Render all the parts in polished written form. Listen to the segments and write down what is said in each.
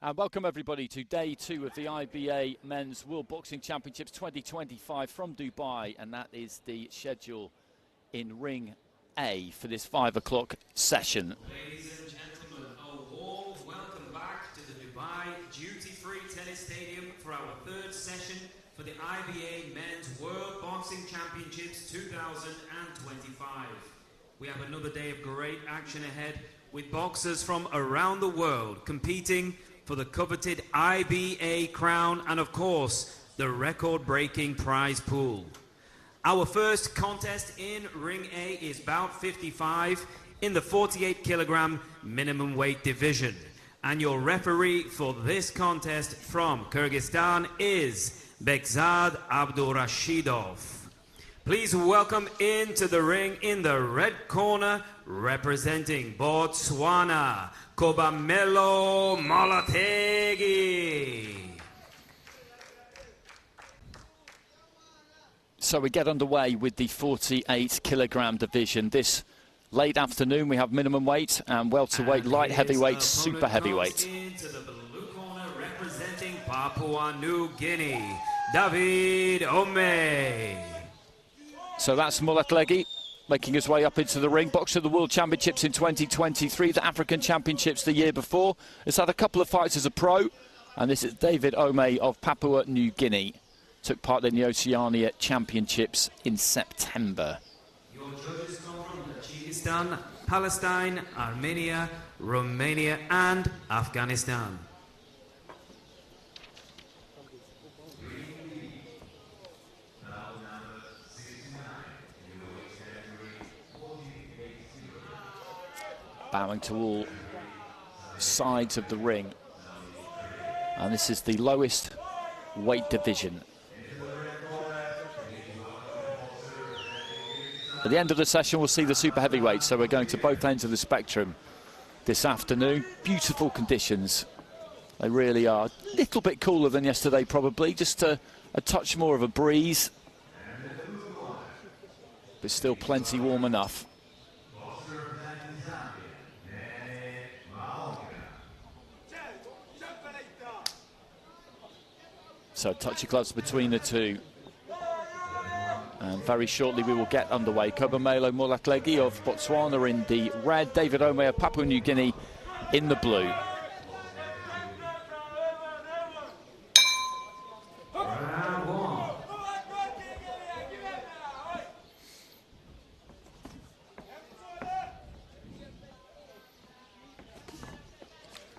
And welcome everybody to day 2 of the IBA Men's World Boxing Championships 2025 from Dubai, and that is the schedule in Ring A for this 5 o'clock session. Ladies and gentlemen, a warm welcome back to the Dubai Duty-Free Tennis Stadium for our 3rd session for the IBA Men's World Boxing Championships 2025. We have another day of great action ahead with boxers from around the world competing for the coveted IBA crown and, of course, the record-breaking prize pool. Our first contest in Ring A is bout 55 in the 48-kilogram minimum weight division. And your referee for this contest from Kyrgyzstan is Behzad Abdurashidov. Please welcome into the ring in the red corner, representing Botswana, Kobamelo MOLATLHEGI. So we get underway with the 48-kilogram division. This late afternoon we have minimum weight and welterweight, light heavyweight, super heavyweight. Into the blue corner, representing Papua New Guinea, David Ome. So that's MOLATLHEGI making his way up into the ring. Boxer of the World Championships in 2023, the African Championships the year before. Has had a couple of fights as a pro. And this is David Ome of Papua New Guinea. Took part in the Oceania Championships in September. Your judges come from Tajikistan, Palestine, Armenia, Romania and Afghanistan. Bowing to all sides of the ring. And this is the lowest weight division. At the end of the session, we'll see the super heavyweight. So we're going to both ends of the spectrum this afternoon. Beautiful conditions. They really are. A little bit cooler than yesterday, probably. Just a touch more of a breeze. But still plenty warm enough. So touchy gloves between the two. And very shortly we will get underway. Kobamelo MOLATLHEGI of Botswana in the red, David Ome of Papua New Guinea in the blue.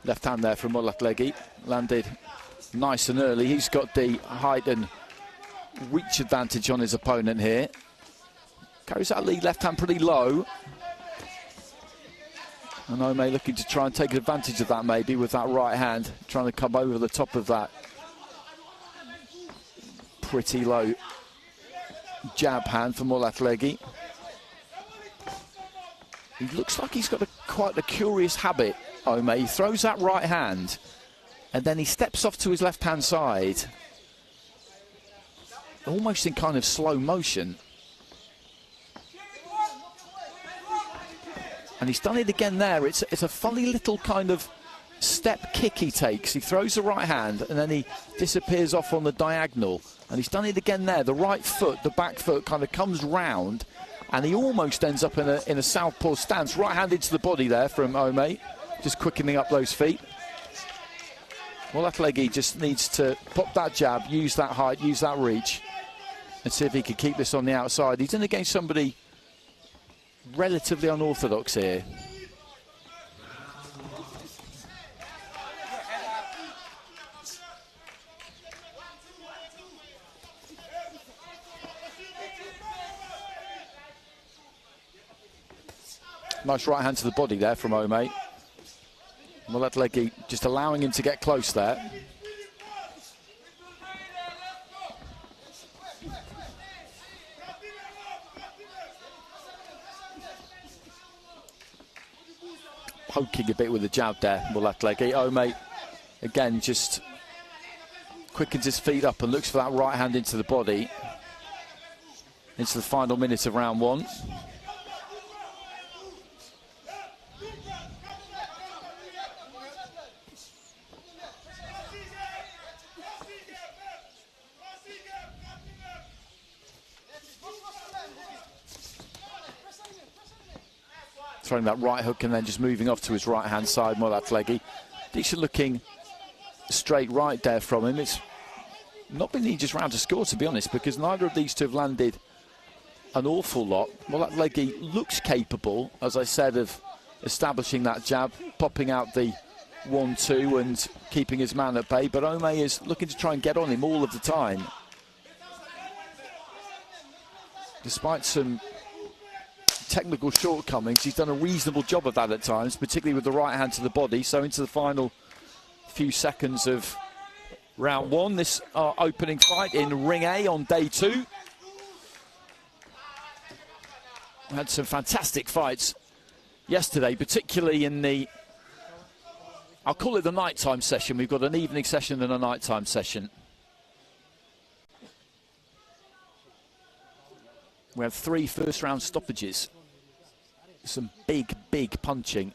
Left hand there from MOLATLHEGI, landed nice and early. He's got the height and reach advantage on his opponent here. Carries that lead left hand pretty low. And Ome looking to try and take advantage of that maybe with that right hand, trying to come over the top of that pretty low jab hand for MOLATLHEGI. He looks like he's got quite a curious habit, Ome. He throws that right hand and then he steps off to his left-hand side, almost in kind of slow motion. And he's done it again there. It's a funny little kind of step kick he takes. He throws the right hand and then he disappears off on the diagonal. And he's done it again there. The right foot, the back foot kind of comes round and he almost ends up in a southpaw stance. Right hand into the body there from Ome, just quickening up those feet. MOLATLHEGI just needs to pop that jab, use that height, use that reach, and see if he can keep this on the outside. He's in against somebody relatively unorthodox here. Nice right hand to the body there from Ome. MOLATLHEGI just allowing him to get close there. Poking a bit with the jab there, MOLATLHEGI. Ome, again, just quickens his feet up and looks for that right hand into the body. Into the final minute of round 1. throwing that right hook and then just moving off to his right-hand side, MOLATLHEGI. Decent looking straight right there from him. It's not been the easiest round to score, to be honest, because neither of these two have landed an awful lot. MOLATLHEGI looks capable, as I said, of establishing that jab, popping out the 1-2 and keeping his man at bay, but Ome is looking to try and get on him all of the time. Despite some technical shortcomings, he's done a reasonable job of that at times, particularly with the right hand to the body. So into the final few seconds of round one, this opening fight in Ring A on day 2. Had some fantastic fights yesterday, particularly in the, I'll call it the nighttime session. We've got an evening session and a nighttime session. We had 3 first-round stoppages. Some big, big punching.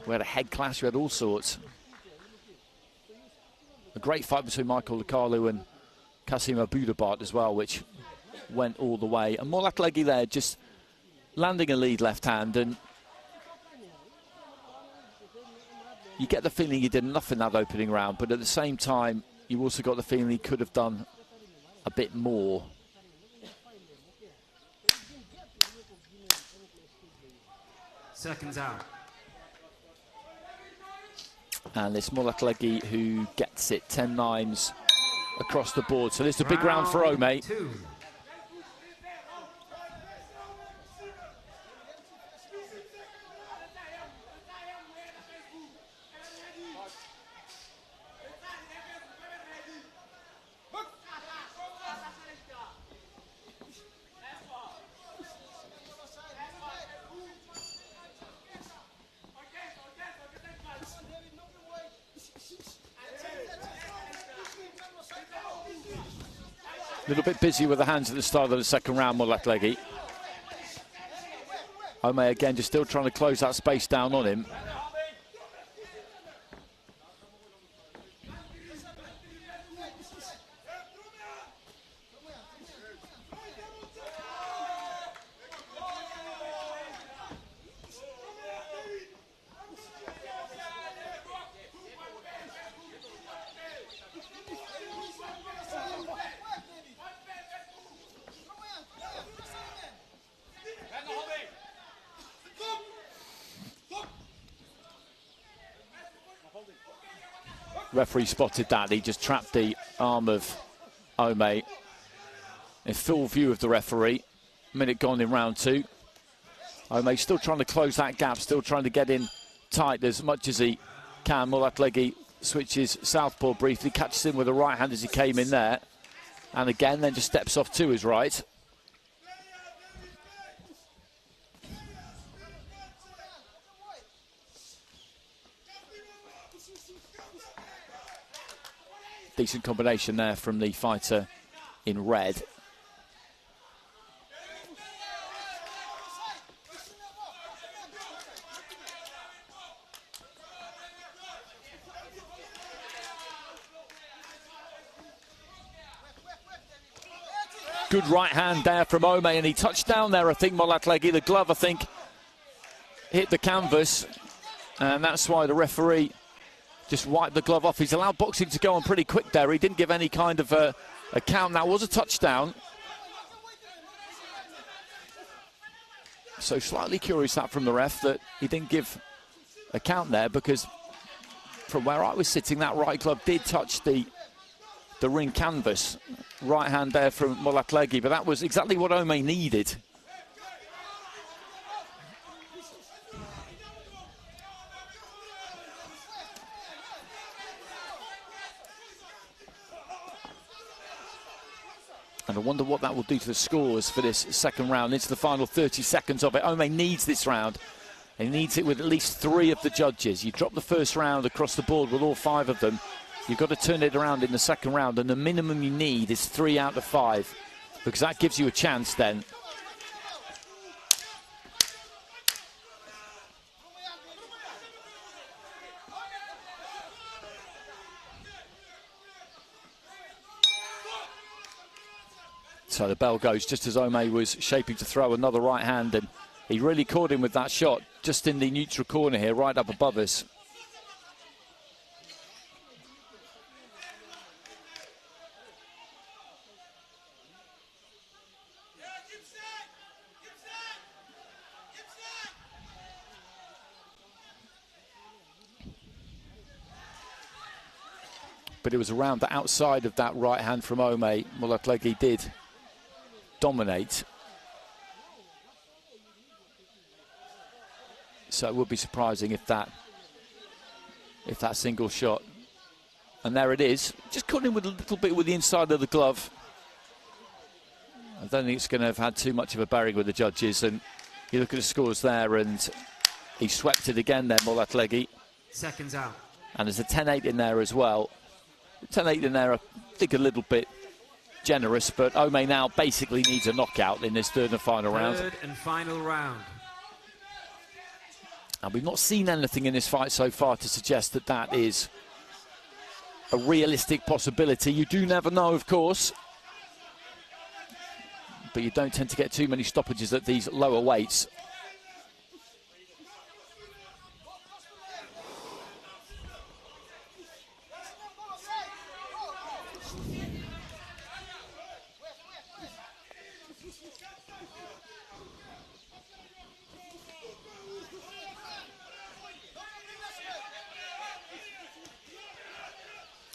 We had a head clash, we had all sorts. A great fight between Michael Lukalu and Cassio Budabart as well, which went all the way. And MOLATLHEGI there just landing a lead left hand, and you get the feeling he did enough in that opening round, but at the same time, you also got the feeling he could have done a bit more. Seconds out. And it's MOLATLHEGI who gets it 10-9s across the board. So this is a big round for Ome. 2. A little bit busy with the hands at the start of the second round, MOLATLHEGI. Ome again just still trying to close that space down on him. Referee spotted that. He just trapped the arm of Ome in full view of the referee. Minute gone in round 2. Ome still trying to close that gap, still trying to get in tight as much as he can. MOLATLHEGI switches southpaw briefly, catches him with a right hand as he came in there. And again, then just steps off to his right. Decent combination there from the fighter in red. Good right hand there from Ome, and he touched down there, I think, MOLATLHEGI. The glove, I think, hit the canvas, and that's why the referee just wiped the glove off. He's allowed boxing to go on pretty quick there. He didn't give any kind of a count. That was a touchdown. So slightly curious that from the ref that he didn't give a count there, because from where I was sitting, that right glove did touch the ring canvas. Right hand there from MOLATLHEGI, but that was exactly what Ome needed. And I wonder what that will do to the scores for this second round into the final 30 seconds of it. Ome needs this round. He needs it with at least 3 of the judges. You drop the first round across the board with all 5 of them. You've got to turn it around in the second round, and the minimum you need is 3 out of 5, because that gives you a chance then. So the bell goes just as Ome was shaping to throw another right hand, and he really caught him with that shot just in the neutral corner here, right up above us. But it was around the outside of that right hand from Ome. MOLATLHEGI did dominate. So it would be surprising if that single shot. And there it is. Just caught him with a little bit with the inside of the glove. I don't think it's going to have had too much of a bearing with the judges. And you look at the scores there, and he swept it again there, MOLATLHEGI. Seconds out. And there's a 10-8 in there as well. 10-8 in there, I think a little bit generous, but Ome now basically needs a knockout in this third and final round. Third and final round. And we've not seen anything in this fight so far to suggest that that is a realistic possibility. You do never know, of course, but you don't tend to get too many stoppages at these lower weights.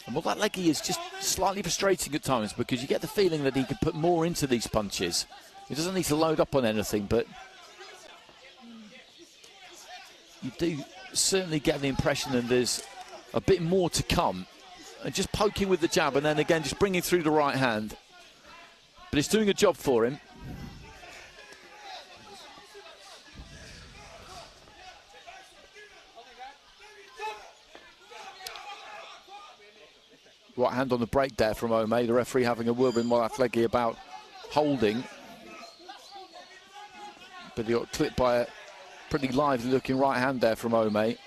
And MOLATLHEGI is just slightly frustrating at times because you get the feeling that he could put more into these punches. He doesn't need to load up on anything, but you do certainly get the impression that there's a bit more to come. And just poking with the jab and then again just bringing through the right hand. But it's doing a job for him. Right hand on the break there from Ome. The referee having a word with MOLATLHEGI about holding. But he got clipped by a pretty lively looking right hand there from Ome. And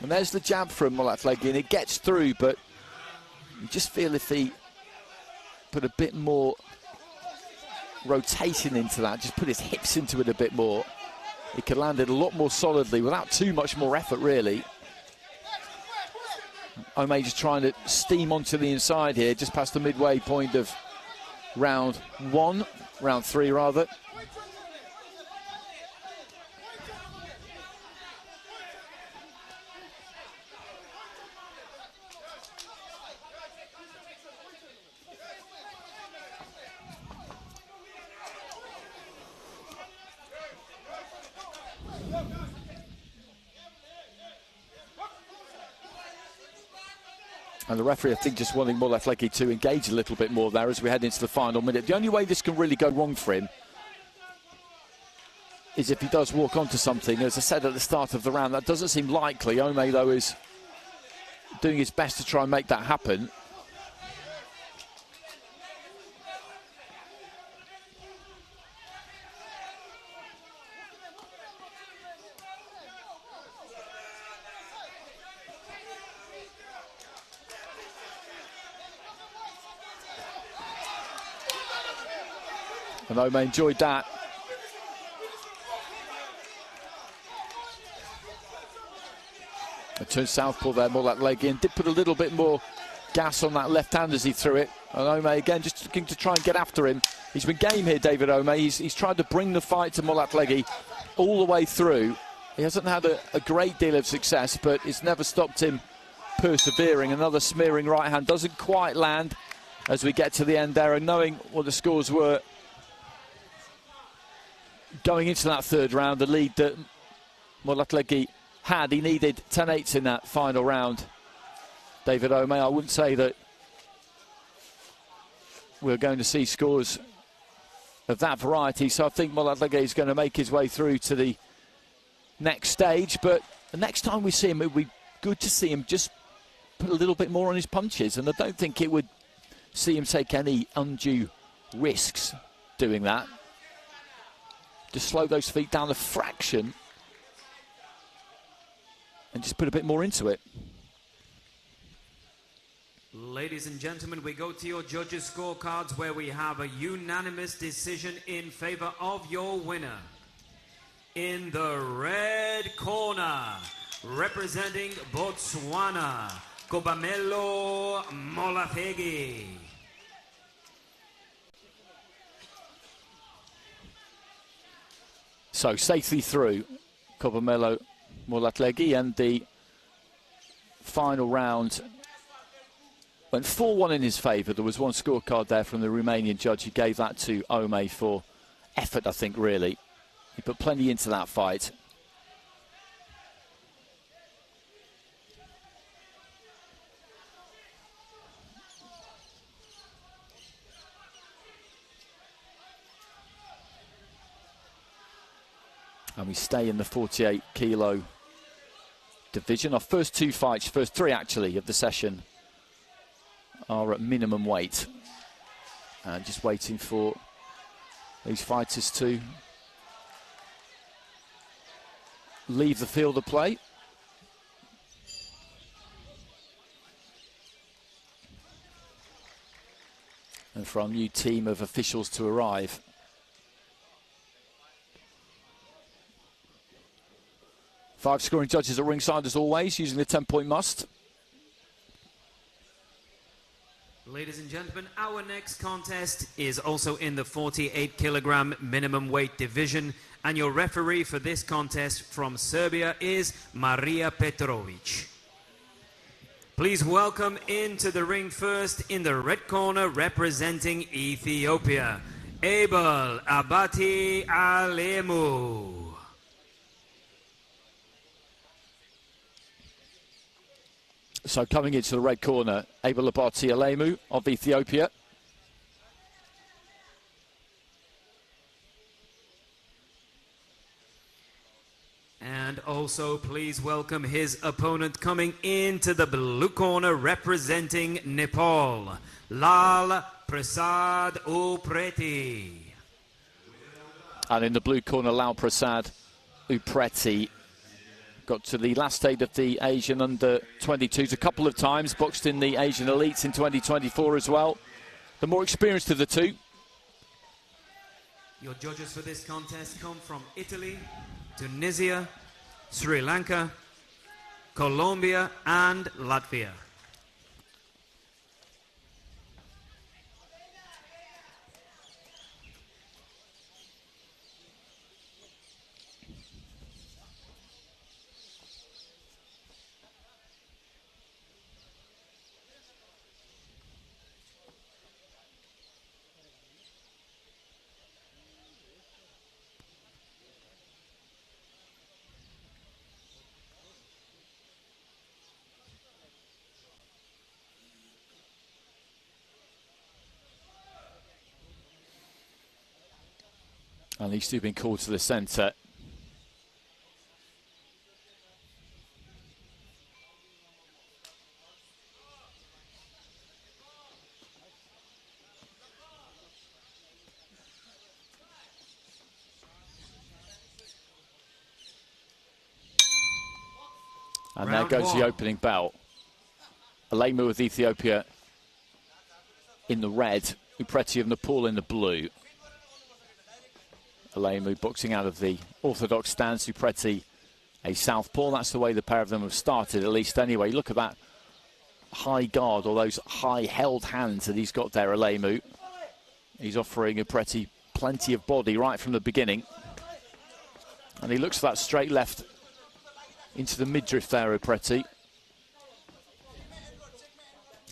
there's the jab from MOLATLHEGI, and it gets through, but you just feel if he put a bit more rotation into that, just put his hips into it a bit more, he could land it a lot more solidly without too much more effort, really. Ome just trying to steam onto the inside here, just past the midway point of round three rather. And the referee, I think, just wanting MOLATLHEGI to engage a little bit more there as we head into the final minute. The only way this can really go wrong for him is if he does walk onto something. As I said at the start of the round, that doesn't seem likely. Ome, though, is doing his best to try and make that happen. And Ome enjoyed that. A turn southpaw there, MOLATLHEGI, and did put a little bit more gas on that left hand as he threw it. And Ome again just looking to try and get after him. He's been game here, David Ome. He's tried to bring the fight to MOLATLHEGI all the way through. He hasn't had a great deal of success, but it's never stopped him persevering. Another smearing right hand doesn't quite land as we get to the end there, and knowing what the scores were going into that third round, the lead that MOLATLHEGI had, he needed 10-8s in that final round. David Ome, I wouldn't say that we're going to see scores of that variety, so I think MOLATLHEGI is going to make his way through to the next stage, but the next time we see him, it would be good to see him just put a little bit more on his punches, and I don't think it would see him take any undue risks doing that. Just slow those feet down a fraction and just put a bit more into it. Ladies and gentlemen, we go to your judges' scorecards where we have a unanimous decision in favor of your winner. In the red corner, representing Botswana, Kobamelo MOLATLHEGI. So safely through Kobamelo MOLATLHEGI, and the final round went 4-1 in his favour. There was one scorecard there from the Romanian judge who gave that to Ome for effort, I think, really. He put plenty into that fight. And we stay in the 48 kilo division. Our first two fights, first three actually, of the session are at minimum weight. And just waiting for these fighters to leave the field of play. And for our new team of officials to arrive. Five scoring judges at ringside as always, using the 10-point must. Ladies and gentlemen, our next contest is also in the 48 kilogram minimum weight division, and your referee for this contest from Serbia is Maria Petrovic. Please welcome into the ring first, in the red corner representing Ethiopia, Abel Abatiye ALEMU. So coming into the red corner, Abel Abatiye ALEMU of Ethiopia. And also please welcome his opponent coming into the blue corner representing Nepal, Lal Prasad UPRETI. And in the blue corner, Lal Prasad UPRETI. Got to the last stage of the Asian under-22s a couple of times, boxed in the Asian Elites in 2024 as well. The more experienced of the two. Your judges for this contest come from Italy, Tunisia, Sri Lanka, Colombia and Latvia. And these two been called to the centre. And there goes the opening bell. ALEMU of Ethiopia in the red, UPRETI of Nepal in the blue. ALEMU boxing out of the orthodox stance, UPRETI a southpaw. That's the way the pair of them have started, at least anyway. Look at that high guard, or those high held hands that he's got there, ALEMU. He's offering UPRETI plenty of body right from the beginning. And he looks for that straight left into the midriff there, UPRETI.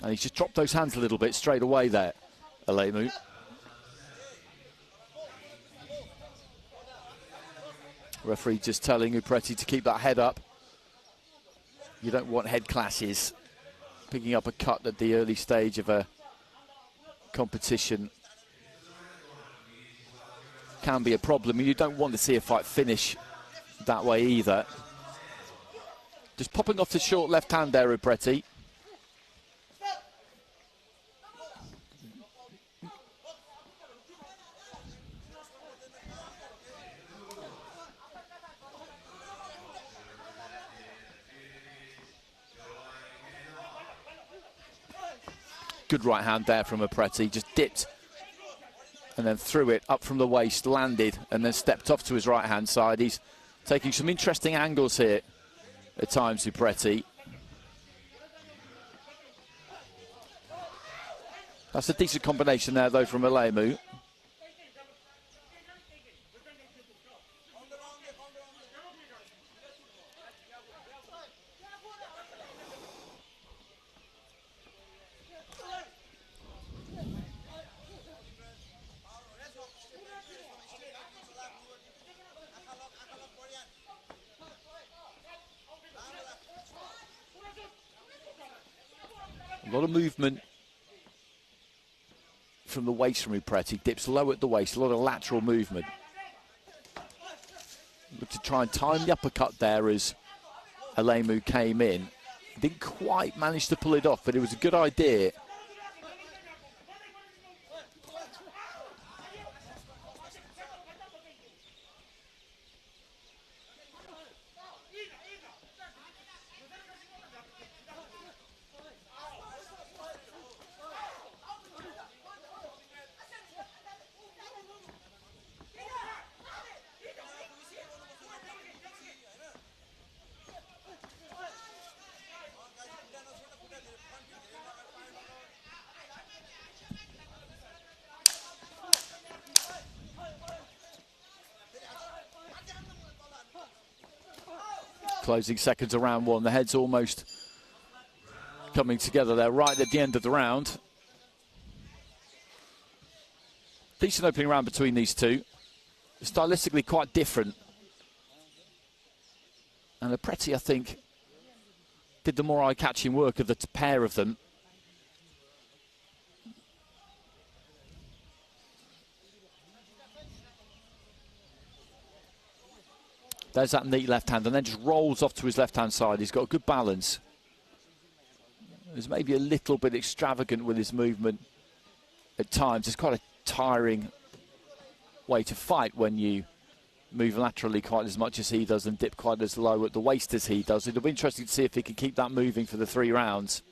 And he's just dropped those hands a little bit straight away there, ALEMU. Referee just telling UPRETI to keep that head up. You don't want head clashes. Picking up a cut at the early stage of a competition can be a problem. You don't want to see a fight finish that way either. Just popping off the short left hand there, UPRETI. Good right hand there from IBN-ITA, just dipped and then threw it up from the waist, landed, and then stepped off to his right-hand side. He's taking some interesting angles here at times, IBN-ITA. That's a decent combination there, though, from ALEMU. A lot of movement from the waist from IBN-ITA. Dips low at the waist, a lot of lateral movement. Look to try and time the uppercut there as ALEMU came in. Didn't quite manage to pull it off, but it was a good idea. Closing seconds of round one. The head's almost coming together there right at the end of the round. Decent opening round between these two. Stylistically quite different. And IBN-ITA, I think, did the more eye-catching work of the pair of them. There's that neat left hand, and then just rolls off to his left-hand side. He's got a good balance. He's maybe a little bit extravagant with his movement at times. It's quite a tiring way to fight when you move laterally quite as much as he does and dip quite as low at the waist as he does. It'll be interesting to see if he can keep that moving for the 3 rounds.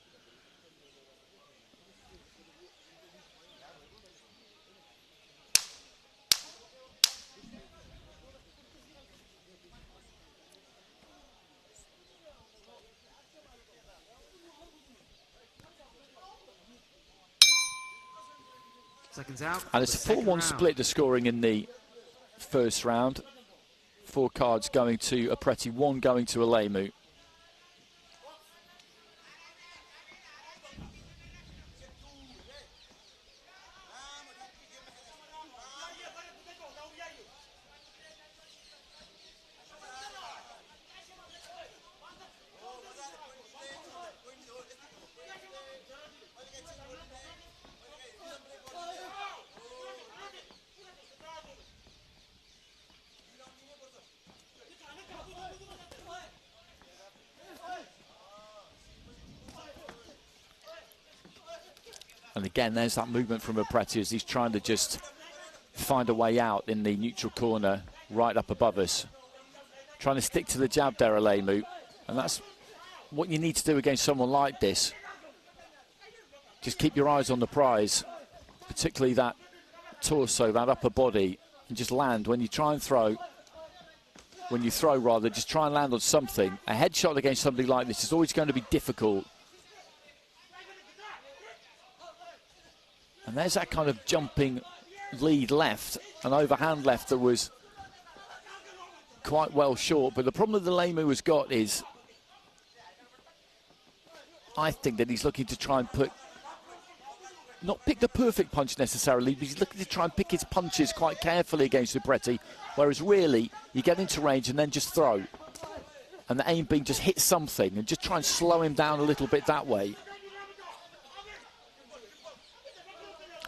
Seconds out. And it's a 4-1 split, the scoring in the first round. 4 cards going to IBN-ITA, 1 going to ALEMU. And again, there's that movement from IBN-ITA as he's trying to just find a way out in the neutral corner right up above us. Trying to stick to the jab there, ALEMU. And that's what you need to do against someone like this. Just keep your eyes on the prize, particularly that torso, that upper body, and just land. When you try and throw, just try and land on something. A headshot against somebody like this is always going to be difficult. And there's that kind of jumping lead left, an overhand left that was quite well short. But the problem that ALEMU has got is, I think that he's looking to try and not pick the perfect punch necessarily, but he's looking to try and pick his punches quite carefully against IBN-ITA, whereas really, you get into range and then just throw. And the aim being just hit something and just try and slow him down a little bit that way.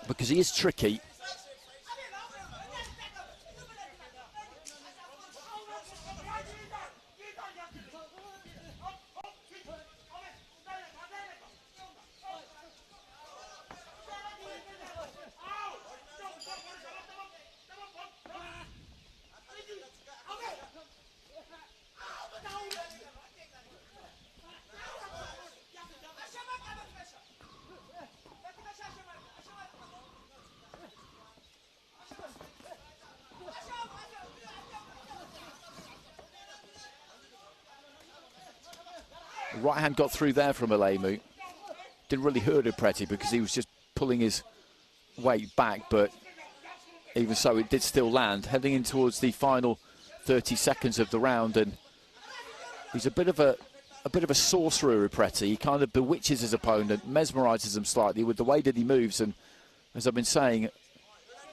Because he is tricky. Right hand got through there from ALEMU. Didn't really hurt UPRETI because he was just pulling his weight back, but even so, it did still land. Heading in towards the final 30 seconds of the round, and he's a bit of a sorcerer, UPRETI. He kind of bewitches his opponent, mesmerises him slightly with the way that he moves, and as I've been saying,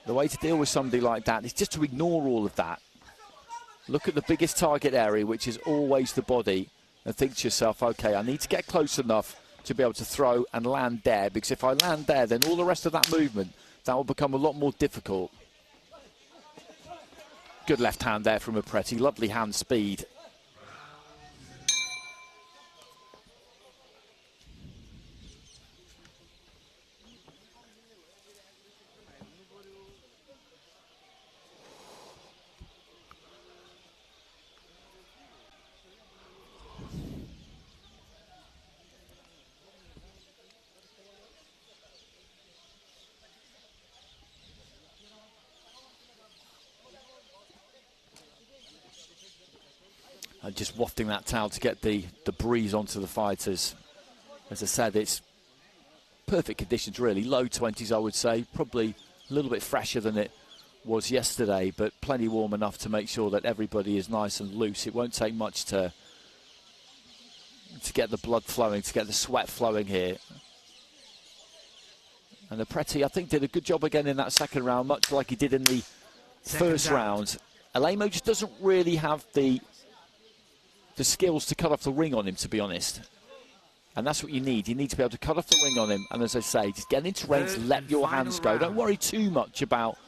the way to deal with somebody like that is just to ignore all of that. Look at the biggest target area, which is always the body, and think to yourself, okay, I need to get close enough to be able to throw and land there, because if I land there, then all the rest of that movement, that will become a lot more difficult. Good left hand there from UPRETI, lovely hand speed. And just wafting that towel to get the breeze onto the fighters. As I said, it's perfect conditions really, low 20s I would say, probably a little bit fresher than it was yesterday, but plenty warm enough to make sure that everybody is nice and loose. It won't take much to get the blood flowing, to get the sweat flowing here. And UPRETI, I think, did a good job again in that second round, much like he did in the first round. ALEMU just doesn't really have the skills to cut off the ring on him, to be honest. And that's what you need. You need to be able to cut off the ring on him. And as I say, just get into range, let your hands go. Don't worry too much about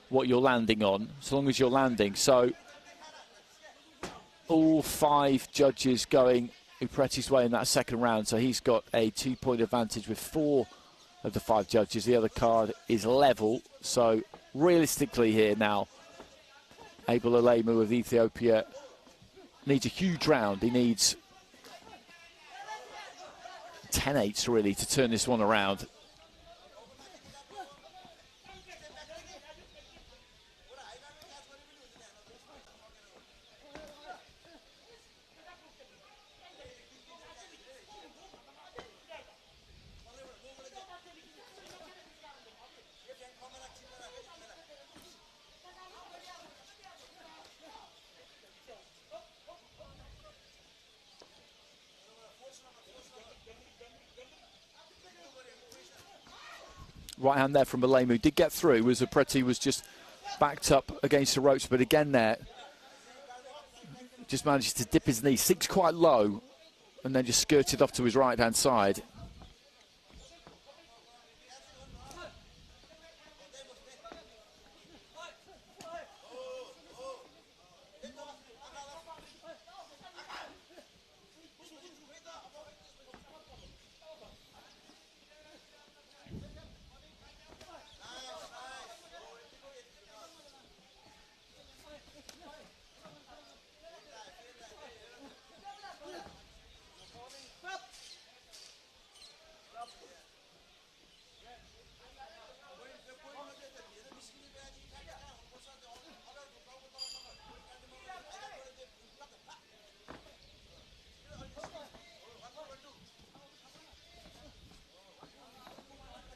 what you're landing on, as long as you're landing. So all 5 judges going UPRETI's way in that second round. So he's got a 2-point advantage with 4 of the 5 judges. The other card is level. So realistically here now, Abel ALEMU of Ethiopia needs a huge round. He needs 10-8s really to turn this one around. Right hand there from ALEMU, did get through as UPRETI was just backed up against the ropes, but again there, just manages to dip his knee, sinks quite low, and then just skirted off to his right hand side.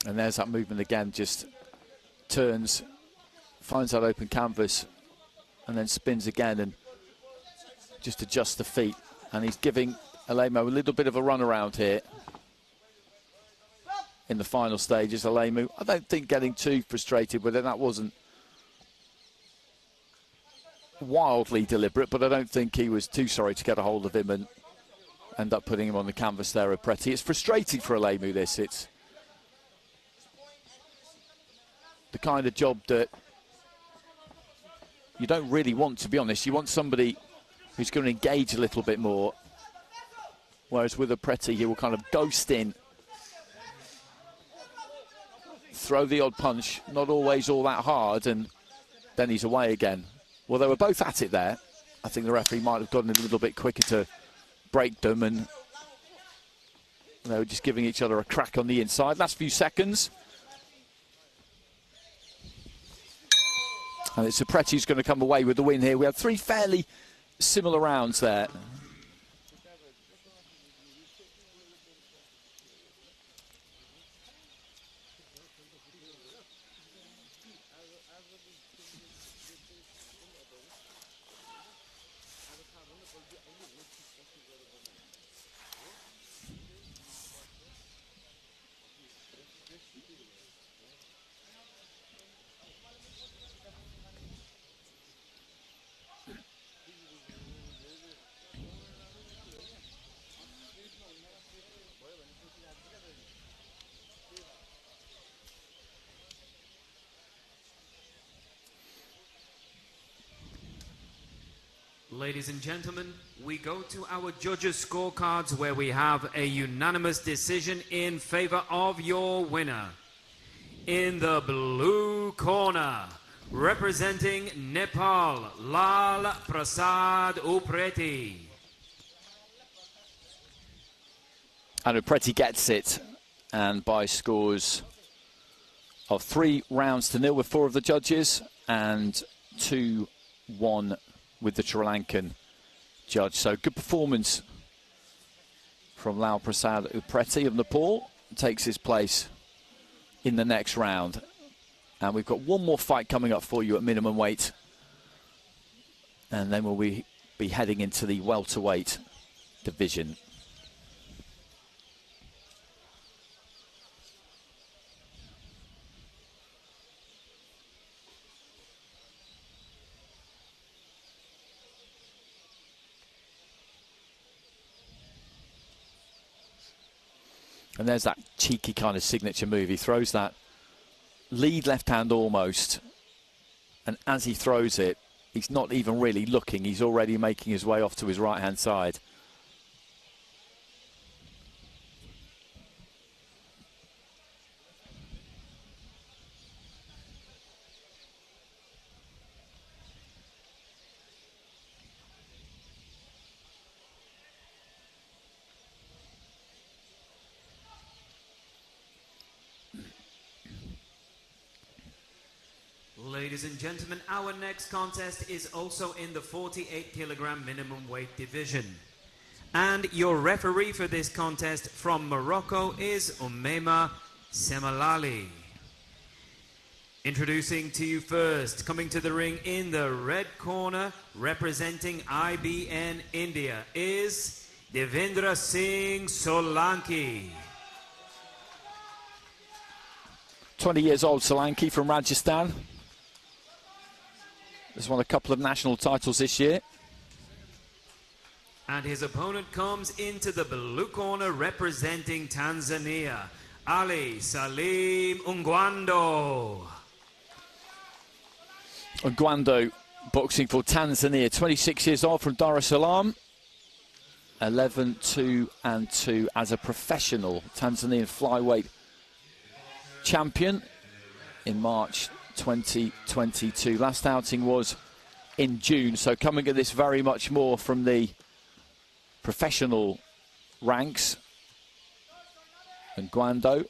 And there's that movement again, just turns, finds that open canvas, and then spins again and just adjusts the feet. And he's giving ALEMU a little bit of a run around here in the final stages. ALEMU, I don't think getting too frustrated with it. That wasn't wildly deliberate, but I don't think he was too sorry to get a hold of him and end up putting him on the canvas there, UPRETI. It's frustrating for ALEMU, this. It's the kind of job that you don't really want, to be honest. You want somebody who's going to engage a little bit more, whereas with UPRETI, he will kind of ghost in, throw the odd punch, not always all that hard, and then he's away again. Well, they were both at it there. I think the referee might have gotten a little bit quicker to break them, and they were just giving each other a crack on the inside. Last few seconds. And it's UPRETI who's going to come away with the win here. We had 3 fairly similar rounds there. Ladies and gentlemen, we go to our judges' scorecards where we have a unanimous decision in favor of your winner. In the blue corner, representing Nepal, Lal Prasad UPRETI. And UPRETI gets it, and by scores of 3-0 with 4 of the judges and 2-1 with the Sri Lankan judge. So good performance from Lal Prasad UPRETI of Nepal. Takes his place in the next round. And we've got one more fight coming up for you at minimum weight. And then we'll be heading into the welterweight division. And there's that cheeky kind of signature move. He throws that lead left hand almost. And as he throws it, he's not even really looking. He's already making his way off to his right hand side. Ladies and gentlemen, our next contest is also in the 48-kilogram minimum weight division. And your referee for this contest from Morocco is Umema Semalali. Introducing to you first, coming to the ring in the red corner, representing IBN India, is Devendra Singh Solanki. 20 years old Solanki from Rajasthan. Has won a couple of national titles this year. And his opponent comes into the blue corner representing Tanzania, Ali Salim NGWANDO. NGWANDO boxing for Tanzania, 26 years old from Dar es Salaam. 11-2-2 as a professional Tanzanian flyweight champion in March 2022. Last outing was in June, so coming at this very much more from the professional ranks. And NGWANDO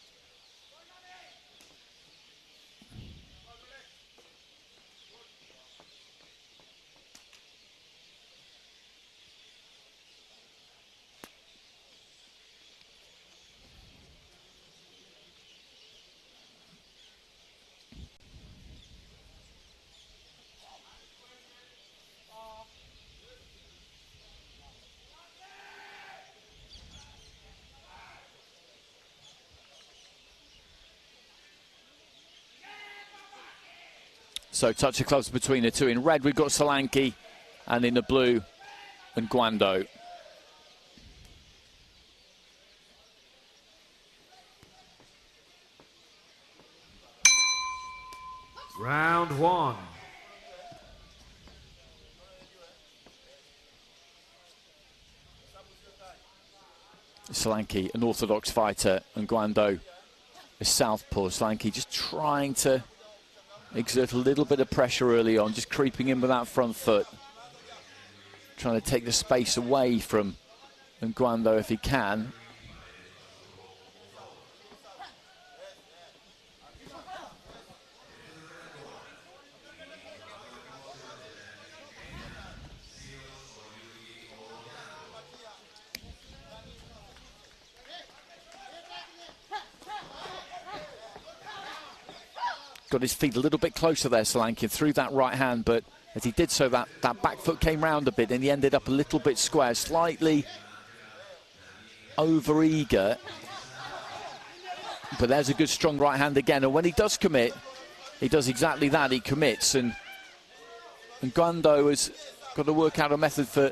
so touch of gloves between the two. In red, we've got Solanki, and in the blue, NGWANDO. Round one. Solanki, an orthodox fighter, and NGWANDO, a southpaw. Solanki just trying to exert a little bit of pressure early on, just creeping in with that front foot. Trying to take the space away from NGWANDO if he can. Got his feet a little bit closer there, Solanki, threw that right hand, but as he did so, that back foot came round a bit and he ended up a little bit square, slightly over-eager But there's a good strong right hand again, and when he does commit, he does exactly that, he commits, and Gwando has got to work out a method for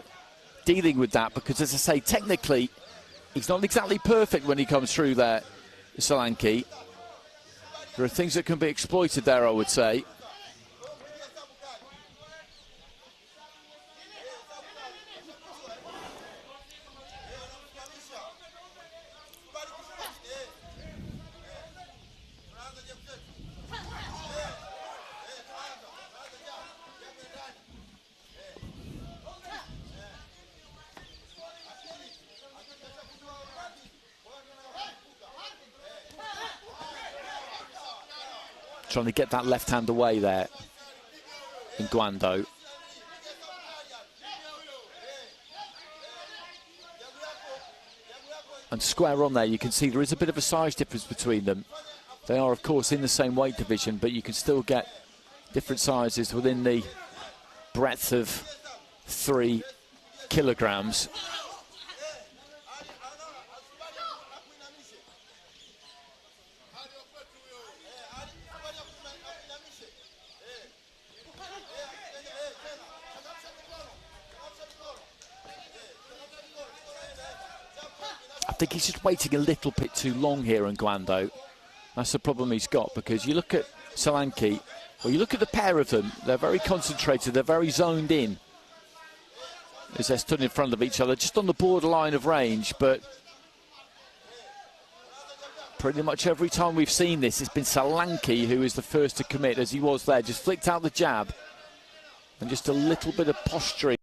dealing with that, because as I say, technically, he's not exactly perfect when he comes through there, Solanki. There are things that can be exploited there, I would say. Trying to get that left hand away there in Gwando. And square on there, you can see there is a bit of a size difference between them. They are, of course, in the same weight division, but you can still get different sizes within the breadth of 3 kilograms. I think he's just waiting a little bit too long here in Gwando. That's the problem he's got, because you look at Solanki, or you look at the pair of them, they're very concentrated, they're very zoned in as they're stood in front of each other, just on the borderline of range. But pretty much every time we've seen this, it's been Solanki who is the first to commit, as he was there, just flicked out the jab, and just a little bit of posturing.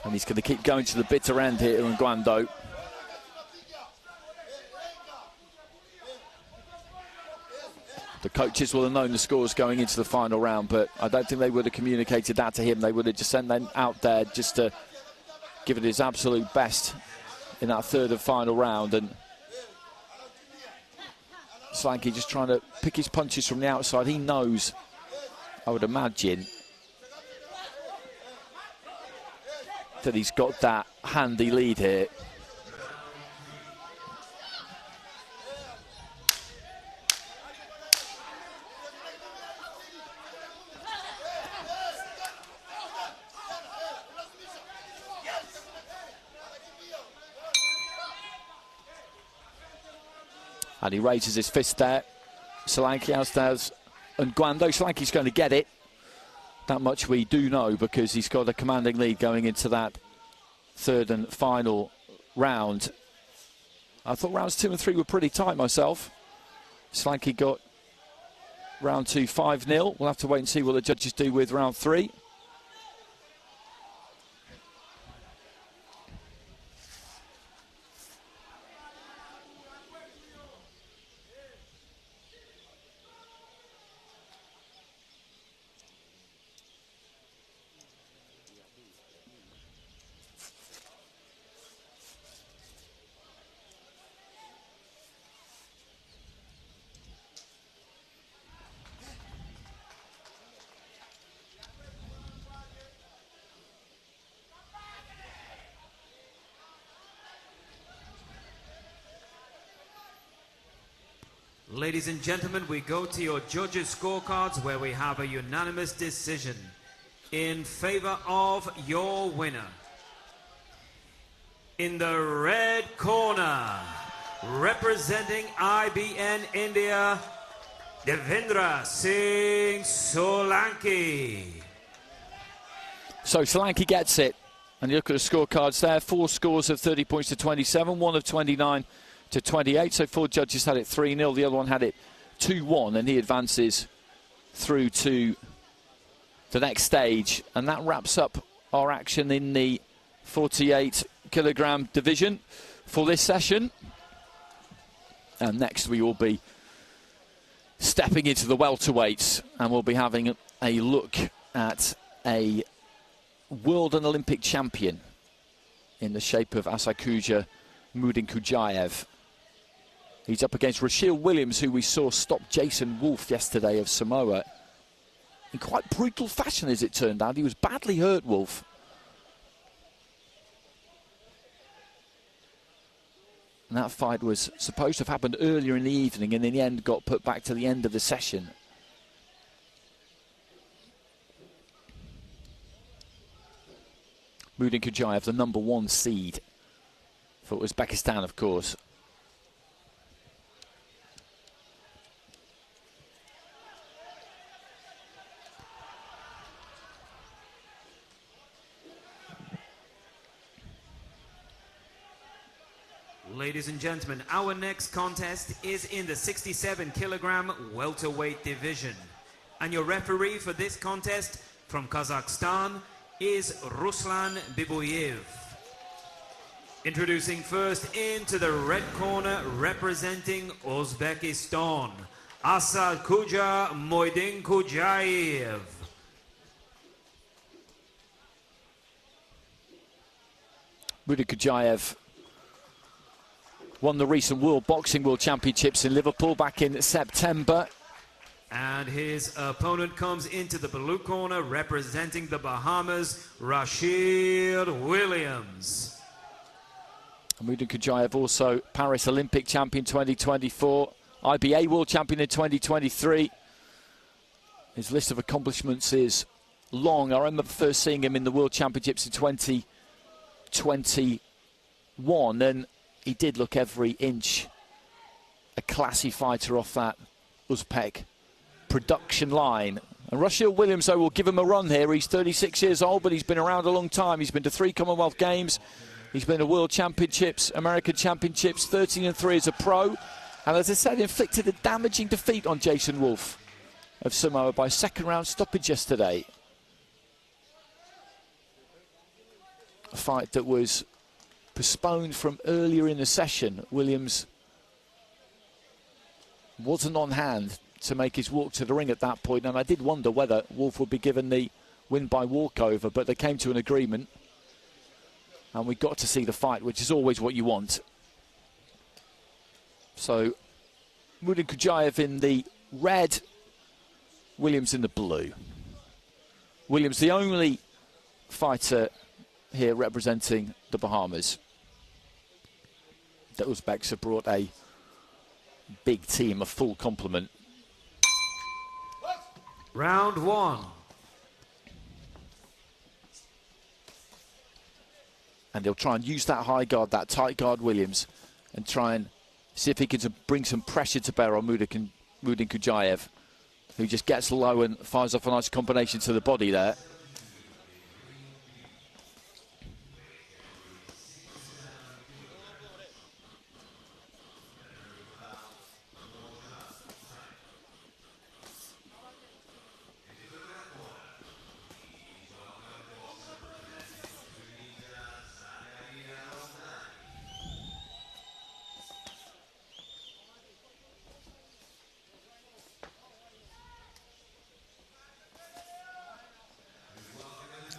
And he's going to keep going to the bitter end here, NGWANDO. The coaches will have known the scores going into the final round, but I don't think they would have communicated that to him. They would have just sent them out there just to give it his absolute best in that third and final round. And Solanki just trying to pick his punches from the outside. He knows, I would imagine, that he's got that handy lead here. And he raises his fist there. Solanki outstairs NGWANDO. Solanki's going to get it. That much we do know, because he's got a commanding lead going into that third and final round. I thought rounds 2 and 3 were pretty tight myself. Solanki got round 2 5-0. We'll have to wait and see what the judges do with round 3. Ladies and gentlemen, we go to your judges' scorecards, where we have a unanimous decision in favor of your winner. In the red corner, representing IBN India, Devendra Singh Solanki. So Solanki gets it. And you look at the scorecards there, 4 scores of 30 points to 27, 1 of 29 to 28. So 4 judges had it 3-0, the other one had it 2-1, and he advances through to the next stage. And that wraps up our action in the 48 kilogram division for this session. And next we will be stepping into the welterweights, and we'll be having a look at a world and Olympic champion in the shape of Asadkhuja MUYDINKHUJAEV. He's up against Rashield Williams, who we saw stop Jason Wolf yesterday of Samoa in quite brutal fashion, as it turned out. He was badly hurt, Wolf. And that fight was supposed to have happened earlier in the evening, and in the end got put back to the end of the session. MUYDINKHUJAEV, the #1 seed for Uzbekistan, of course. Ladies and gentlemen, our next contest is in the 67 kilogram welterweight division. And your referee for this contest from Kazakhstan is Ruslan Bibuyev. Introducing first into the red corner, representing Uzbekistan, Asadkhuja MUYDINKHUJAEV. MUYDINKHUJAEV won the recent World Championships in Liverpool back in September. And his opponent comes into the blue corner, representing the Bahamas, Rashield Williams. MUYDINKHUJAEV also Paris Olympic champion 2024, IBA World Champion in 2023. His list of accomplishments is long. I remember first seeing him in the World Championships in 2021, and he did look every inch a classy fighter off that Uzbek production line. And Rashield Williams, though, will give him a run here. He's 36 years old, but he's been around a long time. He's been to 3 Commonwealth Games. He's been to World Championships, American Championships, 13-3 as a pro. And as I said, inflicted a damaging defeat on Jason Wolf of Samoa by 2nd round stoppage yesterday. fight that was postponed from earlier in the session. Williams wasn't on hand to make his walk to the ring at that point, and I did wonder whether Wolf would be given the win by walkover, but they came to an agreement, and we got to see the fight, which is always what you want. So MUYDINKHUJAEV in the red, Williams in the blue. Williams, the only fighter here representing the Bahamas. The Uzbeks have brought a big team, a full complement. Round one. And he'll try and use that high guard, that tight guard, Williams, and try and see if he can bring some pressure to bear on MUYDINKHUJAEV, who just gets low and fires off a nice combination to the body there.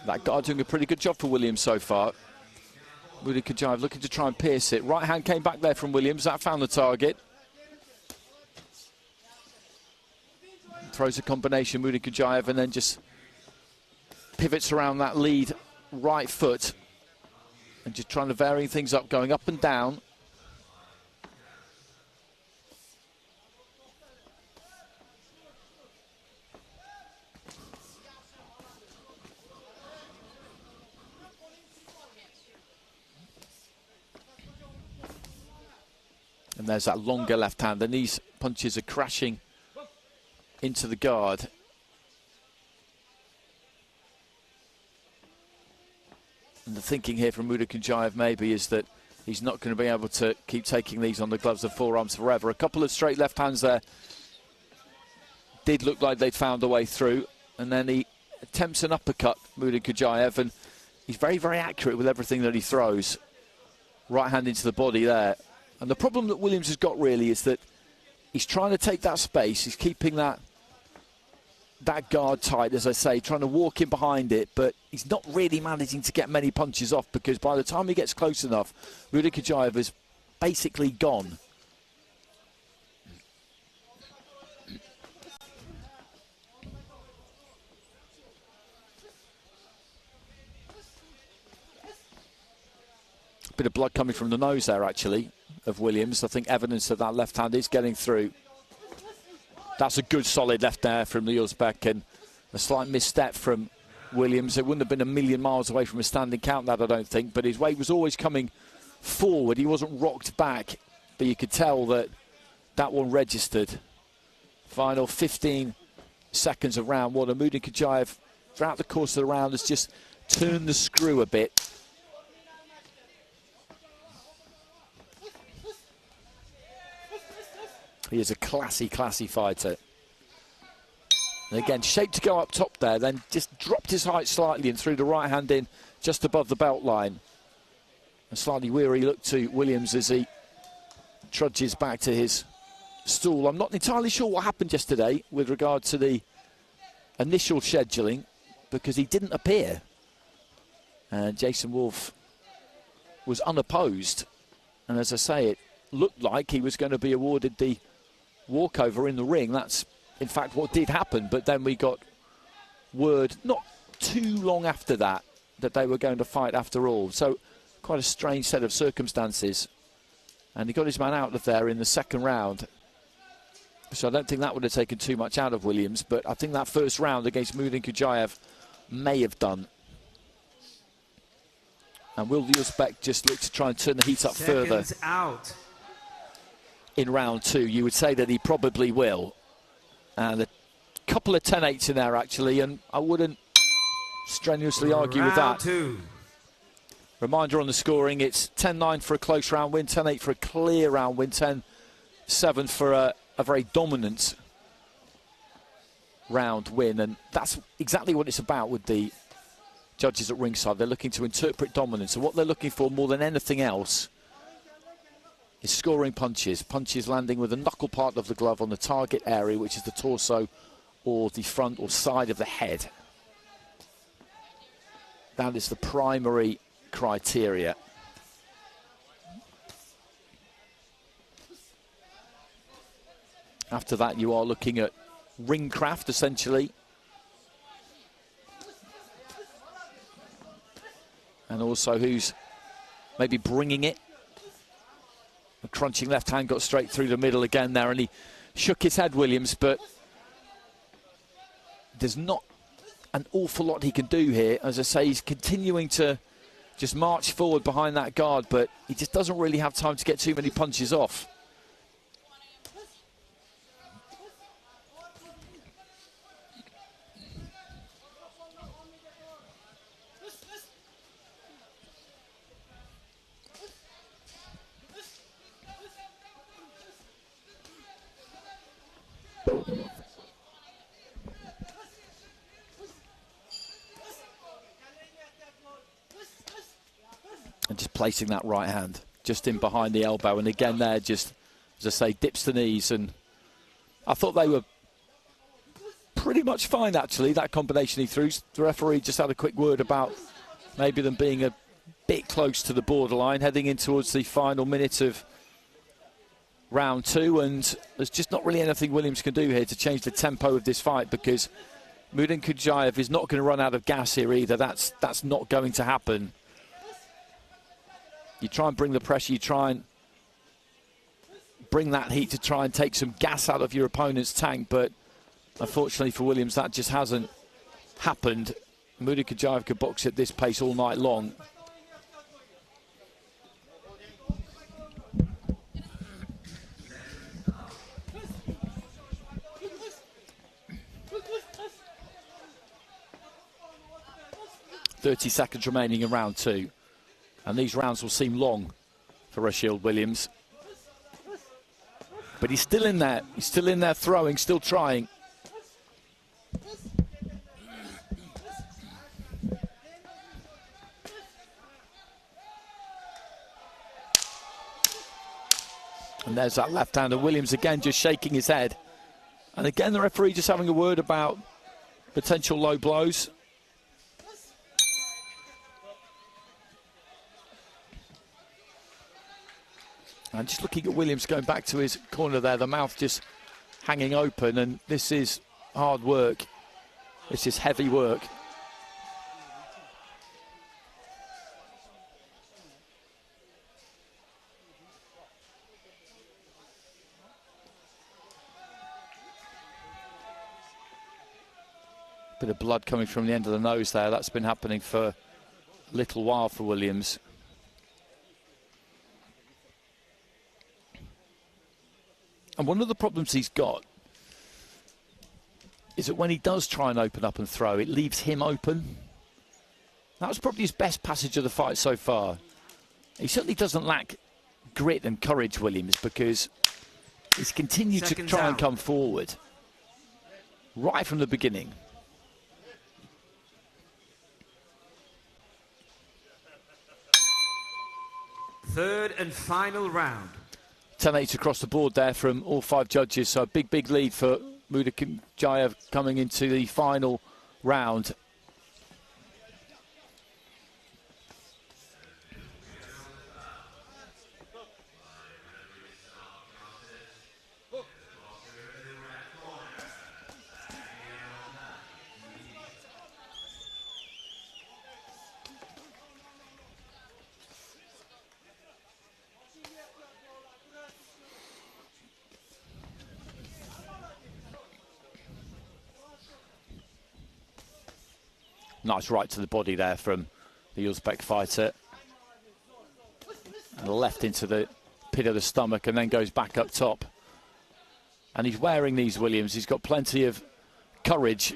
That guard doing a pretty good job for Williams so far. MUYDINKHUJAEV looking to try and pierce it. Right hand came back there from Williams. That found the target. Throws a combination, MUYDINKHUJAEV, and then just pivots around that lead right foot. And just trying to vary things up, going up and down. And there's that longer left hand, and these punches are crashing into the guard. And the thinking here from MUYDINKHUJAEV maybe is that he's not going to be able to keep taking these on the gloves and forearms forever. A couple of straight left hands there did look like they'd found a way through, and then he attempts an uppercut, MUYDINKHUJAEV, and he's very, very accurate with everything that he throws. Right hand into the body there. And the problem that Williams has got really is that he's trying to take that space. He's keeping that guard tight, as I say, trying to walk in behind it, but he's not really managing to get many punches off, because by the time he gets close enough, MUYDINKHUJAEV is basically gone. A bit of blood coming from the nose there, actually, of Williams. I think evidence that that left hand is getting through. That's a good solid left there from the Uzbek, and a slight misstep from Williams. It wouldn't have been a million miles away from a standing count, that I don't think, but his weight was always coming forward. He wasn't rocked back, but you could tell that that one registered. Final 15 seconds of round one, and MUYDINKHUJAEV throughout the course of the round has just turned the screw a bit. He is a classy, classy fighter. And again, shaped to go up top there, then just dropped his height slightly and threw the right hand in just above the belt line. A slightly weary look to Williams as he trudges back to his stool. I'm not entirely sure what happened yesterday with regard to the initial scheduling, because he didn't appear. And Jason Wolf was unopposed. And as I say, it looked like he was going to be awarded the walkover in the ring. That's in fact what did happen, but then we got word not too long after that that they were going to fight after all. So quite a strange set of circumstances, and he got his man out of there in the second round. So I don't think that would have taken too much out of Williams, but I think that first round against MUYDINKHUJAEV may have done. And will the Uzbek just look to try and turn the heat up further out in round two? You would say that he probably will. And a couple of 10-8s in there, actually, and I wouldn't strenuously argue with that. Two. Reminder on the scoring, it's 10-9 for a close round win, 10-8 for a clear round win, 10-7 for a very dominant round win. And that's exactly what it's about with the judges at ringside. They're looking to interpret dominance. And what they're looking for more than anything else is scoring punches. Punches landing with the knuckle part of the glove on the target area, which is the torso or the front or side of the head. That is the primary criteria. After that, you are looking at ring craft, essentially. And also who's maybe bringing it. The crunching left hand got straight through the middle again there, and he shook his head, Williams, but there's not an awful lot he can do here. As I say, he's continuing to just march forward behind that guard, but he just doesn't really have time to get too many punches off. And just placing that right hand just in behind the elbow, and again there just, as I say, dips the knees. And I thought they were pretty much fine, actually, that combination he threw. The referee just had a quick word about maybe them being a bit close to the borderline heading in towards the final minute of round 2, and there's just not really anything Williams can do here to change the tempo of this fight, because MUYDINKHUJAEV is not going to run out of gas here either. That's not going to happen. You try and bring the pressure, you try and bring that heat to try and take some gas out of your opponent's tank, but unfortunately for Williams, that just hasn't happened. MUYDINKHUJAEV could box at this pace all night long. .30 seconds remaining in round 2. And these rounds will seem long for Rashield Williams. But he's still in there. He's still in there throwing, still trying. And there's that left-hander. Williams again just shaking his head. And again, the referee just having a word about potential low blows. And just looking at Williams going back to his corner there, the mouth just hanging open, and this is hard work. This is heavy work. Bit of blood coming from the end of the nose there. That's been happening for a little while for Williams. And one of the problems he's got is that when he does try and open up and throw, it leaves him open. That was probably his best passage of the fight so far. He certainly doesn't lack grit and courage, Williams, because he's continued to try and come forward right from the beginning. Third and final round. 10-8 across the board there from all 5 judges, so a big lead for MUYDINKHUJAEV coming into the final round. Nice right to the body there from the Uzbek fighter. And left into the pit of the stomach and then goes back up top. And he's wearing these, Williams. He's got plenty of courage.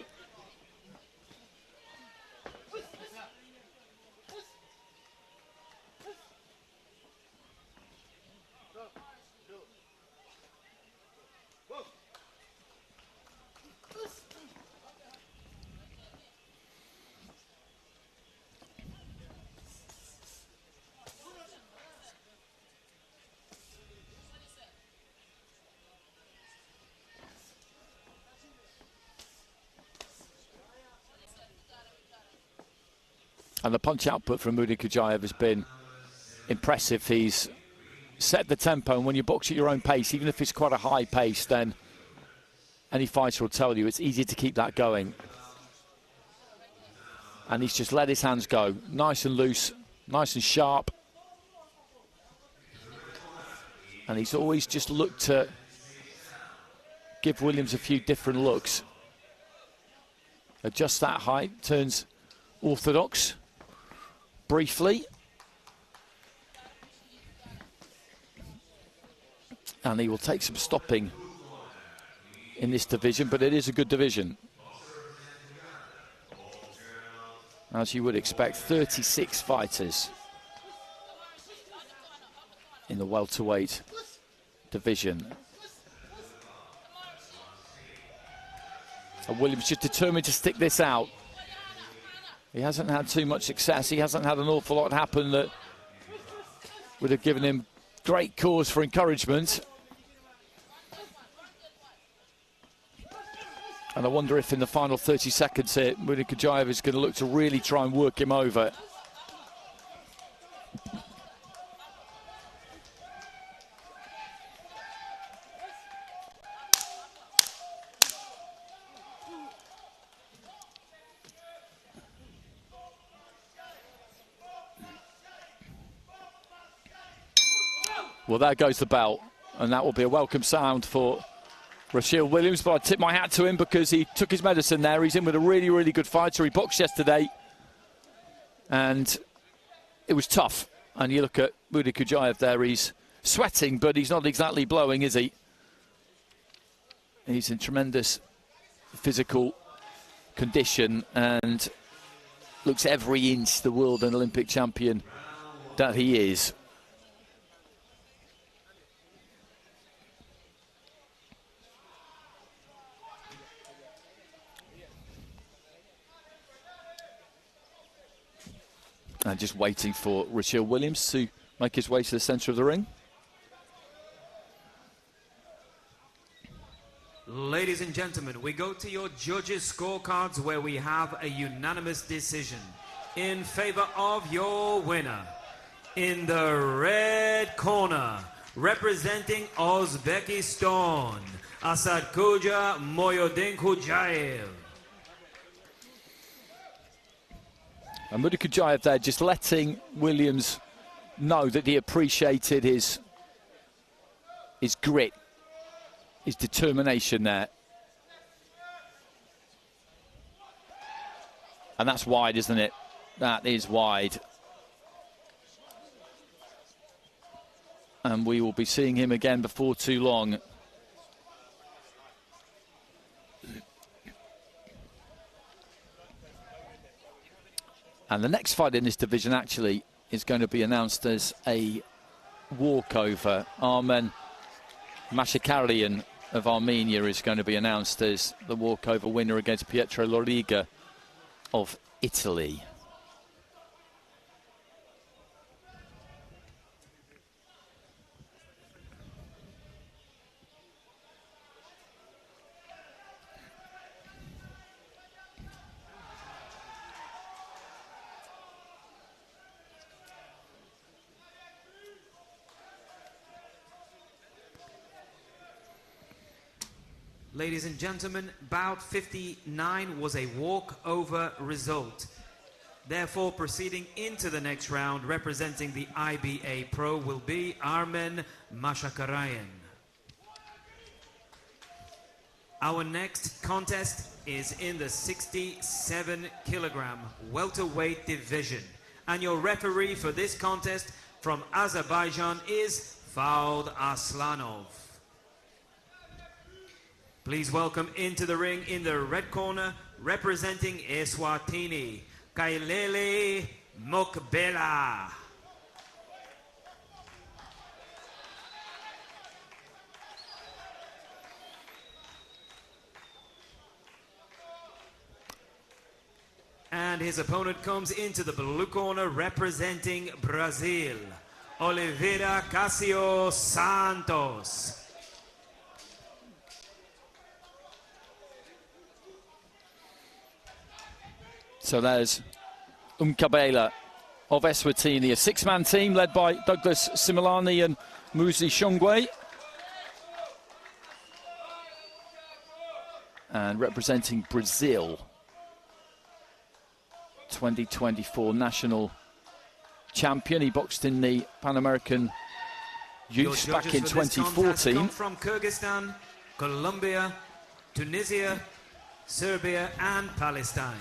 And the punch output from MUYDINKHUJAEV has been impressive. He's set the tempo, and when you box at your own pace, even if it's quite a high pace, then any fighter will tell you it's easy to keep that going. And he's just let his hands go, nice and loose, nice and sharp. And he's always just looked to give Williams a few different looks. Adjusts that height, turns orthodox briefly. And he will take some stopping in this division, but it is a good division. As you would expect, 36 fighters in the welterweight division. And Williams just determined to stick this out. He hasn't had too much success. He hasn't had an awful lot happen that would have given him great cause for encouragement. And I wonder if in the final 30 seconds here, MUYDINKHUJAEV is going to look to really try and work him over. Well, there goes the bell, and that will be a welcome sound for Rashield Williams, but I tip my hat to him because he took his medicine there. He's in with a really, really good fighter. He boxed yesterday, and it was tough. And you look at MUYDINKHUJAEV there, he's sweating, but he's not exactly blowing, is he? He's in tremendous physical condition and looks every inch the world and Olympic champion that he is. And just waiting for Rashield Williams to make his way to the centre of the ring. Ladies and gentlemen, we go to your judges' scorecards where we have a unanimous decision in favour of your winner. In the red corner, representing Uzbekistan, Asadkhuja MUYDINKHUJAEV. And MUYDINKHUJAEV there just letting Williams know that he appreciated his grit, his determination there. And that's wide, isn't it? That is wide. And we will be seeing him again before too long. And the next fight in this division actually is going to be announced as a walkover. Armen MASHAKARYAN of Armenia is going to be announced as the walkover winner against Pietro Loriga of Italy. Ladies and gentlemen, bout 59 was a walkover result. Therefore, proceeding into the next round, representing the IBA-PRO will be Armen MASHAKARYAN. Our next contest is in the 67-kilogram welterweight division. And your referee for this contest from Azerbaijan is Faud Aslanov. Please welcome into the ring in the red corner, representing Eswatini, Khayelihle Mokbela. And his opponent comes into the blue corner, representing Brazil, Oliveira Cassio Santos. So there's MKHABELA of Eswatini, a six-man team led by Douglas Similani and Muzi Shongwe. And representing Brazil, 2024 national champion. He boxed in the Pan American Youth back in 2014. Come from Kyrgyzstan, Colombia, Tunisia, Serbia and Palestine.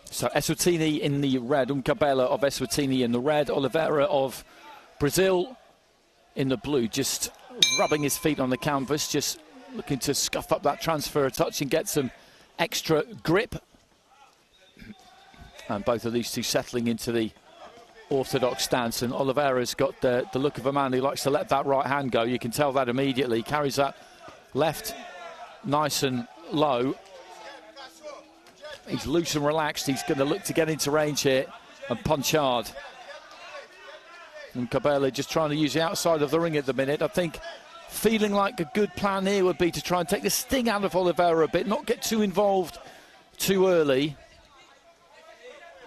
So Eswatini in the red, MKHABELA of Eswatini in the red, Oliveira of Brazil in the blue, just rubbing his feet on the canvas, just looking to scuff up that transfer a touch and get some extra grip. And both of these two settling into the orthodox stance, and Oliveira's got the look of a man who likes to let that right hand go. You can tell that immediately. Carries that left nice and low. He's loose and relaxed. He's going to look to get into range here and punch hard. And MKHABELA just trying to use the outside of the ring at the minute. I think feeling like a good plan here would be to try and take the sting out of Oliveira a bit, not get too involved too early.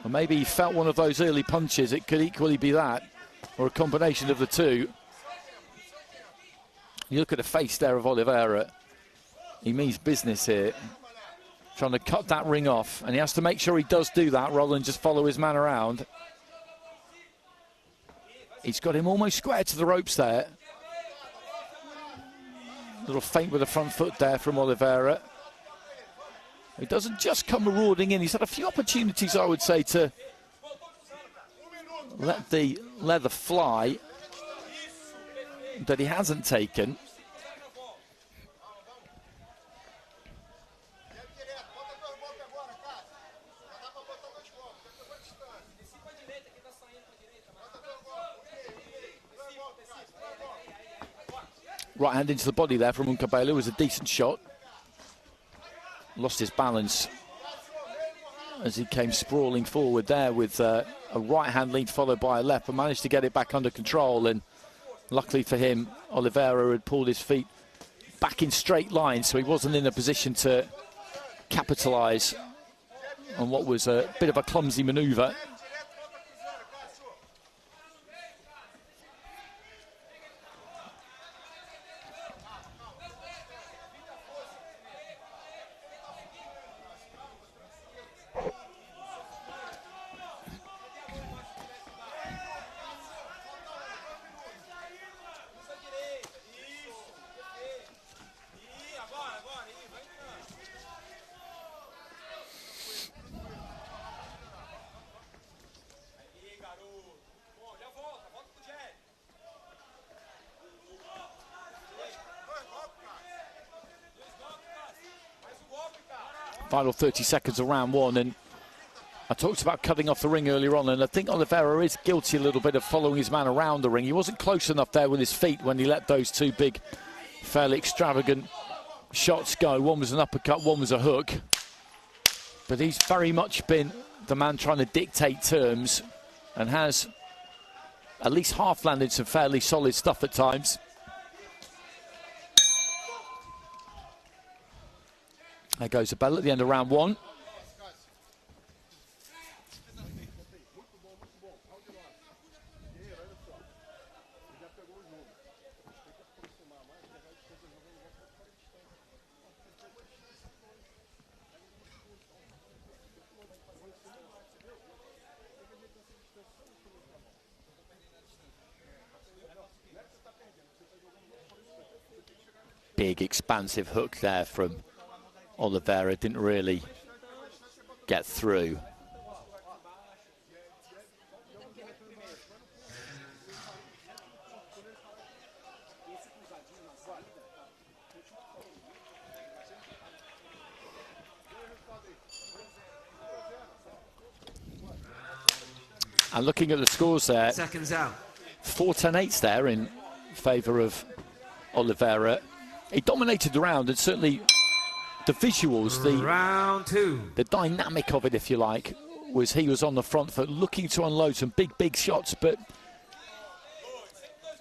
Or maybe he felt one of those early punches. It could equally be that, or a combination of the two. You look at the face there of Oliveira. He means business here, trying to cut that ring off, and he has to make sure he does do that rather than just follow his man around. He's got him almost square to the ropes there. Little feint with the front foot there from Oliveira. He doesn't just come marauding in. He's had a few opportunities, I would say, to let the leather fly that he hasn't taken. Right hand into the body there from MKHABELA was a decent shot. Lost his balance as he came sprawling forward there with a right hand lead followed by a left, but managed to get it back under control. And luckily for him, Oliveira had pulled his feet back in straight line, so he wasn't in a position to capitalise on what was a bit of a clumsy manoeuvre. Final 30 seconds of round one, and I talked about cutting off the ring earlier on, and I think Oliveira is guilty a little bit of following his man around the ring. He wasn't close enough there with his feet when he let those two big, fairly extravagant shots go. One was an uppercut, one was a hook. But he's very much been the man trying to dictate terms, and has at least half landed some fairly solid stuff at times. There goes Abel at the end of round one. Big, expansive hook there from Oliveira, didn't really get through. And looking at the scores there, Seconds out. 4-10-8s there in favour of Oliveira. He dominated the round, and certainly the visuals, Round two. the dynamic of it, if you like, was he was on the front foot looking to unload some big shots, but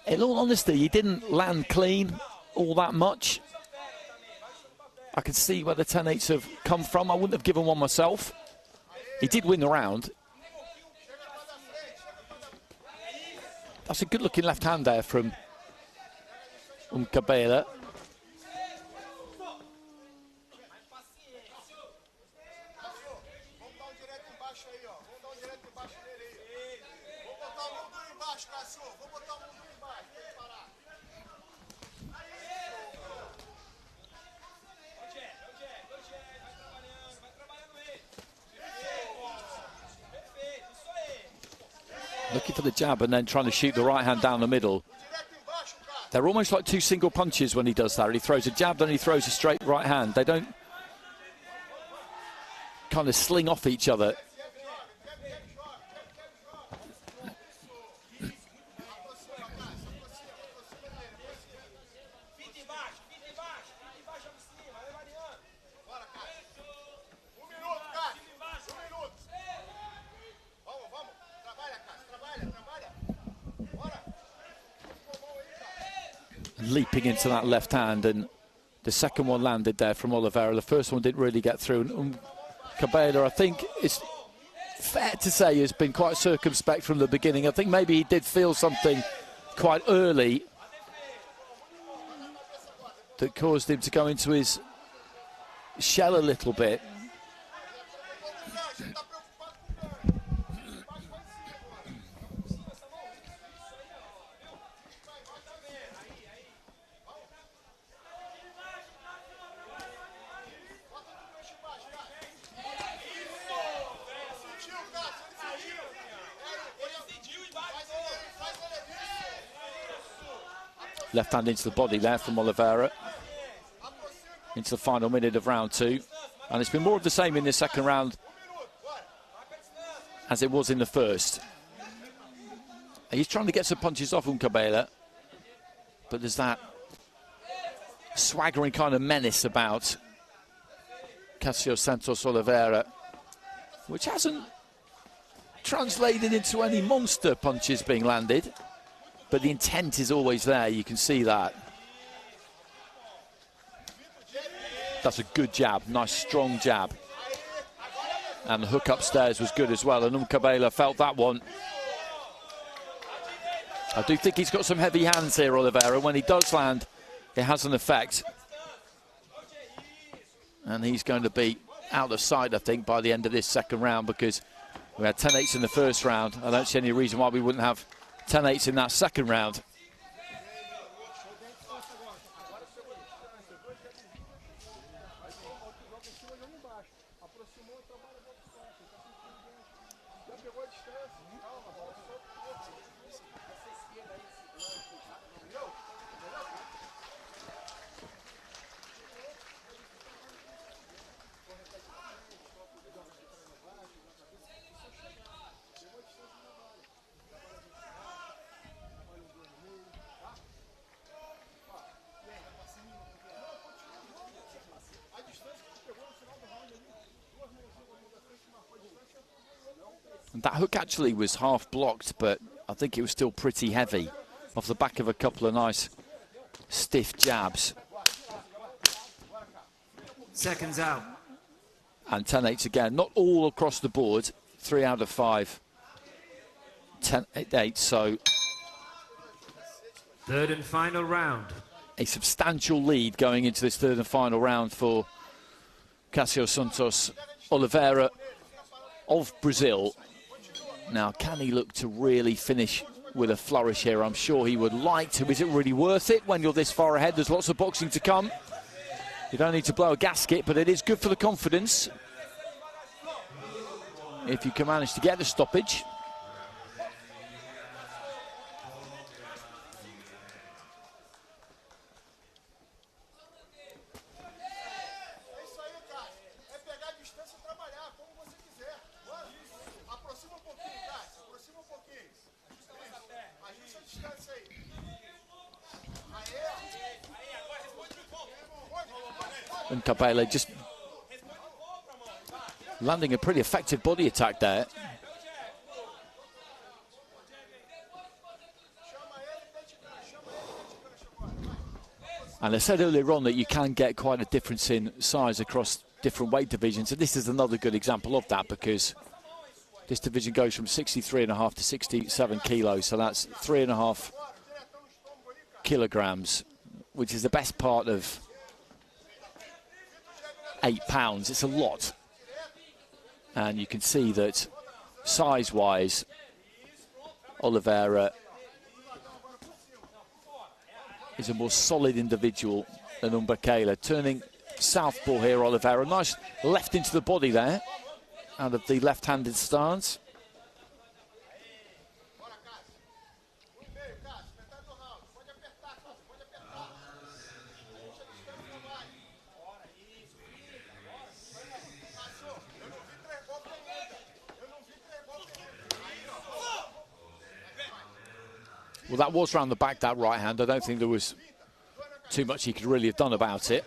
in all honesty, he didn't land clean all that much. I can see where the 10-8s have come from. I wouldn't have given one myself. He did win the round. That's a good-looking left hand there from Kabinda. Looking for the jab and then trying to shoot the right hand down the middle. They're almost like two single punches when he does that. He throws a jab, then he throws a straight right hand. They don't kind of sling off each other. Leaping into that left hand, and the second one landed there from Oliveira. The first one didn't really get through. And Kabinda, I think it's fair to say, has been quite circumspect from the beginning. I think maybe he did feel something quite early that caused him to go into his shell a little bit. Left hand into the body there from Oliveira. Into the final minute of round two. And it's been more of the same in the second round as it was in the first. He's trying to get some punches off Kabinda, but there's that swaggering kind of menace about Cassio Santos Oliveira, which hasn't translated into any monster punches being landed. But the intent is always there, you can see that. That's a good jab, nice strong jab. And the hook upstairs was good as well, and Kabinda felt that one. I do think he's got some heavy hands here, Oliveira. When he does land, it has an effect. And he's going to be out of sight, I think, by the end of this second round, because we had 10-8s in the first round. I don't see any reason why we wouldn't have 10-8s in that second round. That hook actually was half blocked, but I think it was still pretty heavy off the back of a couple of nice stiff jabs. Seconds out. And 10-8s again, not all across the board. 3 out of 5. 10-8, so Third and final round. a substantial lead going into this third and final round for Cassio Santos Oliveira of Brazil. Now, can he look to really finish with a flourish here? I'm sure he would like to. Is it really worth it when you're this far ahead? There's lots of boxing to come. You don't need to blow a gasket, but it is good for the confidence if you can manage to get the stoppage. And Kabinda just landing a pretty effective body attack there. And I said earlier on that you can get quite a difference in size across different weight divisions, and this is another good example of that, because this division goes from 63.5 to 67 kilos, so that's 3.5 kilograms, which is the best part of 8 pounds. It's a lot. And you can see that size-wise, Oliveira is a more solid individual than Kabinda. Turning southpaw here, Oliveira. Nice left into the body there, out of the left-handed stance. Well, that was round the back, that right hand. I don't think there was too much he could really have done about it.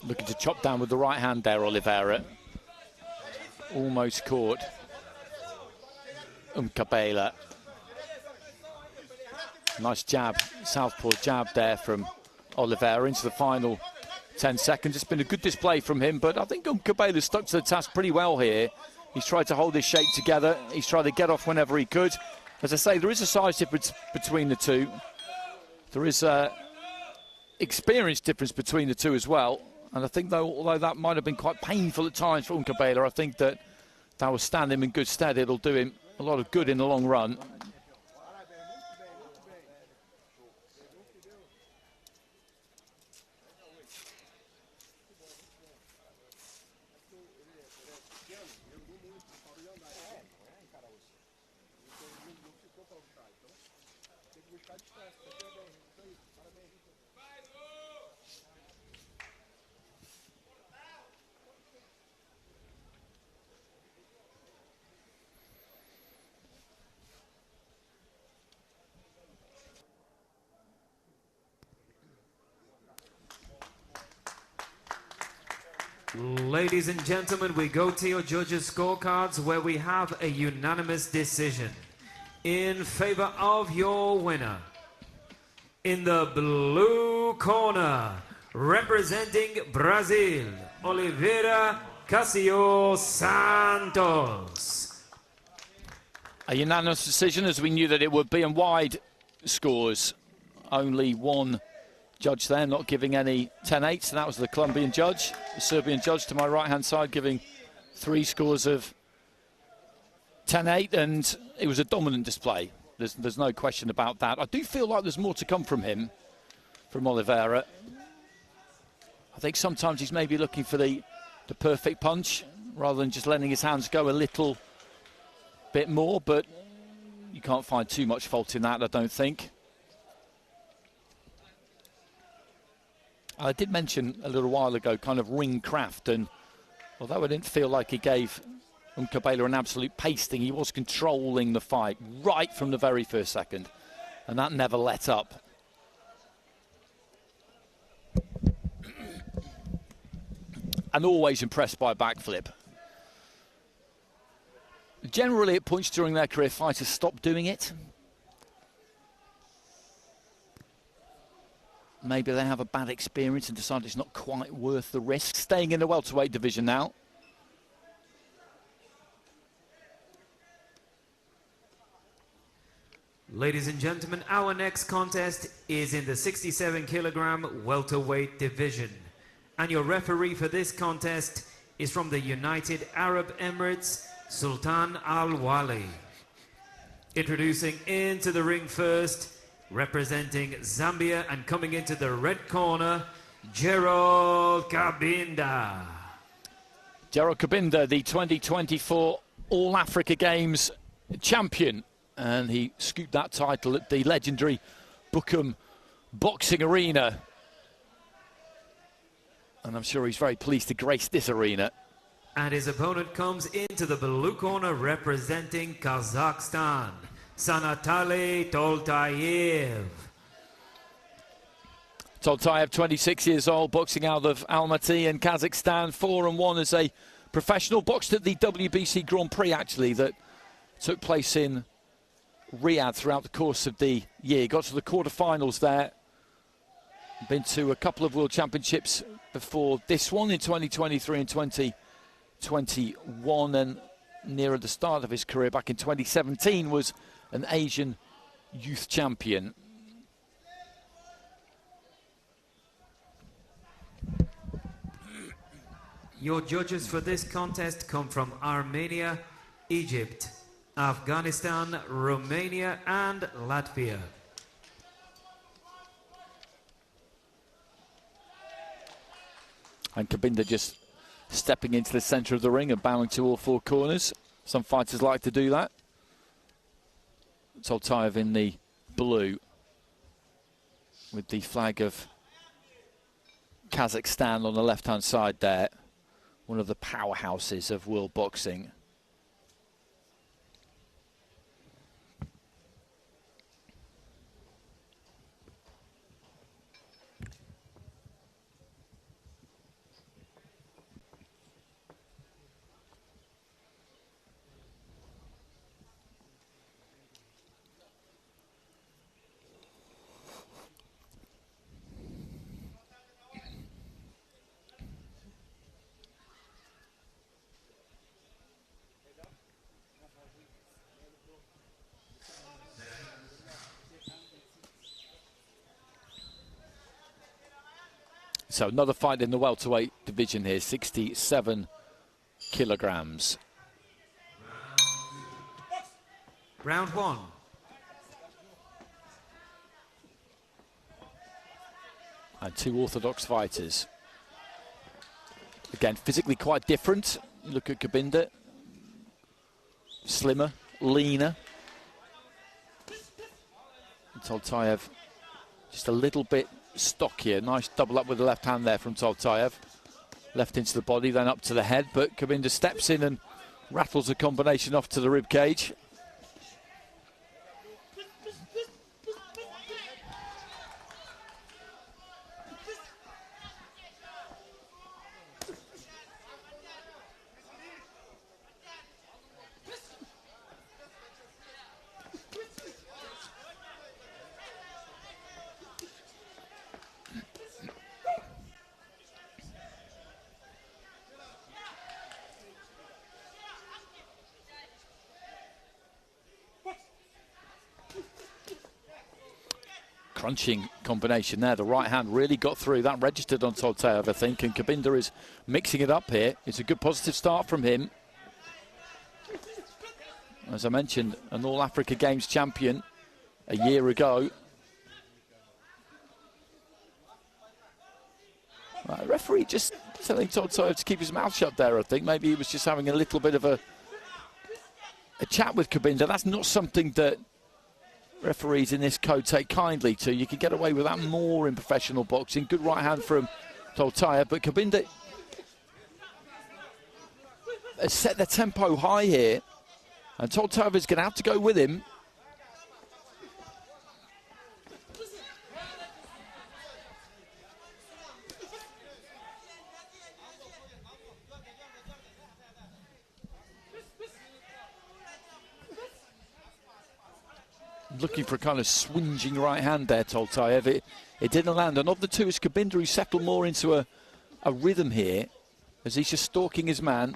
Looking to chop down with the right hand there, Oliveira. Almost caught Kabinda. Nice jab, southpaw jab there from Oliveira into the final 10 seconds. It's been a good display from him, but I think Kabinda stuck to the task pretty well here. He's tried to hold his shape together. He's tried to get off whenever he could. As I say, there is a size difference between the two. There is a experience difference between the two as well. And I think, though, although that might have been quite painful at times for Kabinda, I think that will stand him in good stead. It'll do him a lot of good in the long run. Ladies and gentlemen, we go to your judges' scorecards, where we have a unanimous decision in favor of your winner. In the blue corner, representing Brazil, Oliveira Cassio Santos. A unanimous decision, as we knew that it would be, and wide scores. Only one judge there not giving any 10-8s, and that was the Colombian judge. The Serbian judge to my right-hand side giving 3 scores of 10-8, and it was a dominant display. There's no question about that. I do feel like there's more to come from him, from Oliveira. I think sometimes he's maybe looking for the perfect punch, rather than just letting his hands go a little bit more, but you can't find too much fault in that, I don't think. I did mention a little while ago kind of ring craft, and although I didn't feel like he gave Kabinda an absolute pasting, he was controlling the fight right from the very first second, and that never let up. And always impressed by a backflip. Generally at points during their career, fighters stop doing it. Maybe they have a bad experience and decide it's not quite worth the risk. Staying in the welterweight division now. Ladies and gentlemen, our next contest is in the 67-kilogram welterweight division. And your referee for this contest is from the United Arab Emirates, Sultan Al Wali. Introducing into the ring first, representing Zambia, and coming into the red corner, Gerald Kabinda. Gerald Kabinda, the 2024 All-Africa Games champion, and he scooped that title at the legendary Buckham Boxing Arena. And I'm sure he's very pleased to grace this arena. And his opponent comes into the blue corner representing Kazakhstan, Sanatali Toltayev. Toltayev, 26 years old, boxing out of Almaty in Kazakhstan, 4-1 as a professional. Boxed at the WBC Grand Prix, actually, that took place in Riyadh throughout the course of the year. Got to the quarterfinals there. Been to a couple of World Championships before this one in 2023 and 2021, and nearer the start of his career back in 2017 was an Asian youth champion. Your judges for this contest come from Armenia, Egypt, Afghanistan, Romania and Latvia. And Kabinda just stepping into the centre of the ring and bowing to all four corners. Some fighters like to do that. Toltayev in the blue with the flag of Kazakhstan on the left-hand side there. One of the powerhouses of world boxing. So another fight in the welterweight division here, 67 kilograms. Round one. And two orthodox fighters. Again, physically quite different. Look at Kabinda. Slimmer, leaner. And Toltayev just a little bit stockier. Nice double up with the left hand there from Toltayev. Left into the body, then up to the head, but Kabinda steps in and rattles a combination off to the rib cage. Crunching combination there. The right hand really got through. That registered on Toltayev, I think, and Kabinda is mixing it up here. It's a good positive start from him. As I mentioned, an All-Africa Games champion a year ago. The referee just telling Toltayev to keep his mouth shut there, I think. Maybe he was just having a little bit of a chat with Kabinda. That's not something that referees in this code take kindly to. You can get away with that more in professional boxing. Good right hand from Toltayev, but Kabinda has set the tempo high here, and Toltayev is going to have to go with him. Looking for a kind of swinging right hand there, Toltayev. It didn't land. And of the two, it's Kabinda who settled more into a rhythm here, as he's just stalking his man.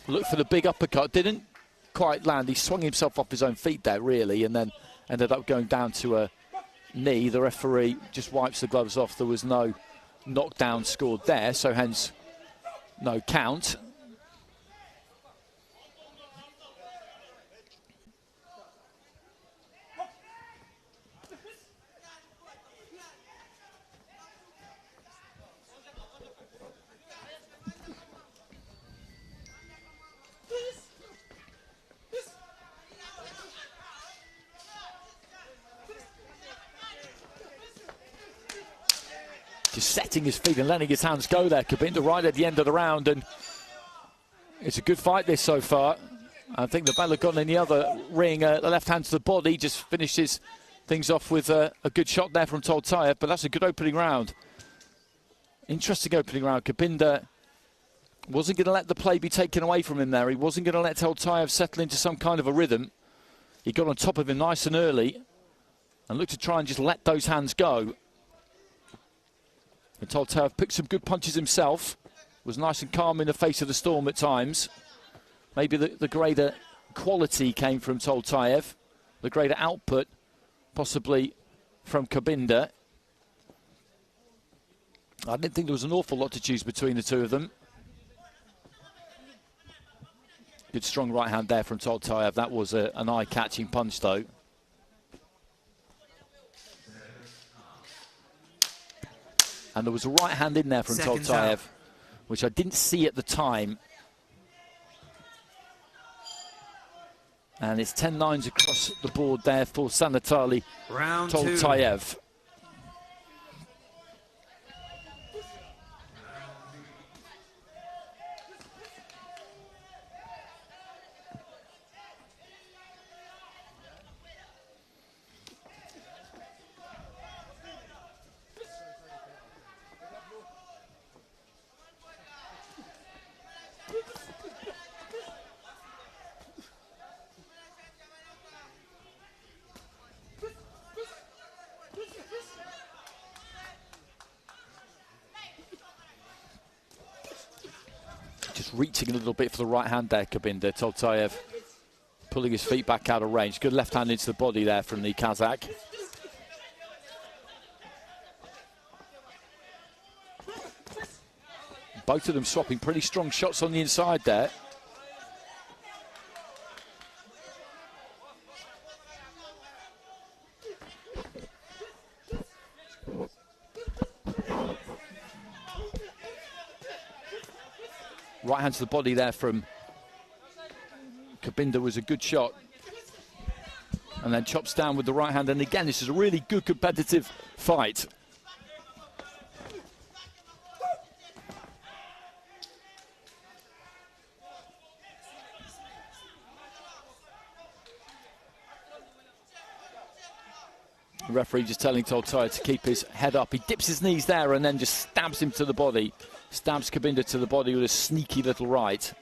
Looked for the big uppercut, didn't quite land. He swung himself off his own feet there, really, and then ended up going down to a knee. The referee just wipes the gloves off. There was no knockdown scored there, so hence no count. Just setting his feet and letting his hands go there. Kabinda right at the end of the round, and it's a good fight this so far. I think the Balogun in the other ring, the left hand to the body, just finishes things off with a good shot there from Toltayev, but that's a good opening round. Interesting opening round. Kabinda wasn't going to let the play be taken away from him there. He wasn't going to let Toltayev settle into some kind of a rhythm. He got on top of him nice and early and looked to try and just let those hands go. And Toltayev picked some good punches himself. Was nice and calm in the face of the storm at times. Maybe the greater quality came from Toltayev. The greater output possibly from Kabinda. I didn't think there was an awful lot to choose between the two of them. Good strong right hand there from Toltayev. That was an eye-catching punch though. And there was a right hand in there from Toltayev, which I didn't see at the time. And it's 10-9s across the board there for Sanatali Toltayev. Reaching a little bit for the right hand there, Kabinda. Toltayev pulling his feet back out of range. Good left hand into the body there from the Kazakh. Both of them swapping pretty strong shots on the inside there. Right hand to the body there from Kabinda was a good shot. And then chops down with the right hand. And again, this is a really good competitive fight. The referee just telling Toltayev to keep his head up. He dips his knees there and then just stabs him to the body. Stabs Kabinda to the body with a sneaky little right.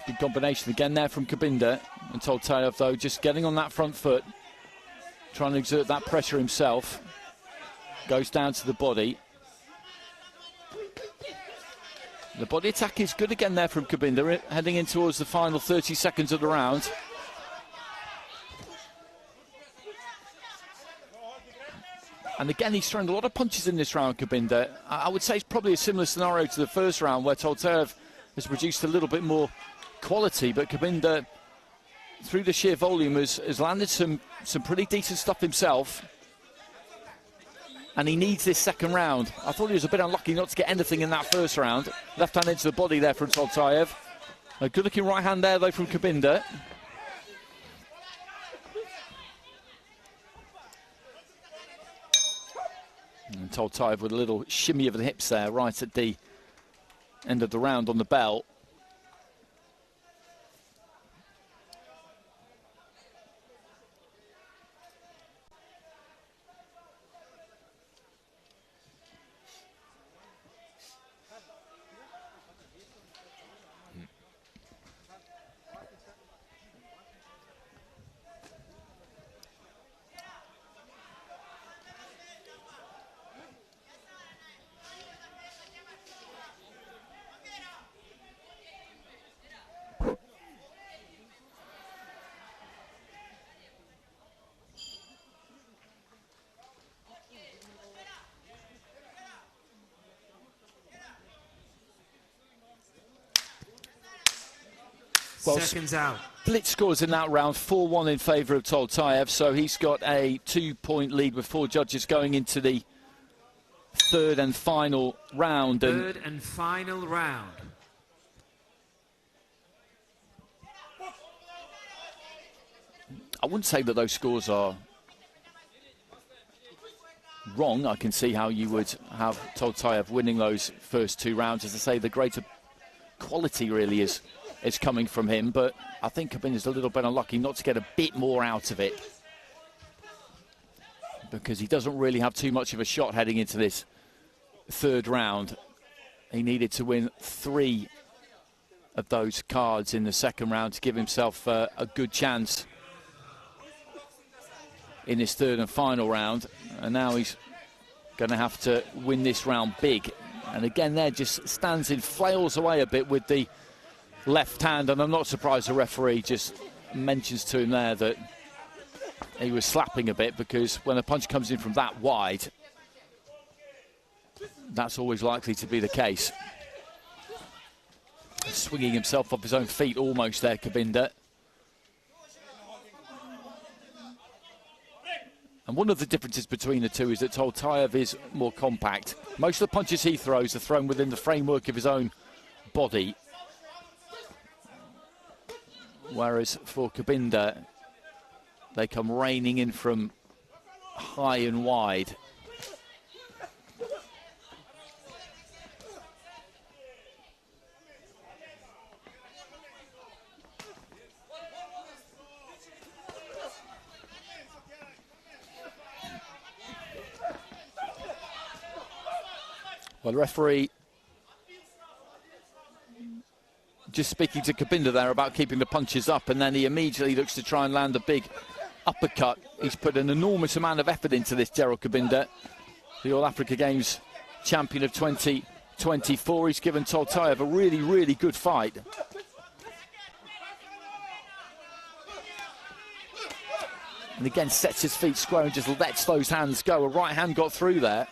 Good combination again there from Kabinda. And Toltayev, though, just getting on that front foot, trying to exert that pressure himself. Goes down to the body. The body attack is good again there from Kabinda, heading in towards the final 30 seconds of the round. And again, he's thrown a lot of punches in this round, Kabinda. I would say it's probably a similar scenario to the first round, where Toltayev has produced a little bit more quality, but Kabinda, through the sheer volume, has landed some pretty decent stuff himself. And he needs this second round. I thought he was a bit unlucky not to get anything in that first round. Left hand into the body there from Toltayev. A good-looking right hand there, though, from Kabinda. And Toltayev with a little shimmy of the hips there, right at the end of the round on the bell. seconds out. Blitz scores in that round, 4-1 in favour of Toltayev, so he's got a 2-point lead with 4 judges going into the third and final round. Third and final round. I wouldn't say that those scores are wrong. I can see how you would have Toltayev winning those first 2 rounds. As I say, the greater quality really is coming from him, but I think Kabinda's a little bit unlucky not to get a bit more out of it, because he doesn't really have too much of a shot heading into this third round. He needed to win 3 of those cards in the second round to give himself a good chance in this third and final round, and now he's going to have to win this round big. And again, there just stands in, flails away a bit with the left hand, and I'm not surprised the referee just mentions to him there that he was slapping a bit, because when a punch comes in from that wide, that's always likely to be the case. Swinging himself off his own feet almost there, Kabinda. And one of the differences between the two is that Toltayev is more compact. Most of the punches he throws are thrown within the framework of his own body, whereas for Kabinda, they come raining in from high and wide. Well, the referee just speaking to Kabinda there about keeping the punches up, and then he immediately looks to try and land a big uppercut. He's put an enormous amount of effort into this, Gerald Kabinda, the All Africa Games champion of 2024. He's given Toltayev a really, really good fight. And again, sets his feet square and just lets those hands go. A right hand got through there.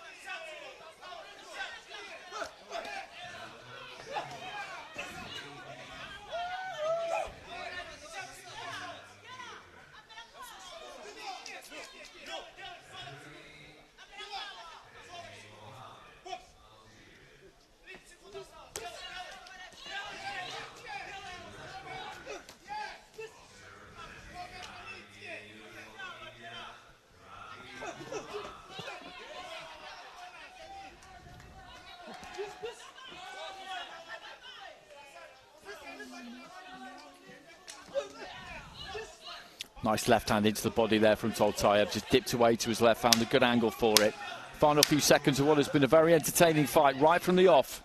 Nice left hand into the body there from Toltayev, just dipped away to his left, found a good angle for it. Final few seconds of what has been a very entertaining fight right from the off.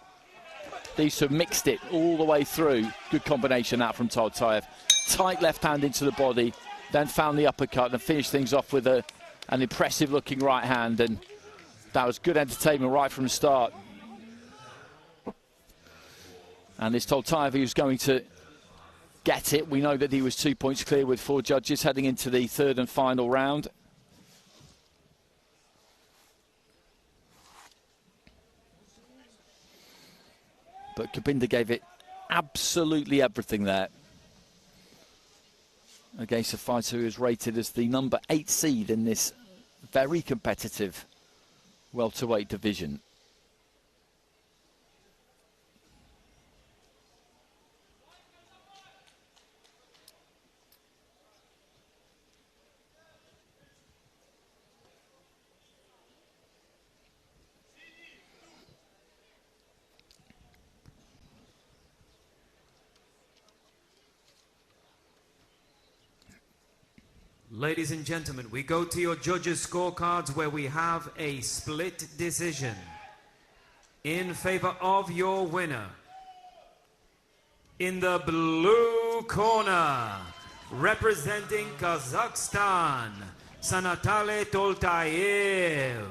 These two have mixed it all the way through. Good combination that from Toltayev. Tight left hand into the body, then found the uppercut and finished things off with an impressive looking right hand, and that was good entertainment right from the start. And it's Toltayev who's going to get it. We know that he was 2 points clear with 4 judges heading into the third and final round. But Kabinda gave it absolutely everything there against a fighter who is rated as the number 8 seed in this very competitive welterweight division. Ladies and gentlemen, we go to your judges' scorecards where we have a split decision in favor of your winner. In the blue corner, representing Kazakhstan, Sanatale Toltayev.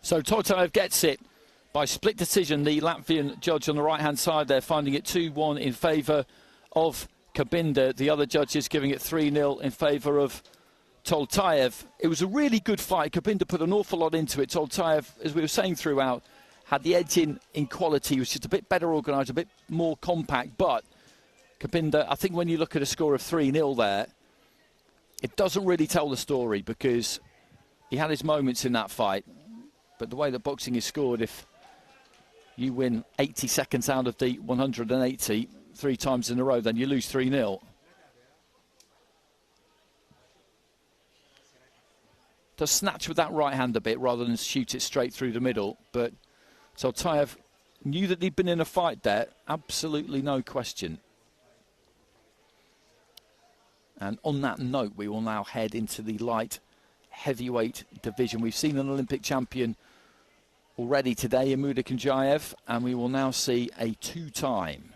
So Toltayev gets it by split decision. The Latvian judge on the right-hand side there finding it 2-1 in favour of Kabinda. The other judges giving it 3-0 in favour of Toltayev. It was a really good fight. Kabinda put an awful lot into it. Toltayev, as we were saying throughout, had the edge in quality, was just a bit better organised, a bit more compact. But Kabinda, I think when you look at a score of 3-0 there, it doesn't really tell the story, because he had his moments in that fight. But the way that boxing is scored, if you win 80 seconds out of the 180 3 times in a row, then you lose 3-0. Does snatch with that right hand a bit rather than shoot it straight through the middle. But Zoltaev knew that he'd been in a fight there, absolutely no question. And on that note, we will now head into the light heavyweight division. We've seen an Olympic champion already today, MUYDINKHUJAEV, and we will now see a 2-time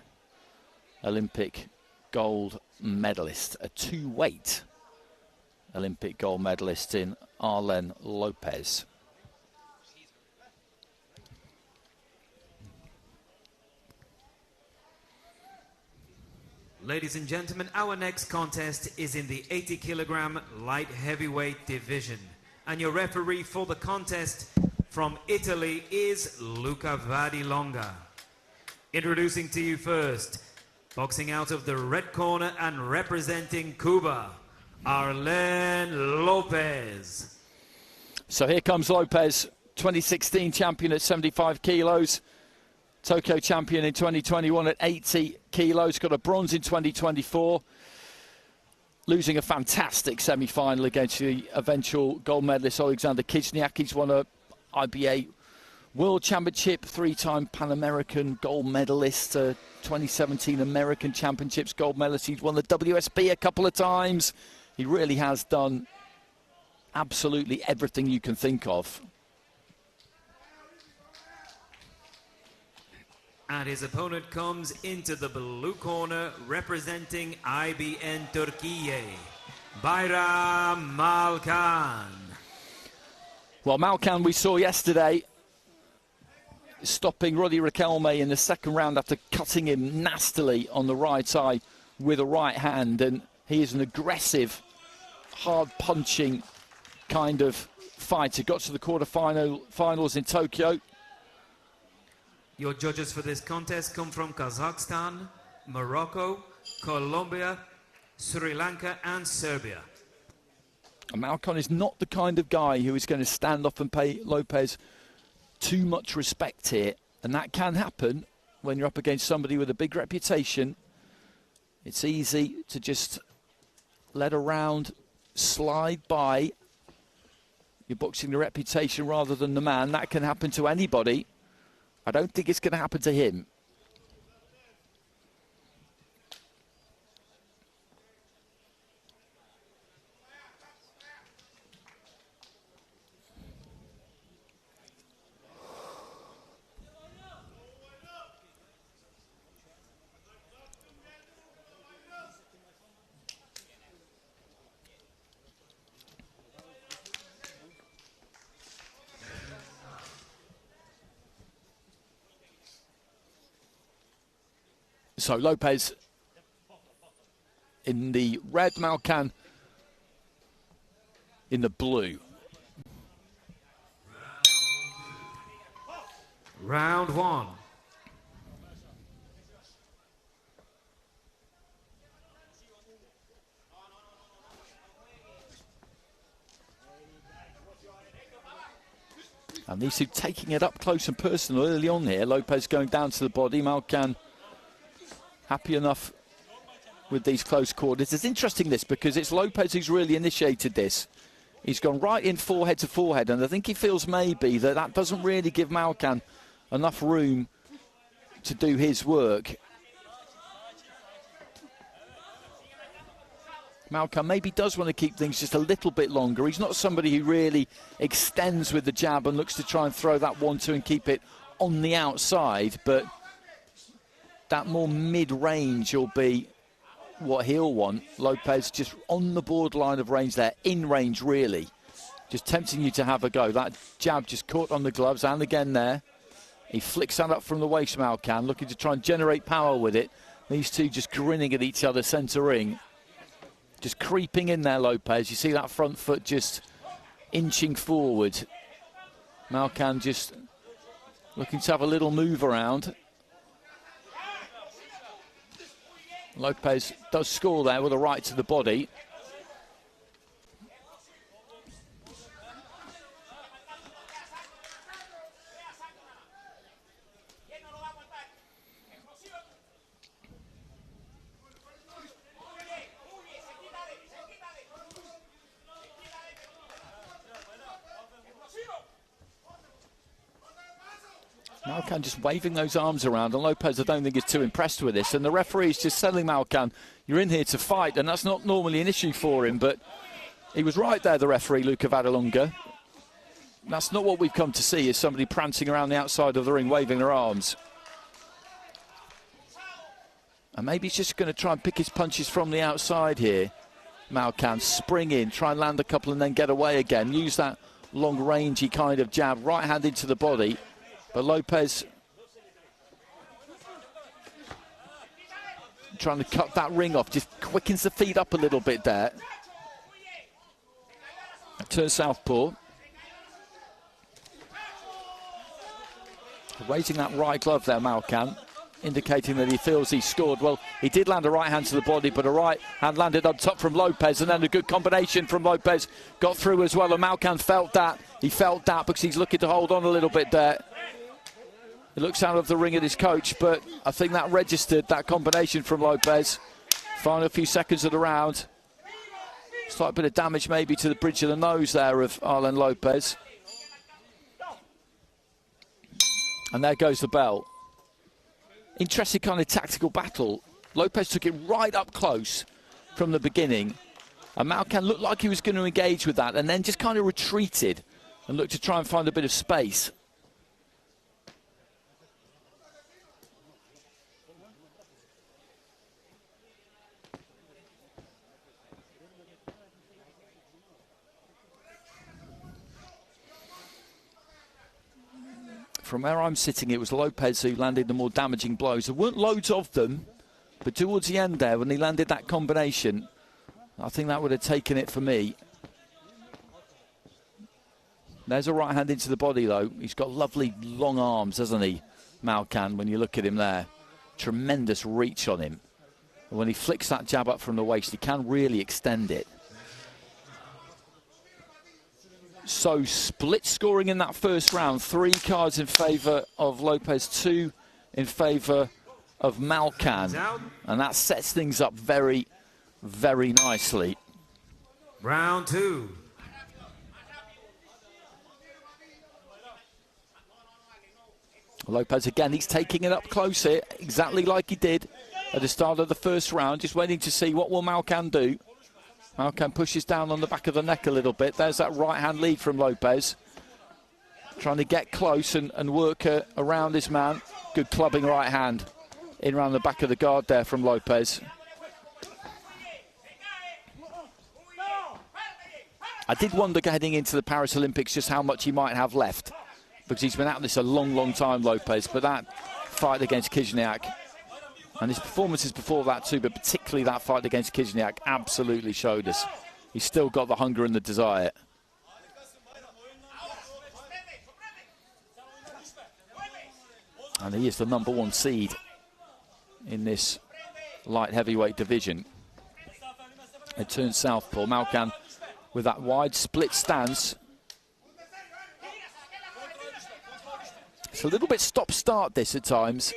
Olympic gold medalist, a 2-weight Olympic gold medalist in Armen Lopez. Ladies and gentlemen, our next contest is in the 80-kilogram light heavyweight division. And your referee for the contest from Italy is Luca Vadilonga. Introducing to you first, boxing out of the red corner and representing Cuba, Armen Lopez. So here comes Lopez, 2016 champion at 75 kilos. Tokyo champion in 2021 at 80 kilos, got a bronze in 2024, losing a fantastic semi-final against the eventual gold medalist Alexander Kizniak. He's won a IBA World Championship, 3-time Pan American gold medalist, 2017 American Championships gold medalist. He's won the WSB a couple of times. He really has done absolutely everything you can think of. And his opponent comes into the blue corner representing IBN Turkey, Bayram Malkan. Well, Malkan we saw yesterday stopping Roddy Riquelme in the second round after cutting him nastily on the right eye with a right hand. And he is an aggressive, hard-punching kind of fighter. Got to the quarter-finals in Tokyo. Your judges for this contest come from Kazakhstan, Morocco, Colombia, Sri Lanka and Serbia. Malkan is not the kind of guy who is going to stand up and pay Lopez too much respect here. And that can happen when you're up against somebody with a big reputation. It's easy to just let a round slide by. You're boxing the reputation rather than the man. That can happen to anybody. I don't think it's going to happen to him. So Lopez in the red, Malkan in the blue. Round one. And these two taking it up close and personal early on here. Lopez going down to the body. Malkan happy enough with these close quarters. It's interesting this because it's Lopez who's really initiated this. He's gone right in forehead to forehead, and I think he feels maybe that doesn't really give Malkan enough room to do his work. Malkan maybe does want to keep things just a little bit longer. He's not somebody who really extends with the jab and looks to try and throw that 1-2 and keep it on the outside, but that more mid-range will be what he'll want. Lopez just on the borderline of range there, in range really. Just tempting you to have a go. That jab just caught on the gloves, and again there. He flicks that up from the waist, Malkan, looking to try and generate power with it. These two just grinning at each other, centre ring. Just creeping in there, Lopez. You see that front foot just inching forward. Malkan just looking to have a little move around. Lopez does score there with a right to the body. Malkan just waving those arms around, and Lopez I don't think is too impressed with this, and the referee's just telling Malkan, you're in here to fight, and that's not normally an issue for him, but he was right there, the referee, Luca Vallelonga. That's not what we've come to see, is somebody prancing around the outside of the ring waving their arms. And maybe he's just going to try and pick his punches from the outside here. Malkan, spring in, try and land a couple and then get away again, use that long-rangey kind of jab, right hand into the body. But Lopez trying to cut that ring off, just quickens the feet up a little bit there. Turn southpaw. Raising that right glove there, Malkan, indicating that he feels he scored. Well, he did land a right hand to the body, but a right hand landed up top from Lopez, and then a good combination from Lopez got through as well, and Malkan felt that. He felt that because he's looking to hold on a little bit there. He looks out of the ring at his coach, but I think that registered, that combination from Lopez. Final few seconds of the round. Slight bit of damage maybe to the bridge of the nose there of Arlen Lopez. And there goes the bell. Interesting kind of tactical battle. Lopez took it right up close from the beginning. And Malkan looked like he was going to engage with that and then just kind of retreated and looked to try and find a bit of space. From where I'm sitting, it was Lopez who landed the more damaging blows. There weren't loads of them, but towards the end there, when he landed that combination, I think that would have taken it for me. There's a right hand into the body, though. He's got lovely long arms, hasn't he, Malkan, when you look at him there. Tremendous reach on him. And when he flicks that jab up from the waist, he can really extend it. So split scoring in that first round. 3 cards in favour of Lopez, 2 in favour of Malkan. And that sets things up very, very nicely. Round 2. Lopez again, he's taking it up close here, exactly like he did at the start of the first round. Just waiting to see what will Malkan do. Malkan pushes down on the back of the neck a little bit. There's that right-hand lead from Lopez. Trying to get close and work around this man. Good clubbing right hand in around the back of the guard there from Lopez. I did wonder heading into the Paris Olympics just how much he might have left, because he's been at this a long, long time, Lopez. But that fight against Kijniak, and his performances before that too, but particularly that fight against Kijniak, absolutely showed us he's still got the hunger and the desire. And he is the #1 seed in this light heavyweight division. It turns southpaw. Malkan with that wide split stance. It's a little bit stop-start this at times.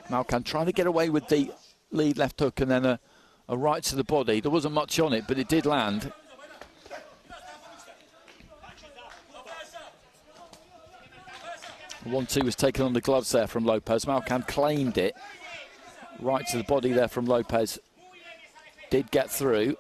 Malkan trying to get away with the lead left hook and then a right to the body. There wasn't much on it, but it did land. The 1-2 was taken on the gloves there from Lopez. Malkan claimed it. Right to the body there from Lopez. Did get through.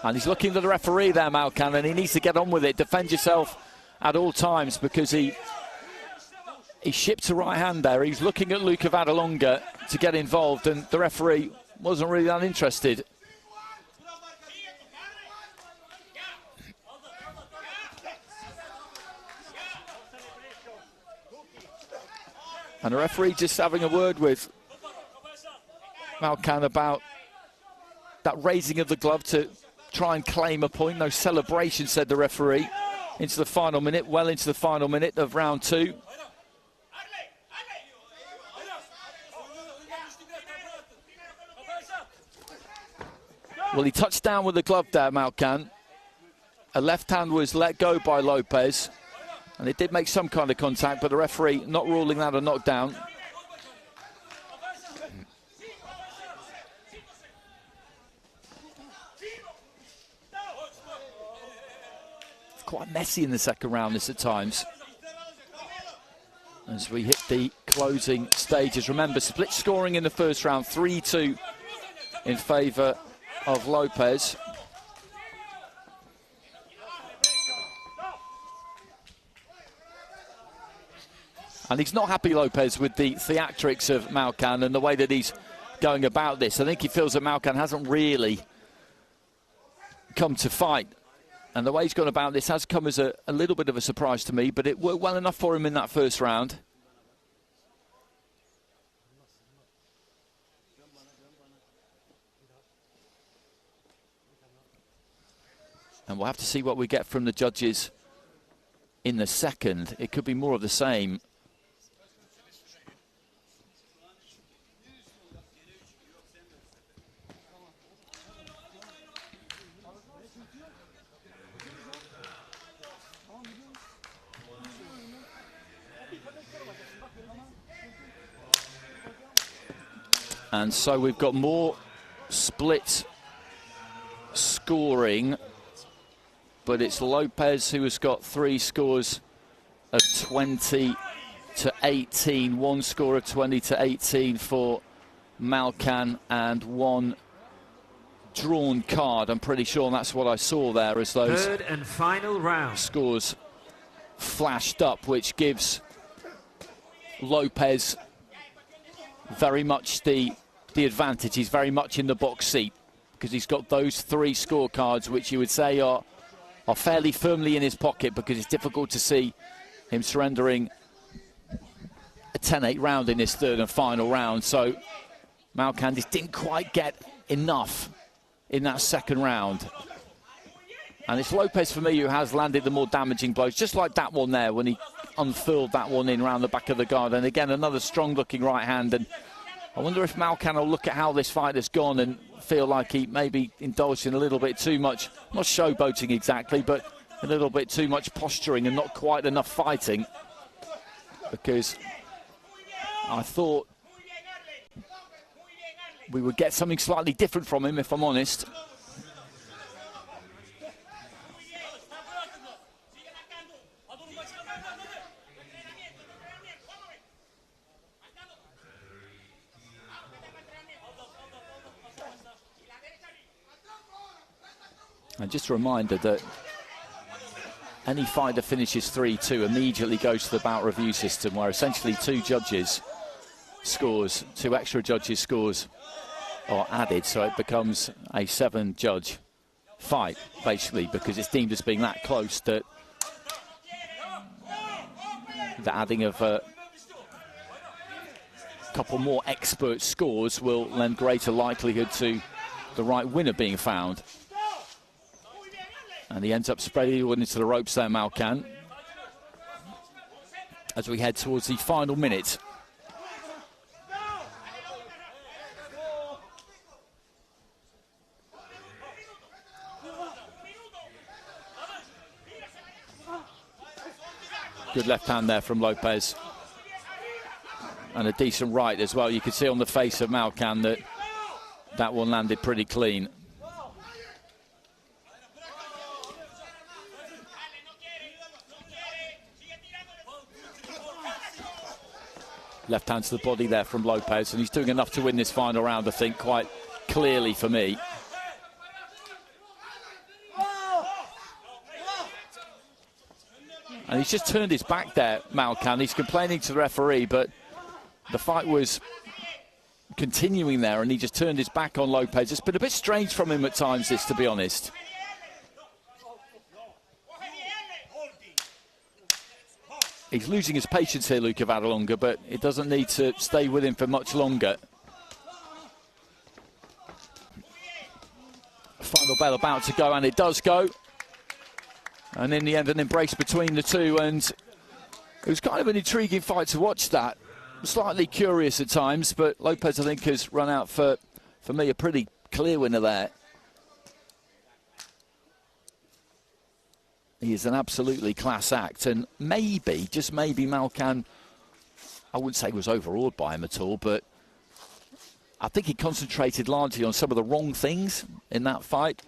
And he's looking to the referee there, Malkan, and he needs to get on with it. Defend yourself at all times, because he shipped a right hand there. He's looking at Luca Vallelonga to get involved, and the referee wasn't really that interested. And the referee just having a word with Malkan about that raising of the glove to try and claim a point. No celebration, said the referee. Into the final minute, well into the final minute of round 2. Well, he touched down with the glove there, Malkan. A left hand was let go by Lopez. And it did make some kind of contact, but the referee not ruling that a knockdown. It's quite messy in the second round this at times. As we hit the closing stages. Remember, split scoring in the first round, 3-2 in favour of Lopez. And he's not happy, Lopez, with the theatrics of Malkan and the way that he's going about this. I think he feels that Malkan hasn't really come to fight. And the way he's gone about this has come as a little bit of a surprise to me, but it worked well enough for him in that first round. And we'll have to see what we get from the judges in the second. It could be more of the same. And so we've got more split scoring, but it's Lopez who has got 3 scores of 20 to 18, 1 score of 20 to 18 for Malkan, and 1 drawn card. I'm pretty sure that's what I saw there as those third and final round scores flashed up, which gives Lopez very much the advantage. He's very much in the box seat because he's got those 3 scorecards, which you would say are fairly firmly in his pocket, because it's difficult to see him surrendering a 10-8 round in this third and final round. So Malkan just didn't quite get enough in that second round. And it's Lopez, for me, who has landed the more damaging blows, just like that one there when he unfurled that one in round the back of the guard. And again, another strong-looking right hand. And I wonder if Malkan will look at how this fight has gone and feel like he maybe indulged in a little bit too much, not showboating exactly, but a little bit too much posturing and not quite enough fighting. Because I thought we would get something slightly different from him, if I'm honest. And just a reminder that any fight that finishes 3-2 immediately goes to the bout review system, where essentially 2 judges' scores, 2 extra judges' scores are added, so it becomes a 7-judge fight, basically, because it's deemed as being that close that the adding of a couple more expert scores will lend greater likelihood to the right winner being found. And he ends up spreading into the ropes there, Malkan, as we head towards the final minute. Good left hand there from Lopez. And a decent right as well. You could see on the face of Malkan that that one landed pretty clean. Left hand to the body there from Lopez, and he's doing enough to win this final round, I think, quite clearly for me. And he's just turned his back there, Malkan. He's complaining to the referee, but the fight was continuing there, and he just turned his back on Lopez. It's been a bit strange from him at times, this, to be honest. He's losing his patience here, Luca Vallelonga, but it doesn't need to stay with him for much longer. Final bell about to go, and it does go. And in the end, an embrace between the two, and it was kind of an intriguing fight to watch that. Slightly curious at times, but Lopez, I think, has run out for me, a pretty clear winner there. He is an absolutely class act, and maybe, just maybe, Malkan, I wouldn't say was overawed by him at all, but I think he concentrated largely on some of the wrong things in that fight.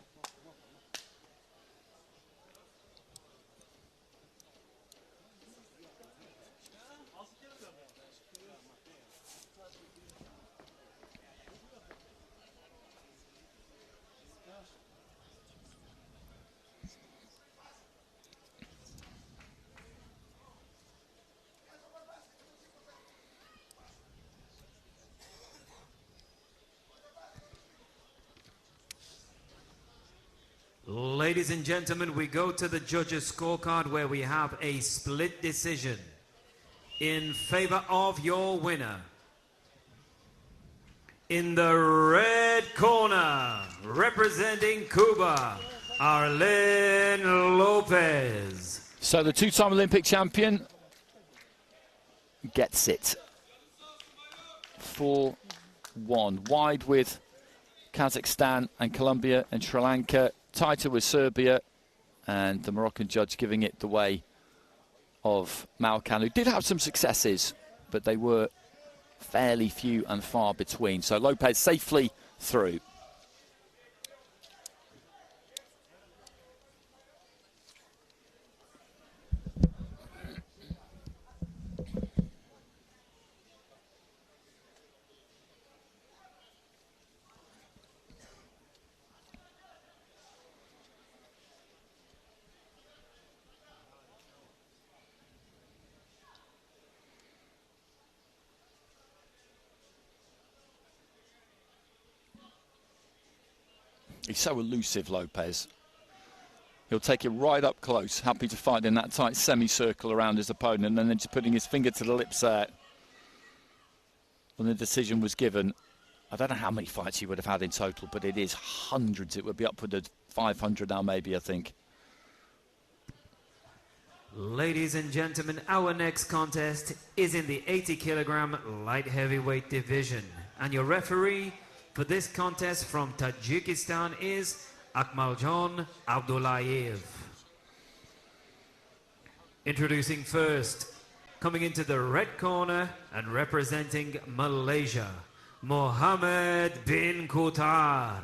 Ladies and gentlemen, we go to the judges' scorecard where we have a split decision in favor of your winner. In the red corner, representing Cuba, Armen Lopez. So the two-time Olympic champion gets it. 4-1. Wide with Kazakhstan and Colombia and Sri Lanka. Tighter with Serbia, and the Moroccan judge giving it the way of Malkan, who did have some successes, but they were fairly few and far between. So Lopez safely through. He's so elusive, Lopez. He'll take it right up close, happy to fight in that tight semicircle around his opponent, and then just putting his finger to the lips there when the decision was given. I don't know how many fights he would have had in total, but it is hundreds. It would be upward of 500 now, maybe, I think. Ladies and gentlemen, our next contest is in the 80-kilogram light heavyweight division. And your referee for this contest from Tajikistan is Akmaljon Abdullayev. Introducing first, coming into the red corner and representing Malaysia, Mohammed bin Qatar.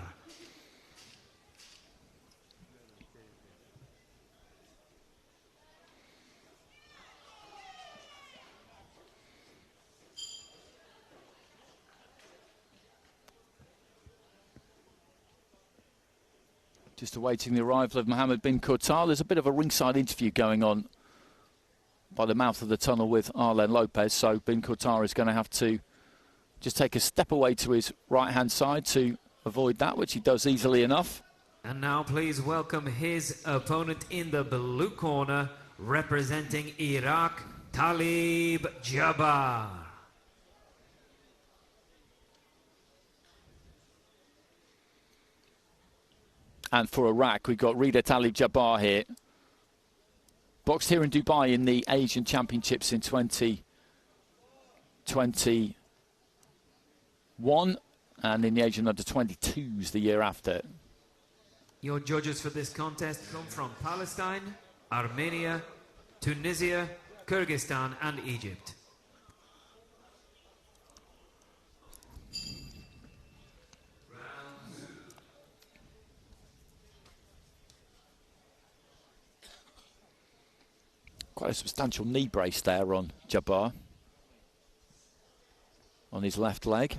Just awaiting the arrival of Mohammed bin Qatar. There's a bit of a ringside interview going on by the mouth of the tunnel with Arlen Lopez, so bin Qatar is going to have to just take a step away to his right-hand side to avoid that, which he does easily enough. And now please welcome his opponent in the blue corner, representing Iraq, Talib Jabbar. And for Iraq, we've got Rida Talib Jabbar here. Boxed here in Dubai in the Asian Championships in 2021 and in the Asian Under-22s the year after. Your judges for this contest come from Palestine, Armenia, Tunisia, Kyrgyzstan and Egypt. Quite a substantial knee brace there on Jabbar, on his left leg.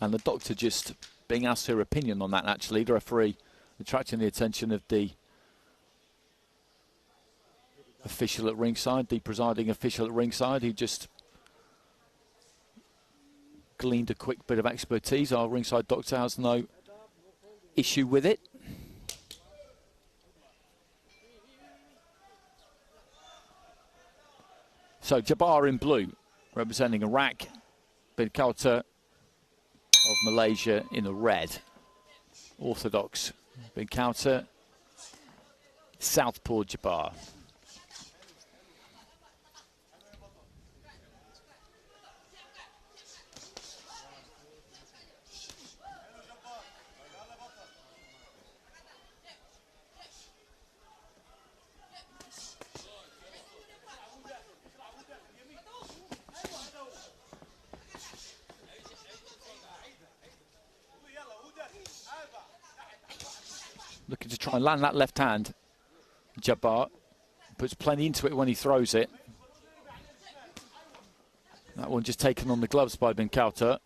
And the doctor just being asked her opinion on that, actually. The referee attracting the attention of the official at ringside, the presiding official at ringside, who just gleaned a quick bit of expertise. Our ringside doctor has no issue with it. So Jabbar in blue, representing Iraq. Bin Kauter of Malaysia in the red. Orthodox Bin Kauter. Southpaw Jabbar. Looking to try and land that left hand. Jabbar puts plenty into it when he throws it. That one just taken on the gloves by Bin Kauter.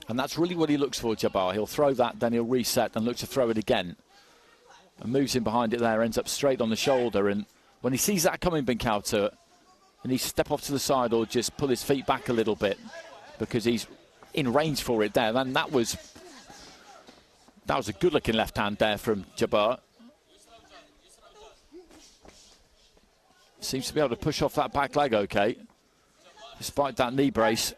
And that's really what he looks for, Jabbar. He'll throw that, then he'll reset and look to throw it again. And moves in behind it there, ends up straight on the shoulder. And when he sees that coming, Bin Kauter, and he step off to the side or just pull his feet back a little bit because he's in range for it there. And that was a good-looking left hand there from Jabbar. Seems to be able to push off that back leg okay, despite that knee brace.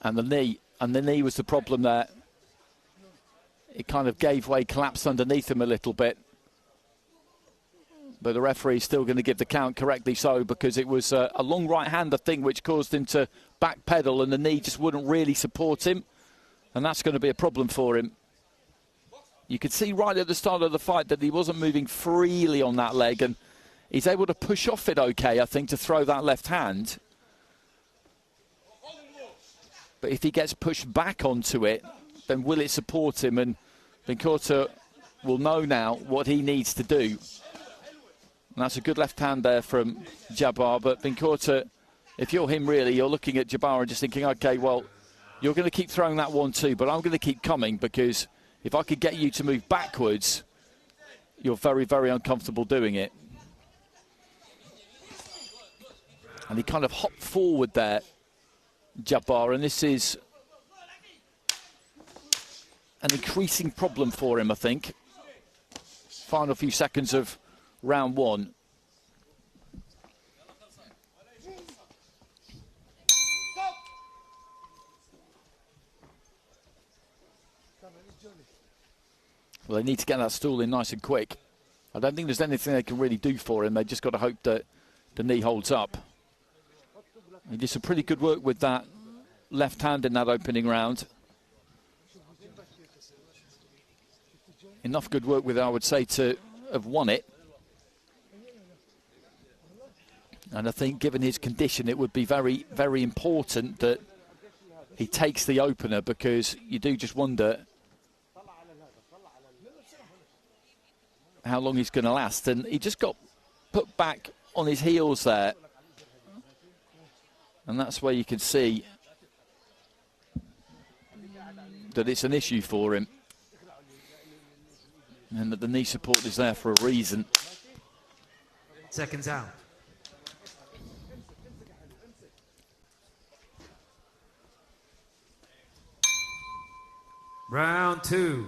And the knee was the problem there. It kind of gave way, collapsed underneath him a little bit. But the referee's still going to give the count, correctly so, because it was a long right-hander thing which caused him to backpedal and the knee just wouldn't really support him. And that's going to be a problem for him. You could see right at the start of the fight that he wasn't moving freely on that leg, and he's able to push off it okay, I think, to throw that left hand. But if he gets pushed back onto it, then will it support him? And Bin Kauter will know now what he needs to do. And that's a good left hand there from Jabbar. But Bin Kauter, if you're him really, you're looking at Jabbar and just thinking, okay, well, you're going to keep throwing that one too, but I'm going to keep coming, because if I could get you to move backwards, you're very, very uncomfortable doing it. And he kind of hopped forward there, Jabbar, and this is an increasing problem for him, I think. Final few seconds of round one. Well, they need to get that stool in nice and quick. I don't think there's anything they can really do for him. They just got to hope that the knee holds up. He did some pretty good work with that left hand in that opening round. Enough good work with it, I would say, to have won it. And I think, given his condition, it would be very, very important that he takes the opener, because you do just wonder how long he's going to last. And he just got put back on his heels there. And that's where you can see that it's an issue for him. And that the knee support is there for a reason. Seconds out. Round two.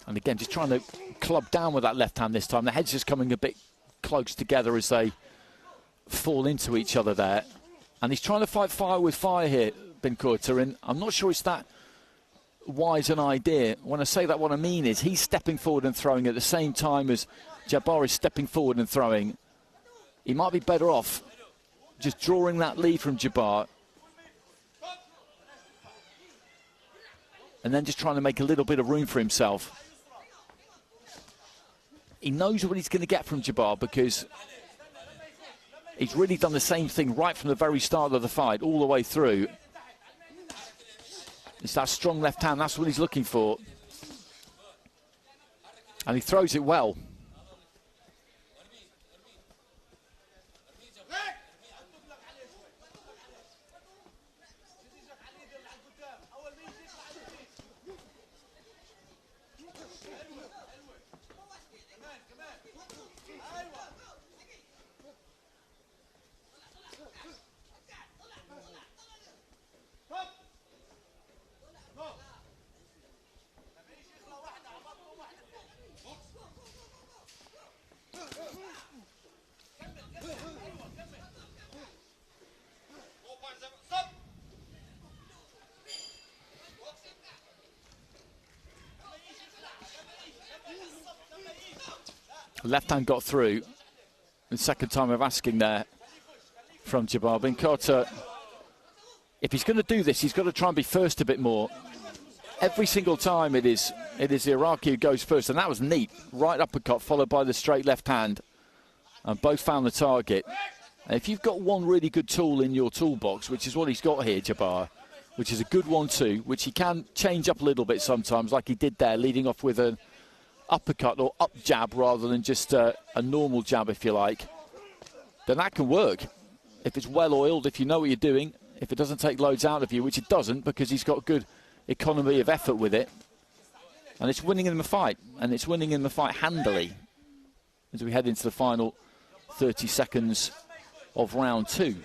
And again, just trying to clubbed down with that left hand this time. The head's just coming a bit close together as they fall into each other there. And he's trying to fight fire with fire here, Bin Kurta, and I'm not sure it's that wise an idea. When I say that, what I mean is he's stepping forward and throwing at the same time as Jabbar is stepping forward and throwing. He might be better off just drawing that lead from Jabbar and then just trying to make a little bit of room for himself. He knows what he's going to get from Jabbar because he's really done the same thing right from the very start of the fight, all the way through. It's that strong left hand, that's what he's looking for. And he throws it well. Left hand got through. The second time of asking there from Jabbar. Bin Kurta, if he's going to do this, he's got to try and be first a bit more. Every single time it is the Iraqi who goes first, and that was neat. Right uppercut followed by the straight left hand, and both found the target. And if you've got one really good tool in your toolbox, which is what he's got here, Jabbar, which is a good 1-2, which he can change up a little bit sometimes, like he did there, leading off with an uppercut or up jab rather than just a normal jab, if you like, then that can work. If it's well oiled, if you know what you're doing, if it doesn't take loads out of you, which it doesn't because he's got good economy of effort with it, and it's winning in the fight, and it's winning in the fight handily as we head into the final 30 seconds of round 2.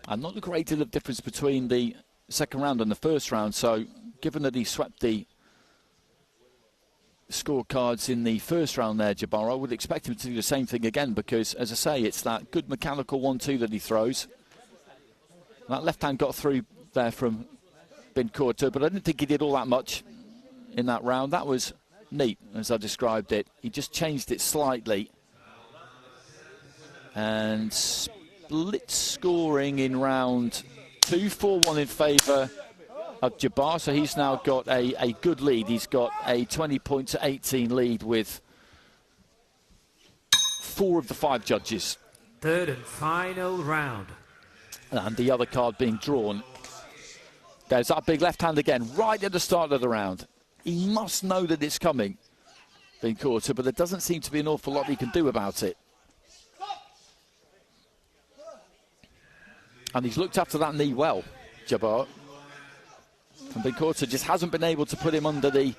And not a great deal of difference between the second round and the first round. So given that he swept the scorecards in the first round there, Jabbar, I would expect him to do the same thing again because, as I say, it's that good mechanical 1-2 that he throws. That left hand got through there from Bin Kurta, but I didn't think he did all that much in that round. That was neat, as I described it. He just changed it slightly. And split scoring in round 2, 4-1 in favour of Jabbar. So he's now got a good lead. He's got a 20-18 lead with 4 of the 5 judges. Third and final round. And the other card being drawn. There's that big left hand again, right at the start of the round. He must know that it's coming, Bin Kurta, but there doesn't seem to be an awful lot he can do about it. And he's looked after that knee well, Jabbar. And Bin Kurta just hasn't been able to put him under the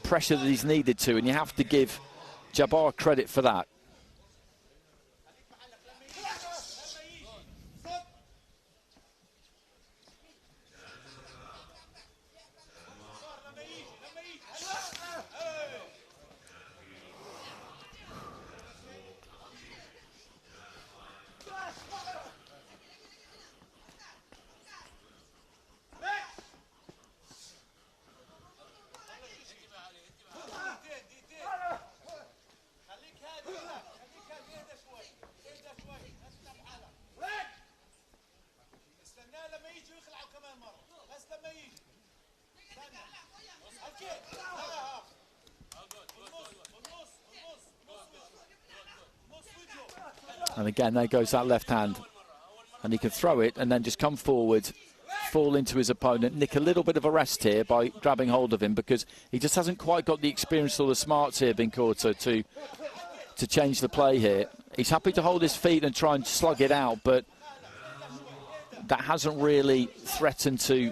pressure that he's needed to, and you have to give Jabbar credit for that. And again, there goes that left hand. And he can throw it and then just come forward, fall into his opponent, nick a little bit of a rest here by grabbing hold of him, because he just hasn't quite got the experience or the smarts here, Binkorta, to change the play here. He's happy to hold his feet and try and slug it out, but that hasn't really threatened to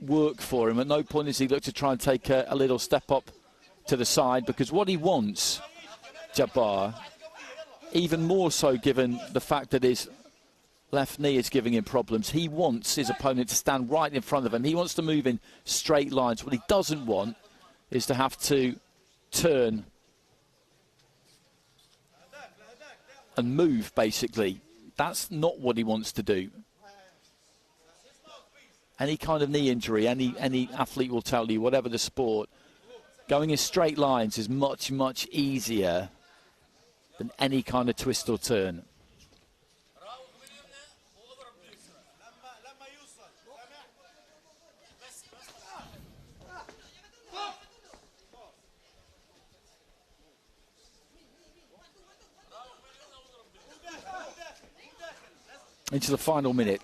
work for him. At no point has he looked to try and take a little step up to the side, because what he wants, Jabbar, even more so given the fact that his left knee is giving him problems, he wants his opponent to stand right in front of him. He wants to move in straight lines. What he doesn't want is to have to turn and move, basically. That's not what he wants to do. Any kind of knee injury, any athlete will tell you, whatever the sport, going in straight lines is much, much easier than any kind of twist or turn. Into the final minute.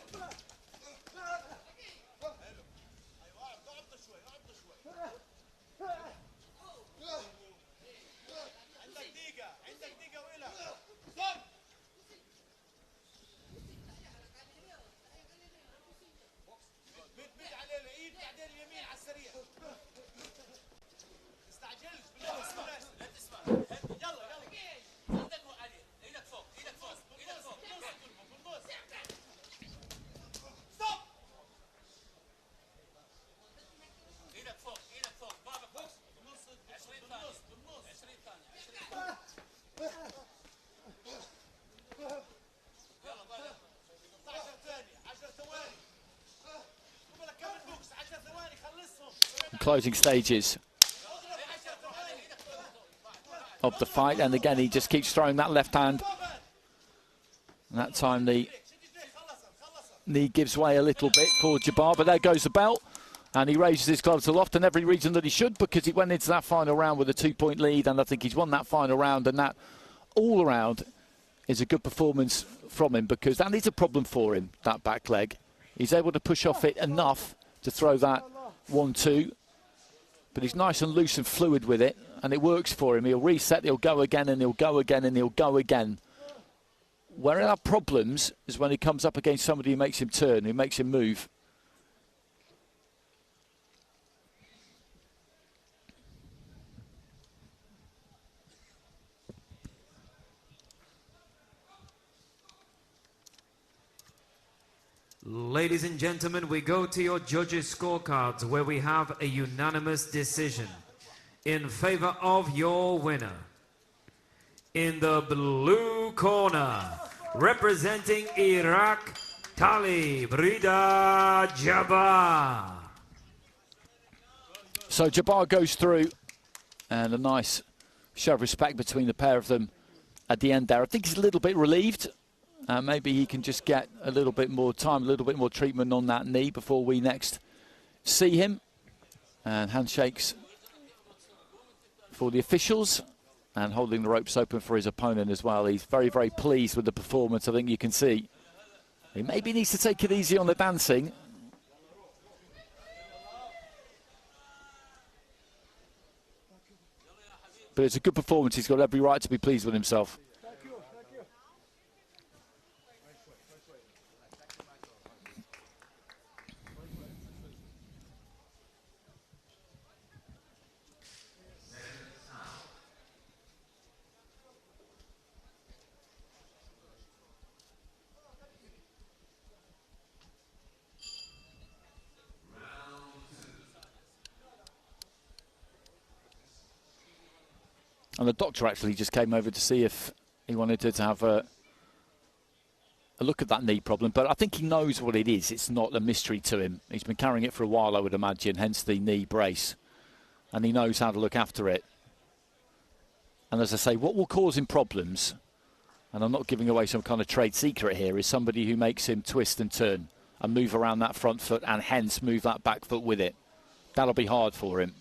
Closing stages of the fight, and again he just keeps throwing that left hand, and that time the knee gives way a little bit for Jabbar, but there goes the belt, and he raises his gloves aloft, and every reason that he should, because he went into that final round with a 2-point lead, and I think he's won that final round, and that all around is a good performance from him, because that is a problem for him, that back leg. He's able to push off it enough to throw that 1-2, but he's nice and loose and fluid with it, and it works for him. He'll reset, he'll go again, and he'll go again, and he'll go again. Where he'll have problems is when he comes up against somebody who makes him turn, who makes him move. Ladies and gentlemen, we go to your judges' scorecards, where we have a unanimous decision in favor of your winner. In the blue corner, representing Iraq, Talib Rida Jabbar. So Jabbar goes through, and a nice show of respect between the pair of them at the end there. I think he's a little bit relieved. Maybe he can just get a little bit more time, a little bit more treatment on that knee before we next see him. And handshakes for the officials, and holding the ropes open for his opponent as well. He's very, very pleased with the performance. I think you can see he maybe needs to take it easy on the dancing. But it's a good performance. He's got every right to be pleased with himself. And the doctor actually just came over to see if he wanted to have a look at that knee problem. But I think he knows what it is. It's not a mystery to him. He's been carrying it for a while, I would imagine, hence the knee brace. And he knows how to look after it. And as I say, what will cause him problems, and I'm not giving away some kind of trade secret here, is somebody who makes him twist and turn and move around that front foot, and hence move that back foot with it. That'll be hard for him.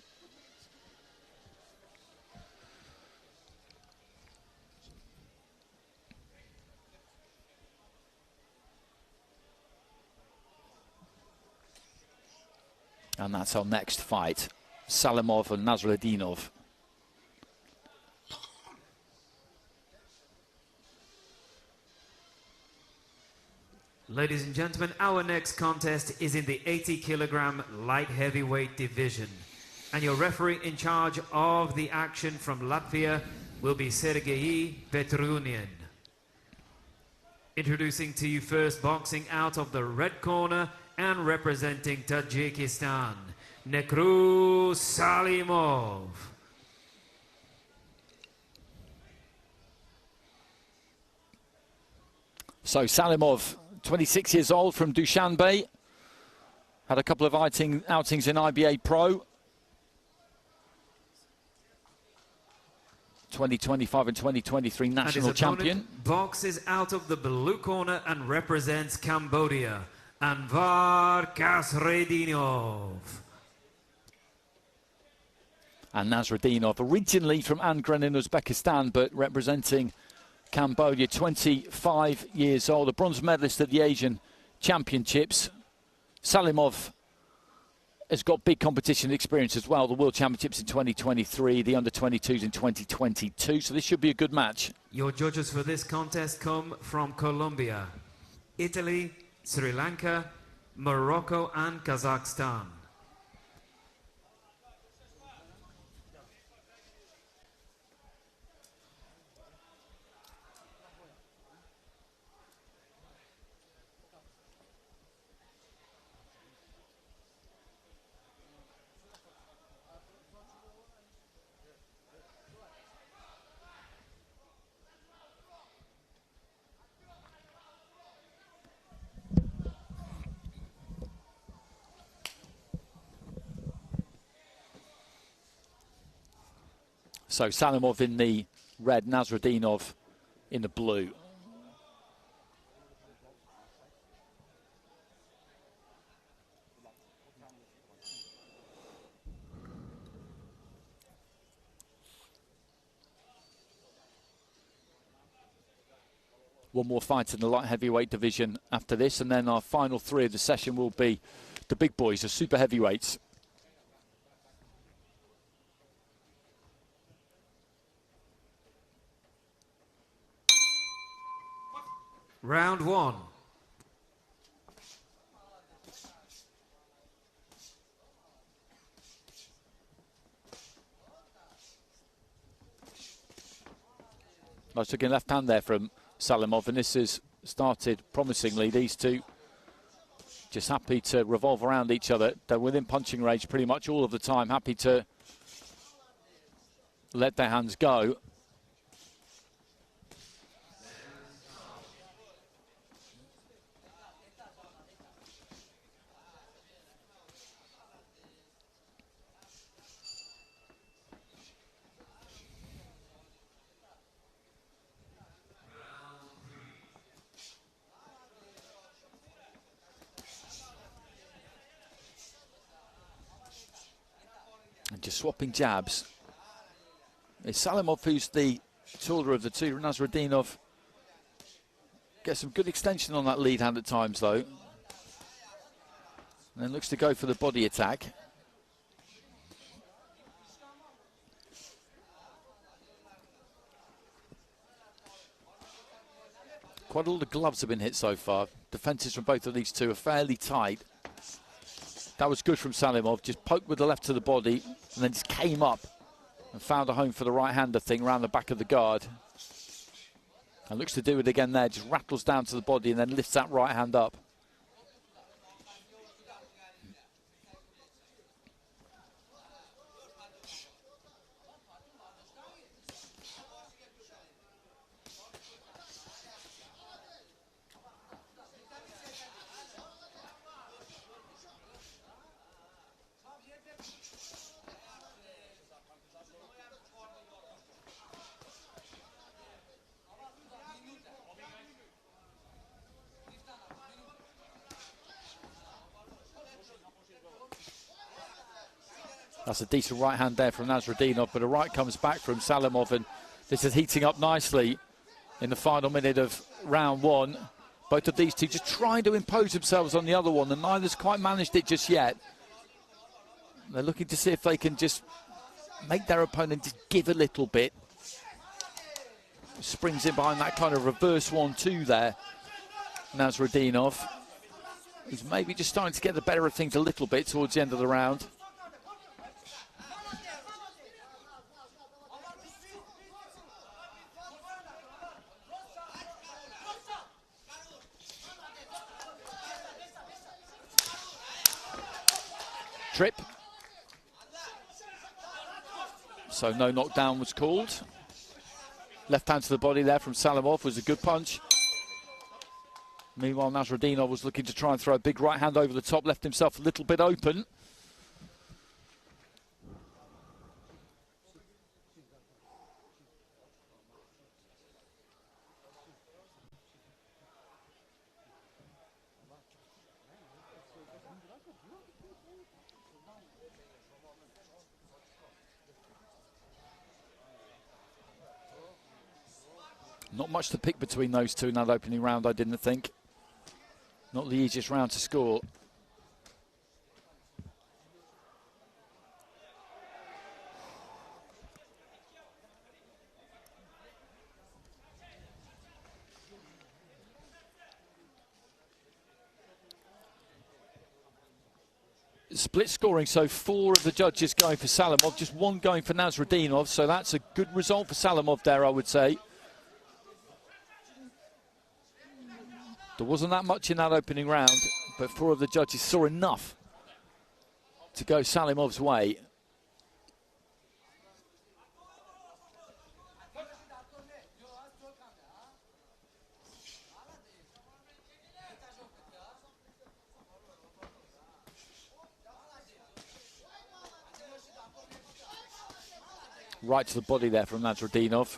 And that's our next fight, Salimov and Nasruddinov. Ladies and gentlemen, our next contest is in the 80-kilogram light heavyweight division. And your referee in charge of the action from Latvia will be Sergei Petrunian. Introducing to you first, boxing out of the red corner and representing Tajikistan, Nekru Salimov. So Salimov, 26 years old, from Dushanbe, had a couple of outings in IBA-PRO. 2025 and 2023 national champion. Boxes out of the blue corner and represents Cambodia, Anvar Kasredinov. And Nasruddinov, originally from Angren in Uzbekistan, but representing Cambodia, 25 years old, a bronze medalist at the Asian Championships. Salimov has got big competition experience as well, the World Championships in 2023, the Under-22s in 2022, so this should be a good match. Your judges for this contest come from Colombia, Italy, Sri Lanka, Morocco and Kazakhstan. So Salimov in the red, Nasruddinov in the blue. One more fight in the light heavyweight division after this, and then our final three of the session will be the big boys, the super heavyweights. Round one. Nice looking left hand there from Salimov, and this has started promisingly. These two just happy to revolve around each other. They're within punching range pretty much all of the time, happy to let their hands go. And just swapping jabs. It's Salimov who's the taller of the two. Nasruddinov gets some good extension on that lead hand at times, though. And then looks to go for the body attack. Quite a lot of gloves have been hit so far. Defences from both of these two are fairly tight. That was good from Salimov, just poked with the left to the body and then just came up and found a home for the right-hander thing around the back of the guard. And looks to do it again there, just rattles down to the body and then lifts that right hand up. That's a decent right hand there from Nasruddinov, but a right comes back from Salimov, and this is heating up nicely in the final minute of round one. Both of these two just trying to impose themselves on the other one, and neither's quite managed it just yet. They're looking to see if they can just make their opponent just give a little bit. Springs in behind that kind of reverse 1-2 there. Nasruddinov, who's maybe just starting to get the better of things a little bit towards the end of the round. Trip. So no knockdown was called. Left hand to the body there from Salimov was a good punch. Meanwhile, Nasruddinov was looking to try and throw a big right hand over the top, left himself a little bit open. Not much to pick between those two in that opening round, I didn't think. Not the easiest round to score. Split scoring, so 4 of the judges going for Salimov, just 1 going for Nasruddinov, so that's a good result for Salimov there, I would say. There wasn't that much in that opening round, but 4 of the judges saw enough to go Salimov's way. Right to the body there from Nasruddinov.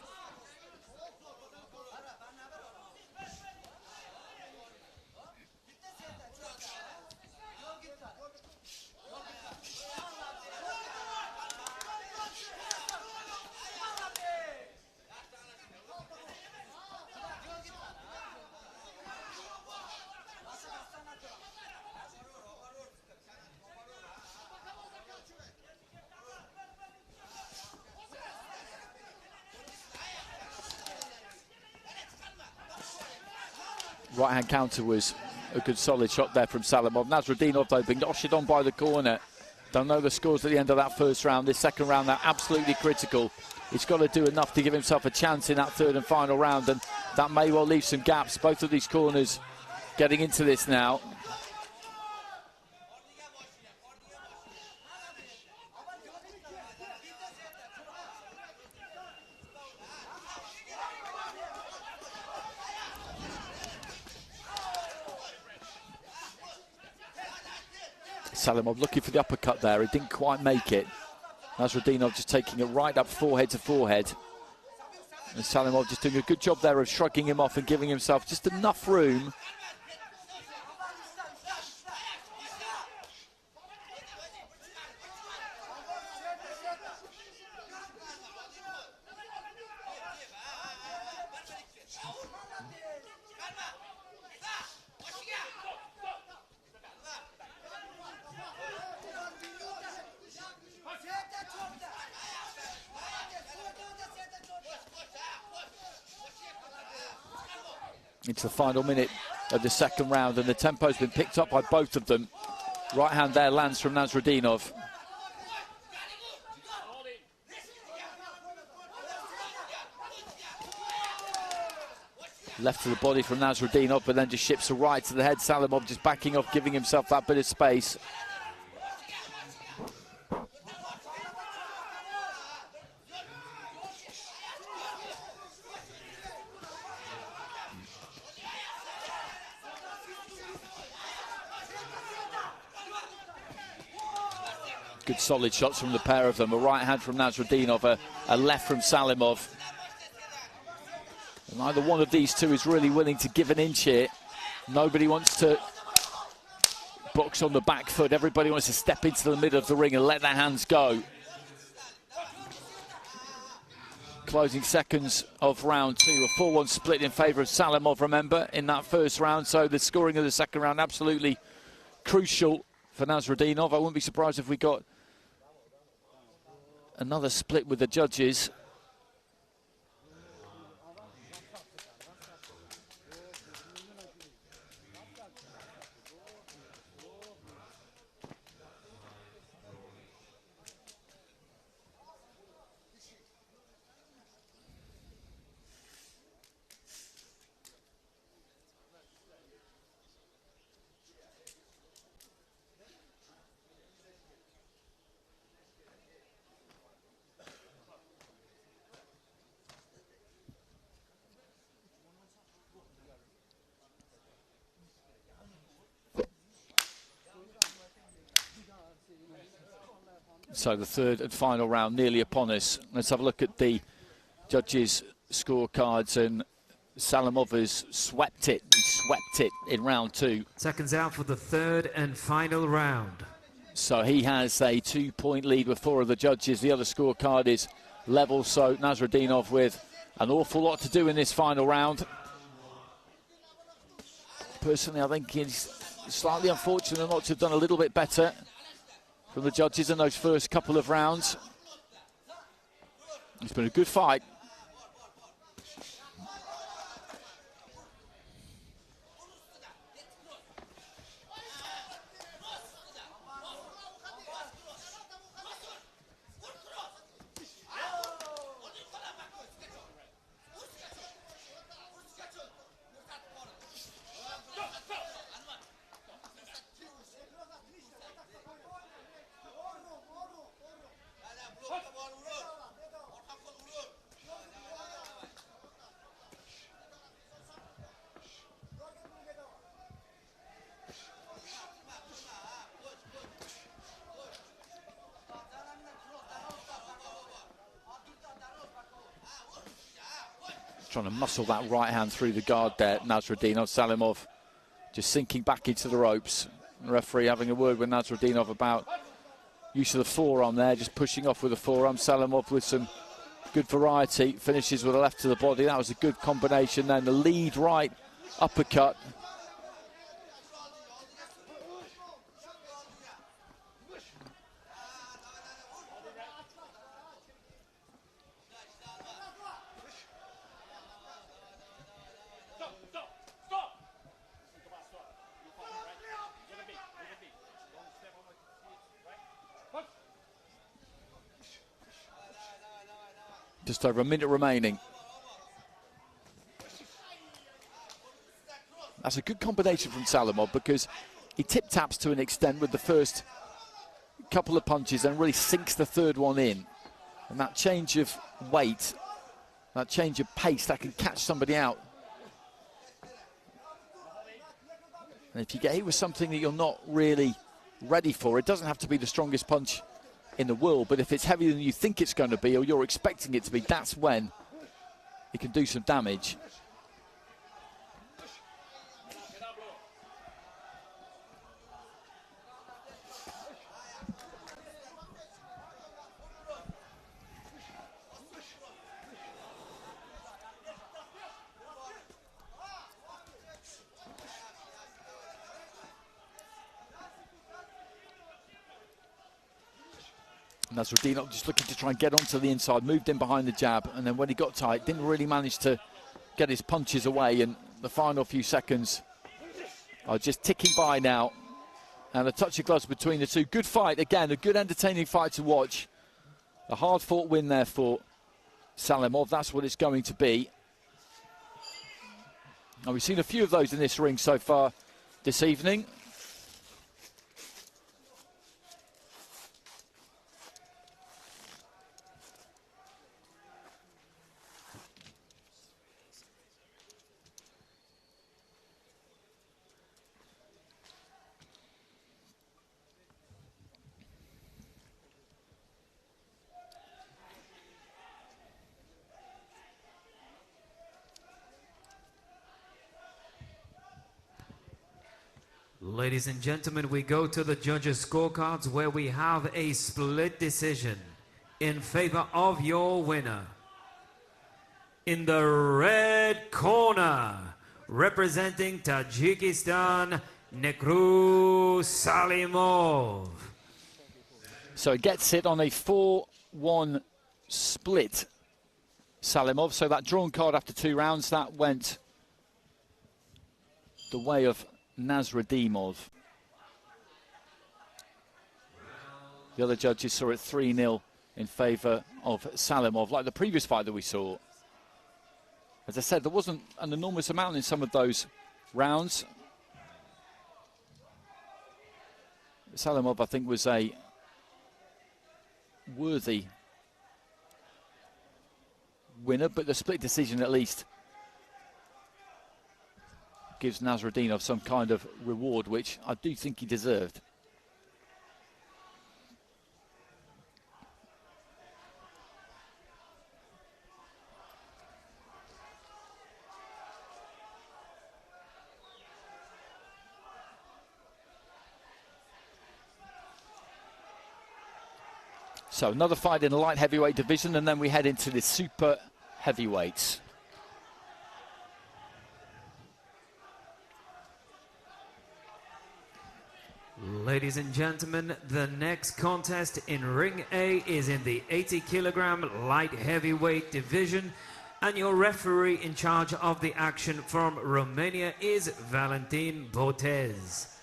Right-hand counter was a good solid shot there from Salimov. Nasruddinov, though, being ushered on by the corner. Don't know the scores at the end of that first round. This second round, they're absolutely critical. He's got to do enough to give himself a chance in that third and final round, and that may well leave some gaps. Both of these corners getting into this now. Salimov looking for the uppercut there, he didn't quite make it. Nasruddinov just taking it right up forehead to forehead. And Salimov just doing a good job there of shrugging him off and giving himself just enough room. Into the final minute of the second round, and the tempo's been picked up by both of them. Right hand there lands from Nasruddinov. Left to the body from Nasruddinov, but then just ships a right to the head. Salimov just backing off, giving himself that bit of space. Good solid shots from the pair of them. A right hand from Nasruddinov, a left from Salimov. And neither one of these two is really willing to give an inch here. Nobody wants to box on the back foot. Everybody wants to step into the middle of the ring and let their hands go. Closing seconds of round 2. A 4-1 split in favour of Salimov, remember, in that first round. So the scoring of the second round absolutely crucial for Nasruddinov. I wouldn't be surprised if we got another split with the judges. So the third and final round nearly upon us. Let's have a look at the judges' scorecards, and Salimov has swept it. He swept it in round 2. Seconds out for the third and final round. So he has a 2-point lead with 4 of the judges. The other scorecard is level, so Nasruddinov with an awful lot to do in this final round. Personally, I think he's slightly unfortunate not to have done a little bit better from the judges in those first couple of rounds. It's been a good fight. Trying to muscle that right hand through the guard there, Nasruddinov. Salimov just sinking back into the ropes. The referee having a word with Nasruddinov about use of the forearm there, just pushing off with the forearm. Salimov with some good variety, finishes with a left to the body. That was a good combination. Then the lead right uppercut. Just over a minute remaining. That's a good combination from Salimov, because he tip-taps to an extent with the first couple of punches and really sinks the third one in. And that change of weight, that change of pace, that can catch somebody out. And if you get hit with something that you're not really ready for, it doesn't have to be the strongest punch in the world, but if it's heavier than you think it's going to be, or you're expecting it to be, that's when it can do some damage. Nasruddinov just looking to try and get onto the inside, moved in behind the jab, and then when he got tight, didn't really manage to get his punches away, and the final few seconds are just ticking by now. And a touch of gloves between the two. Good fight, again, a good entertaining fight to watch. A hard-fought win there for Salimov, that's what it's going to be. And we've seen a few of those in this ring so far this evening. Ladies and gentlemen, we go to the judges' scorecards, where we have a split decision in favor of your winner. In the red corner, representing Tajikistan, Nekru Salimov. So he gets it on a 4 3-1 split Salimov. So that drawn card after 2 rounds, that went the way of Nasrudimov. The other judges saw it 3-0 in favour of Salimov, like the previous fight that we saw. As I said, there wasn't an enormous amount in some of those rounds. Salimov, I think, was a worthy winner, but the split decision at least gives Nasrudimov some kind of reward, which I do think he deserved. So another fight in the light heavyweight division, and then we head into the super heavyweights. Ladies and gentlemen, the next contest in Ring A is in the 80-kilogram light heavyweight division, and your referee in charge of the action from Romania is Valentin Botez.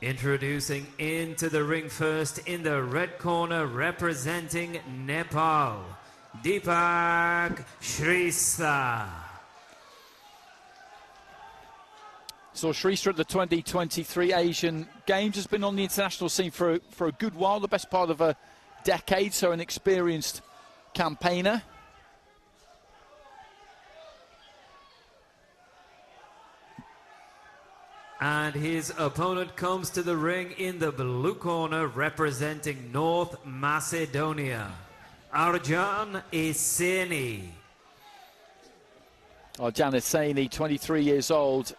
Introducing into the ring first in the red corner, representing Nepal, Deepak Shrestha. So Shrestha at the 2023 Asian Games has been on the international scene for a good while, the best part of a decade, so an experienced campaigner. And his opponent comes to the ring in the blue corner, representing North Macedonia, Arjan Eseni. Arjan Eseni, 23 years old,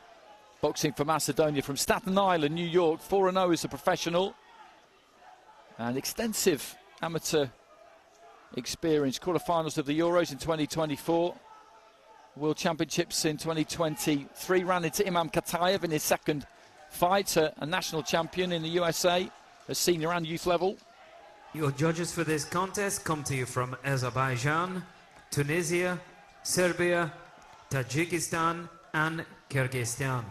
boxing for Macedonia from Staten Island, New York, 4-0 as a professional. And extensive amateur experience, quarterfinals of the Euros in 2024. World Championships in 2023, ran into Imam Katayev in his second fight, a national champion in the USA at senior and youth level. Your judges for this contest come to you from Azerbaijan, Tunisia, Serbia, Tajikistan and Kyrgyzstan.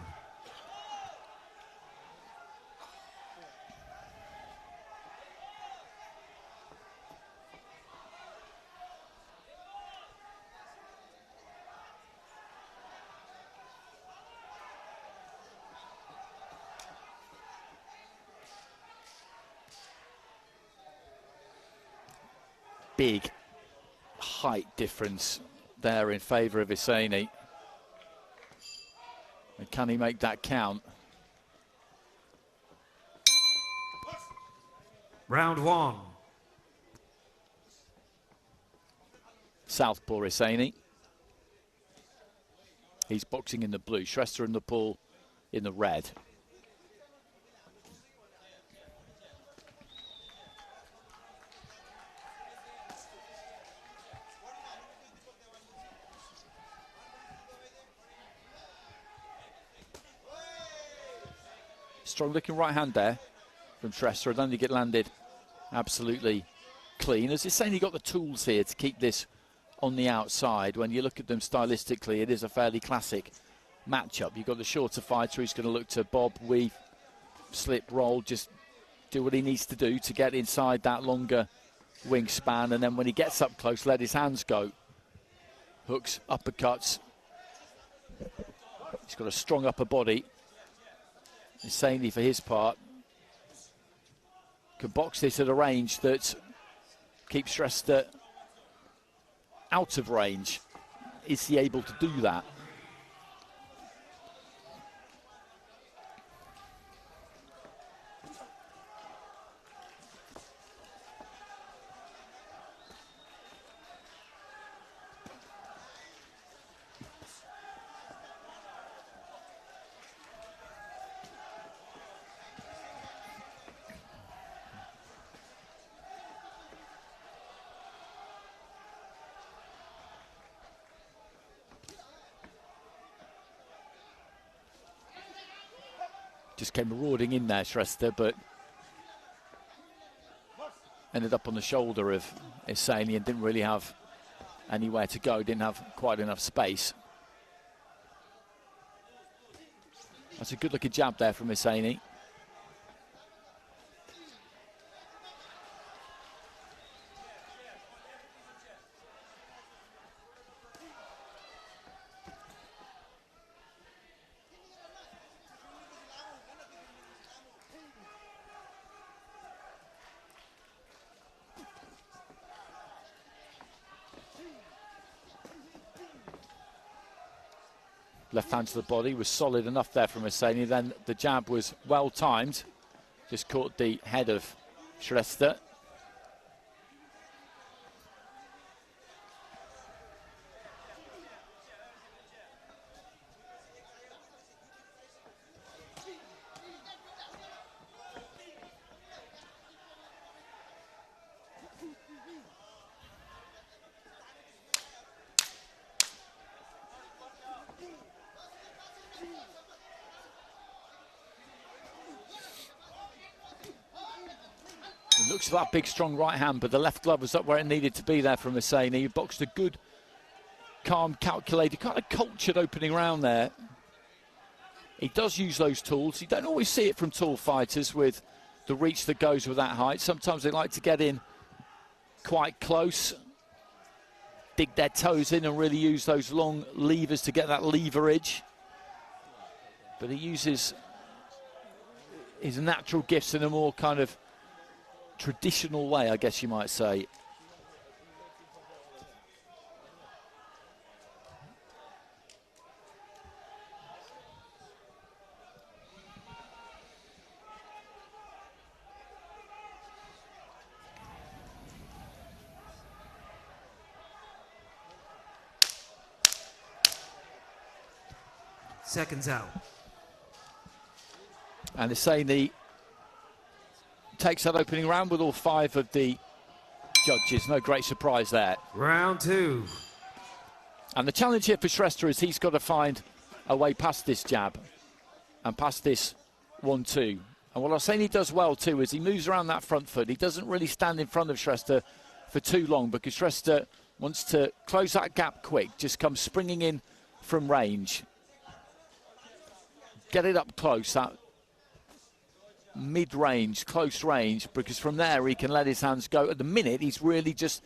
Big height difference there in favour of Eseni. And can he make that count? Round 1. Southpaw Eseni. He's boxing in the blue. Shrestha and Nepal in the red. Strong looking right hand there from Shrestha. I don't think it landed absolutely clean. As he's saying, he got the tools here to keep this on the outside. When you look at them stylistically, it is a fairly classic matchup. You've got the shorter fighter who's going to look to bob, weave, slip, roll, just do what he needs to do to get inside that longer wingspan. And then when he gets up close, let his hands go. Hooks, uppercuts. He's got a strong upper body. Insanely for his part, can box this at a range that keeps Shrestha out of range. Is he able to do that? Just came marauding in there, Shrestha, but ended up on the shoulder of Hosseini and didn't really have anywhere to go, didn't have quite enough space. That's a good looking jab there from Hosseini. Left hand to the body was solid enough there from Hosseini. Then the jab was well timed. Just caught the head of Shrestha. Looks for that big, strong right hand, but the left glove was up where it needed to be there from Hosseini. He boxed a good, calm, calculated, kind of cultured opening round there. He does use those tools. You don't always see it from tall fighters with the reach that goes with that height. Sometimes they like to get in quite close, dig their toes in and really use those long levers to get that leverage. But he uses his natural gifts in a more kind of traditional way, I guess you might say. Seconds out. And Hosseini takes that opening round with all 5 of the judges. No great surprise there. Round 2. And the challenge here for Shrestha is he's got to find a way past this jab and past this 1-2. And what Hosseini does well too is he moves around that front foot. He doesn't really stand in front of Shrestha for too long because Shrestha wants to close that gap quick, just comes springing in from range. Get it up close, that mid-range, close range, because from there he can let his hands go. At the minute, he's really just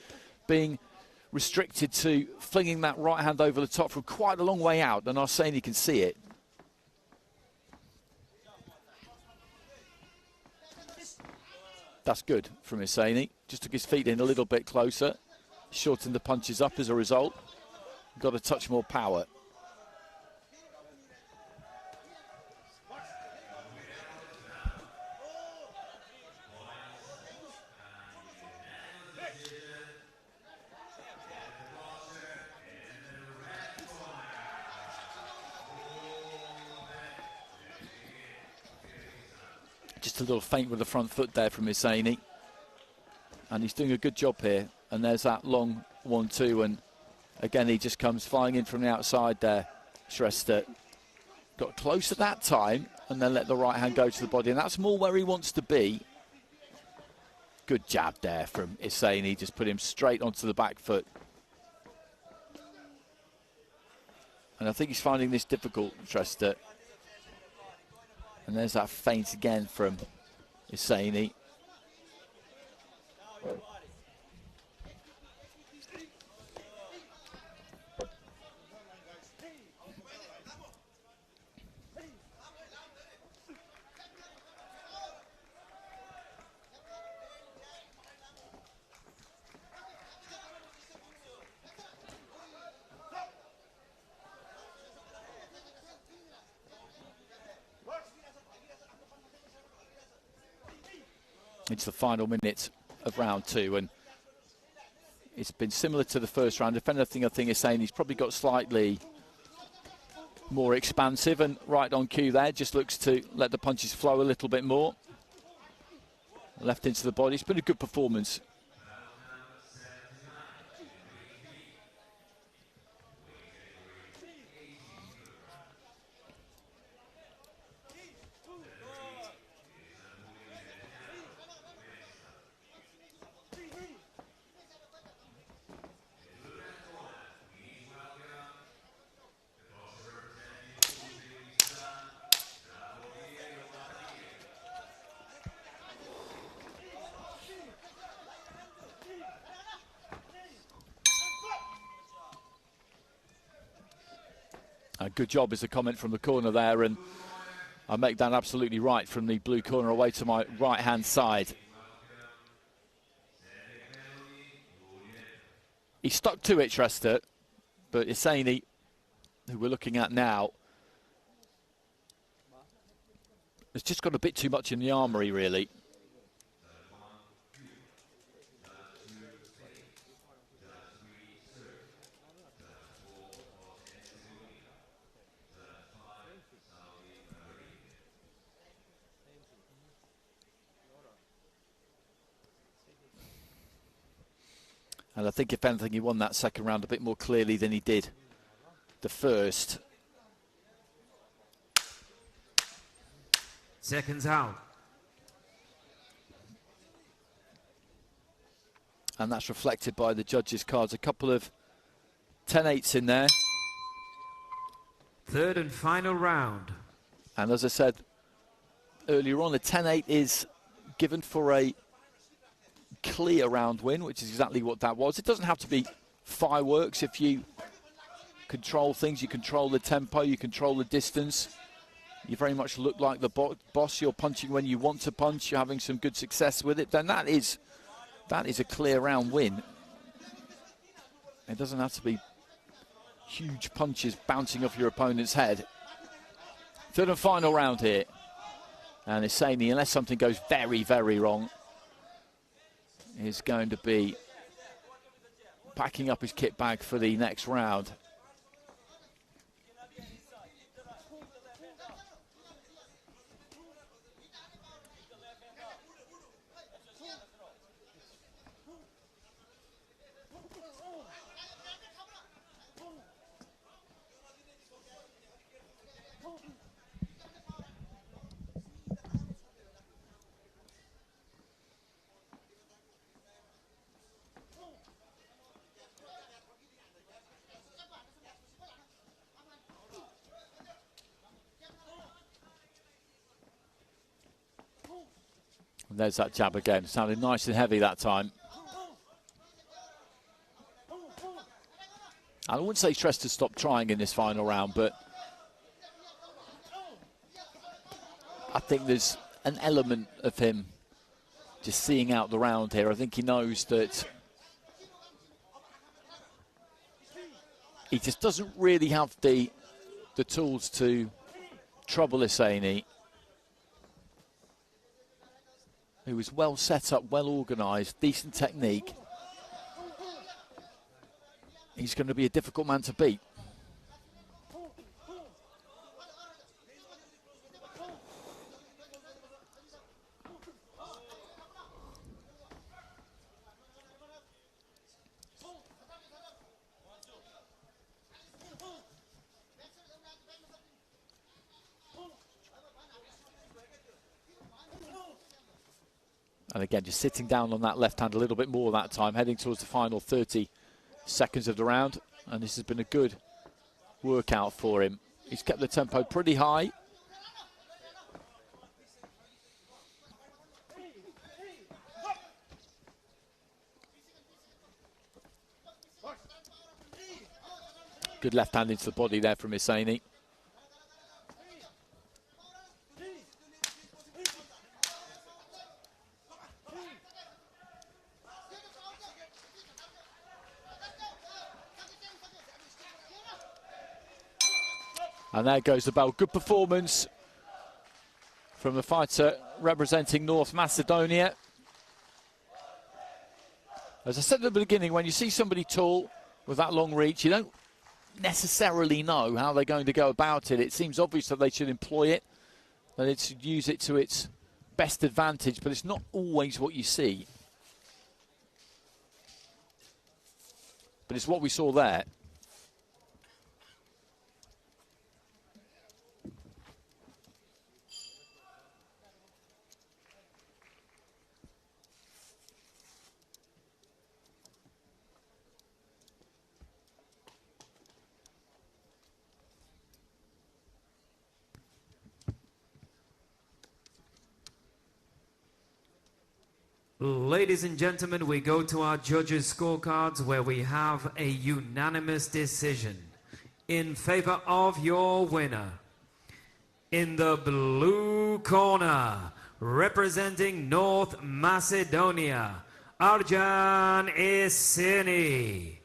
being restricted to flinging that right hand over the top from quite a long way out, and Hosseini can see it. That's good from Hosseini. Just took his feet in a little bit closer, shortened the punches up as a result. Got a touch more power. Just a little feint with the front foot there from Hosseini. And he's doing a good job here. And there's that long 1-2. And again, he just comes flying in from the outside there. Shrestha got close at that time and then let the right hand go to the body. And that's more where he wants to be. Good jab there from Hosseini. Just put him straight onto the back foot. And I think he's finding this difficult, Shrestha. And there's that feint again from Hosseini. It's the final minute of round 2, and it's been similar to the first round. If anything, I think Hosseini's probably got slightly more expansive and right on cue there. Just looks to let the punches flow a little bit more. Left into the body. It's been a good performance. Good job is the comment from the corner there, and I make that absolutely right from the blue corner away to my right-hand side. He stuck to it, Shrestha, but Hosseini, who we're looking at now, has just got a bit too much in the armoury, really. And I think, if anything, he won that second round a bit more clearly than he did the first. Seconds out. And that's reflected by the judges' cards. A couple of 10-8s in there. Third and final round. And as I said earlier on, the 10-8 is given for a clear round win, which is exactly what that was. It doesn't have to be fireworks. If you control things, you control the tempo, you control the distance, you very much look like the boss. You're punching when you want to punch, you're having some good success with it, then that is a clear round win. It doesn't have to be huge punches bouncing off your opponent's head. Third and final round here. And Hosseini, unless something goes very, very wrong, is going to be packing up his kit bag for the next round. And there's that jab again, sounded nice and heavy that time. I wouldn't say Shrestha to stop trying in this final round, but I think there's an element of him just seeing out the round here. I think he knows that he just doesn't really have the tools to trouble Hosseini, who is well set up, well organised, decent technique. He's going to be a difficult man to beat. And again, just sitting down on that left hand a little bit more that time, heading towards the final 30 seconds of the round. And this has been a good workout for him. He's kept the tempo pretty high. Good left hand into the body there from Hosseini. And there goes the bell. Good performance from the fighter representing North Macedonia. As I said at the beginning, when you see somebody tall with that long reach, you don't necessarily know how they're going to go about it. It seems obvious that they should employ it, that they should use it to its best advantage, but it's not always what you see. But it's what we saw there. Ladies and gentlemen, we go to our judges' scorecards where we have a unanimous decision. in favor of your winner. In the blue corner, representing North Macedonia, Arjan Isini.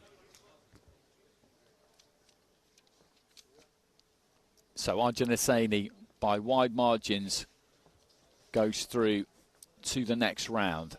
So Arjan Isini, by wide margins, goes through to the next round.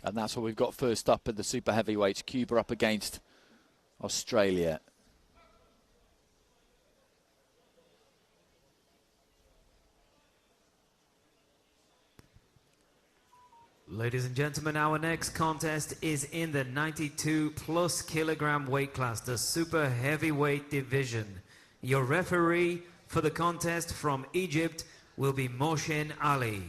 And that's what we've got first up at the super heavyweights. Cuba up against Australia. Ladies and gentlemen, our next contest is in the 92+ kilogram weight class, the super heavyweight division. Your referee for the contest from Egypt will be Mohsen Ali.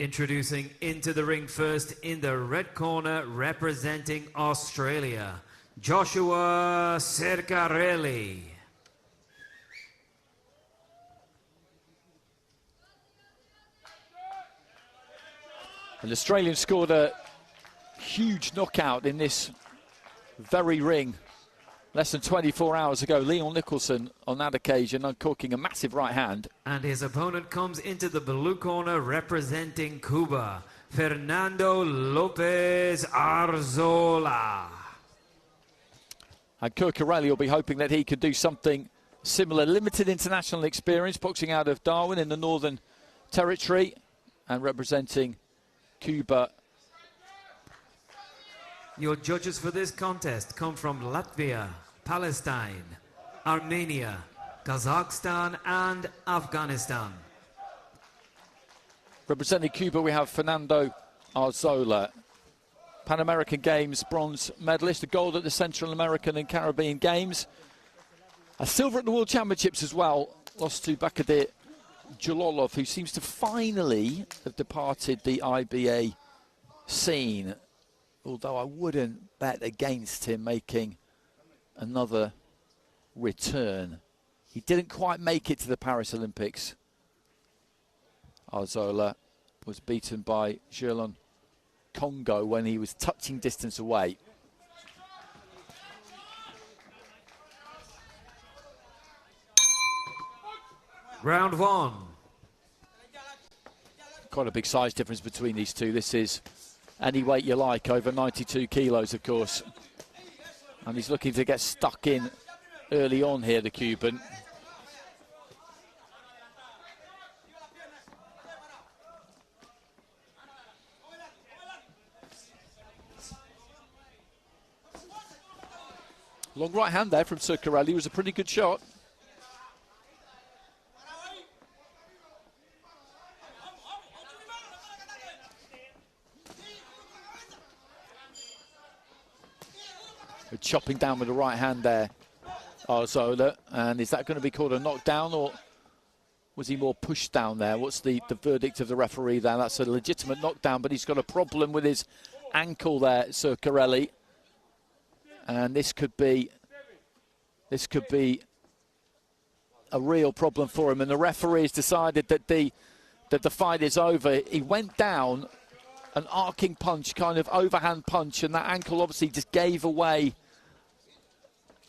Introducing into the ring first in the red corner, representing Australia, Joshua Sercarelli. And the Australian scored a huge knockout in this very ring less than 24 hours ago. Leon Nicholson on that occasion uncorking a massive right hand. And his opponent comes into the blue corner representing Cuba, Fernando Lopez Arzola. And Sercarelli will be hoping that he could do something similar. Limited international experience, boxing out of Darwin in the Northern Territory and representing Cuba. Your judges for this contest come from Latvia, Palestine, Armenia, Kazakhstan and Afghanistan. Representing Cuba, we have Fernando Arzola, Pan American Games bronze medalist, a gold at the Central American and Caribbean Games, a silver at the World Championships as well, lost to Bakadir Jalolov, who seems to finally have departed the IBA scene, although I wouldn't bet against him making another return. He didn't quite make it to the Paris Olympics. Arzola was beaten by Gerlon Congo when he was touching distance away. Round one. Quite a big size difference between these two. This is any weight you like, over 92 kilos, of course. And he's looking to get stuck in early on here, the Cuban. Long right hand there from Sercarelli was a pretty good shot. Chopping down with the right hand there, Arzola. And is that going to be called a knockdown, or was he more pushed down there? What's the verdict of the referee there? That's a legitimate knockdown, but he's got a problem with his ankle there, Sercarelli. And this could be a real problem for him. And the referee has decided that the fight is over. He went down, an arcing punch, kind of overhand punch, and that ankle obviously just gave away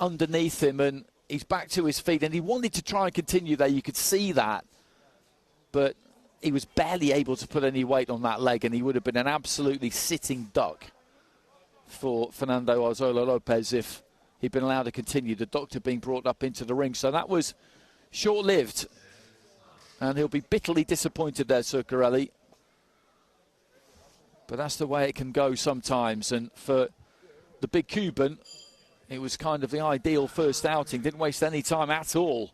underneath him, and he's back to his feet, and he wanted to try and continue there. You could see that, but he was barely able to put any weight on that leg, and he would have been an absolutely sitting duck for Fernando Arzola Lopez if he'd been allowed to continue. The doctor being brought up into the ring, so that was short-lived, and he'll be bitterly disappointed there, Sercarelli. But that's the way it can go sometimes. And for the big Cuban, it was kind of the ideal first outing. Didn't waste any time at all.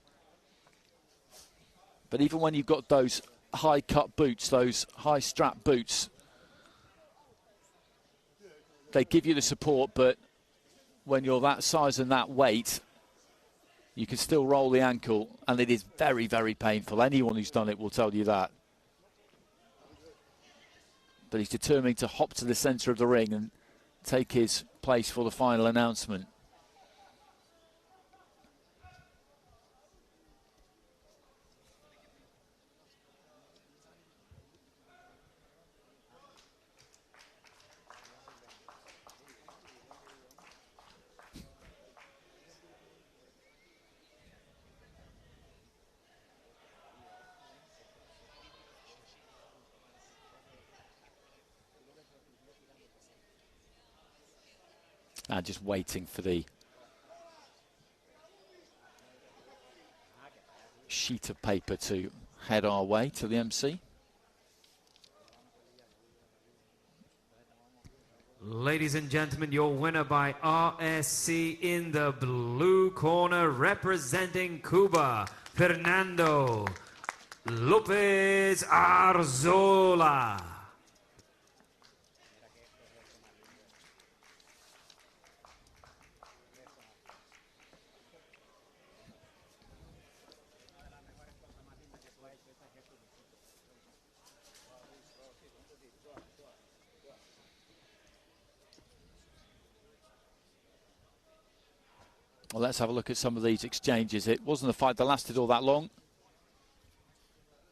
But even when you've got those high-cut boots, those high-strap boots, they give you the support, but when you're that size and that weight, you can still roll the ankle, and it is very, very painful. Anyone who's done it will tell you that. But he's determined to hop to the centre of the ring and take his place for the final announcement. And just waiting for the sheet of paper to head our way to the MC. Ladies and gentlemen, your winner by RSC in the blue corner, representing Cuba, Fernando Lopez Arzola. Well, let's have a look at some of these exchanges. It wasn't a fight that lasted all that long.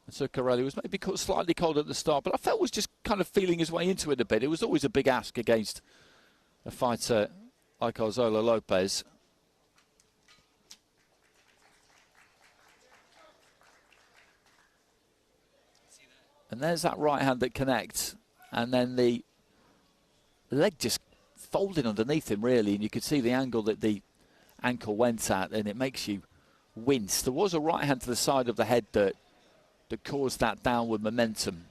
So Khayelihle was maybe slightly cold at the start, but I felt was just kind of feeling his way into it a bit. It was always a big ask against a fighter like Arzola Lopez. And there's that right hand that connects, and then the leg just folded underneath him, really, and you could see the angle that the ankle went at, and it makes you wince. There was a right hand to the side of the head that caused that downward momentum.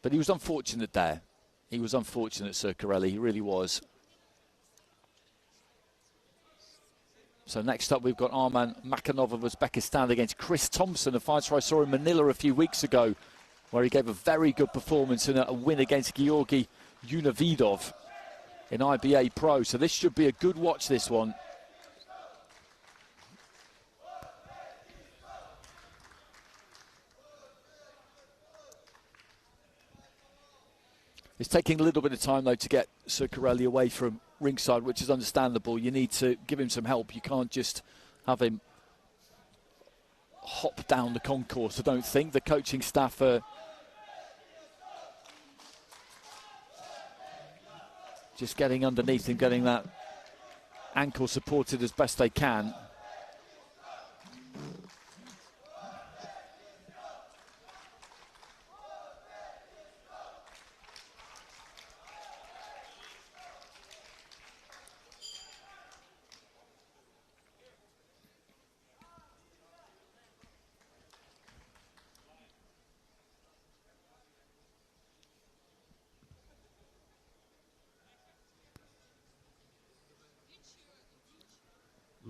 But he was unfortunate there. He was unfortunate, Sir Khayelihle, he really was. So next up we've got Armen Makanov of Uzbekistan against Chris Thompson, a fighter I saw in Manila a few weeks ago, where he gave a very good performance in a win against Georgi Unividov in IBA-PRO. So this should be a good watch, this one. It's taking a little bit of time, though, to get Sir Khayelihle away from ringside, which is understandable. You need to give him some help. You can't just have him hop down the concourse, I don't think. The coaching staff are just getting underneath and getting that ankle supported as best they can.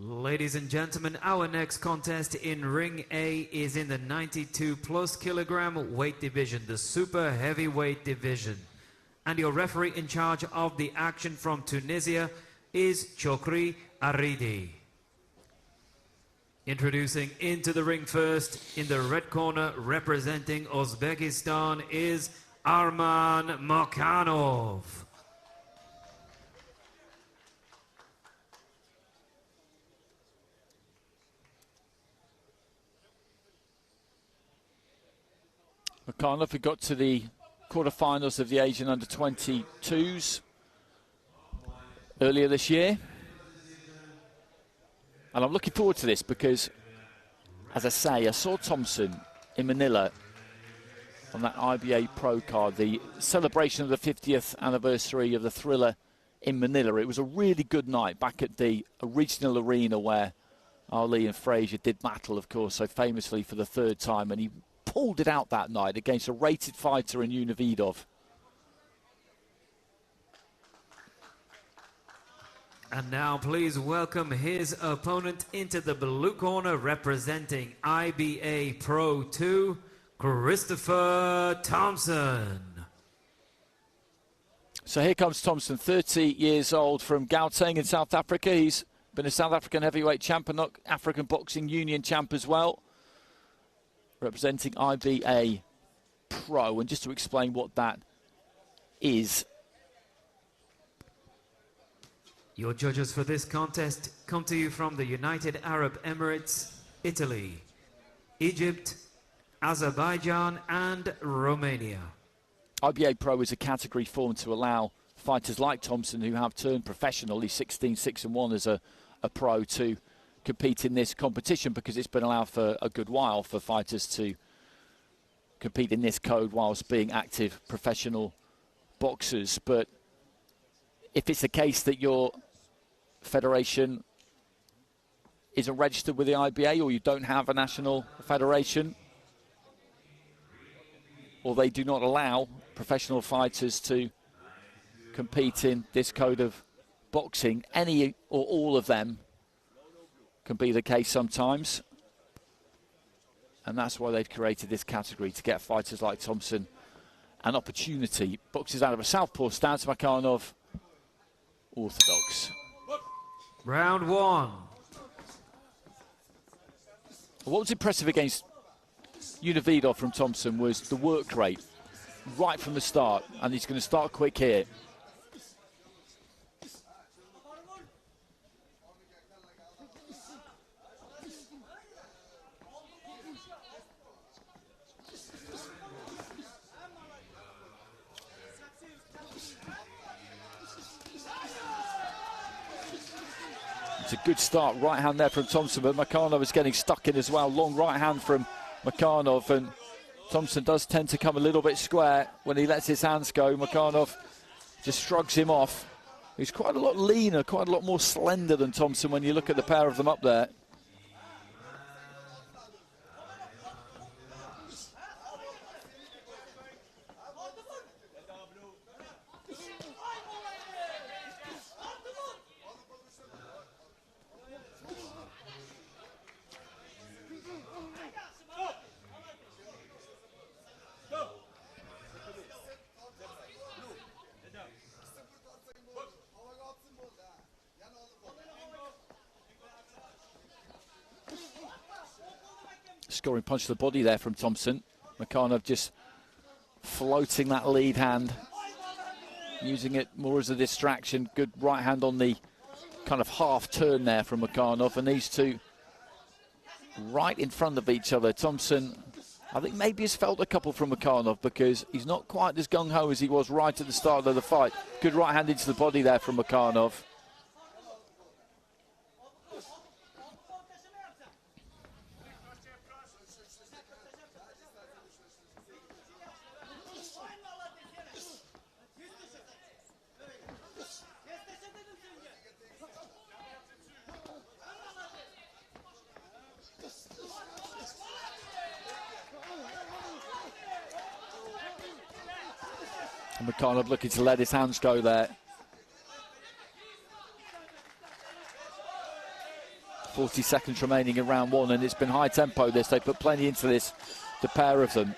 Ladies and gentlemen, our next contest in Ring A is in the 92+ kilogram weight division, the super heavyweight division. And your referee in charge of the action from Tunisia is Chokri Aridi. Introducing into the ring first, in the red corner, representing Uzbekistan, is Armen Makanov. Makanov, who got to the quarterfinals of the Asian under-22s earlier this year. And I'm looking forward to this because, as I say, I saw Thompson in Manila on that IBA-PRO card, the celebration of the 50th anniversary of the Thriller in Manila. It was a really good night back at the regional arena where Ali and Frazier did battle, of course, so famously for the third time, and he pulled it out that night against a rated fighter in Unividov. And now please welcome his opponent into the blue corner, representing IBA-PRO 2, Christopher Thompson. So here comes Thompson, 30 years old, from Gauteng in South Africa. He's been a South African heavyweight champ and African Boxing Union champ as well, representing IBA-PRO. And just to explain what that is. Your judges for this contest come to you from the United Arab Emirates, Italy, Egypt, Azerbaijan and Romania. IBA-PRO is a category formed to allow fighters like Thompson, who have turned professional, he's 16-6-1 as a pro, to compete in this competition, because it's been allowed for a good while for fighters to compete in this code whilst being active professional boxers. But if it's the case that your federation isn't registered with the IBA, or you don't have a national federation, or they do not allow professional fighters to compete in this code of boxing, any or all of them can be the case sometimes. And that's why they've created this category, to get fighters like Thompson an opportunity. Boxes out of a southpaw stance, Makhanov orthodox. Round one. What was impressive against Unividov from Thompson was the work rate right from the start, and he's going to start quick here. It's a good start, right hand there from Thompson, but Makhanov is getting stuck in as well. Long right hand from Makhanov, and Thompson does tend to come a little bit square when he lets his hands go. Makhanov just shrugs him off. He's quite a lot leaner, quite a lot more slender than Thompson when you look at the pair of them up there. Scoring punch to the body there from Thompson. Makhanov just floating that lead hand, using it more as a distraction. Good right hand on the kind of half turn there from Makhanov, and these two right in front of each other. Thompson, I think, maybe has felt a couple from Makhanov, because he's not quite as gung-ho as he was right at the start of the fight. Good right hand into the body there from Makhanov. And Makhanov looking to let his hands go there. 40 seconds remaining in round one, and it's been high tempo this. They put plenty into this, the pair of them.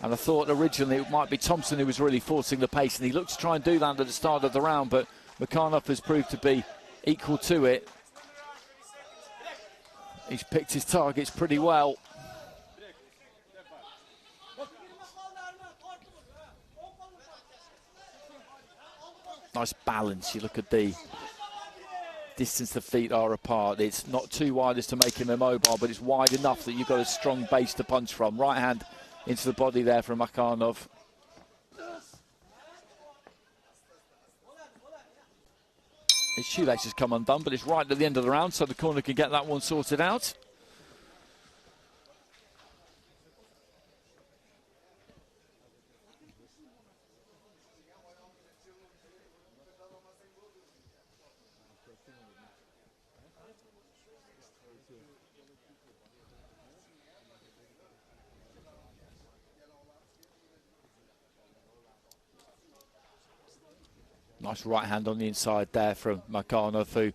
And I thought originally it might be Thompson who was really forcing the pace, and he looked to try and do that at the start of the round, but Makhanov has proved to be equal to it. He's picked his targets pretty well. Nice balance. You look at the distance the feet are apart. It's not too wide as to make him immobile, but it's wide enough that you've got a strong base to punch from. Right hand into the body there from Makhanov. His shoelace has come undone, but it's right at the end of the round, so the corner can get that one sorted out. Nice right hand on the inside there from Makhanov, who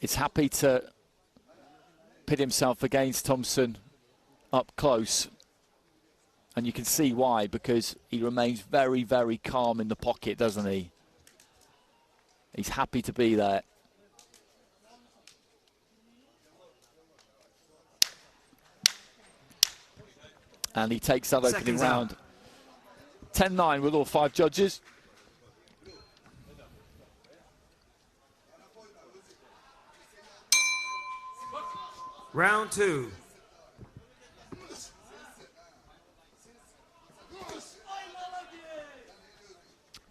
is happy to pit himself against Thompson up close. And you can see why, because he remains very, very calm in the pocket, doesn't he? He's happy to be there. And he takes that opening round. 10-9 with all 5 judges. Round 2.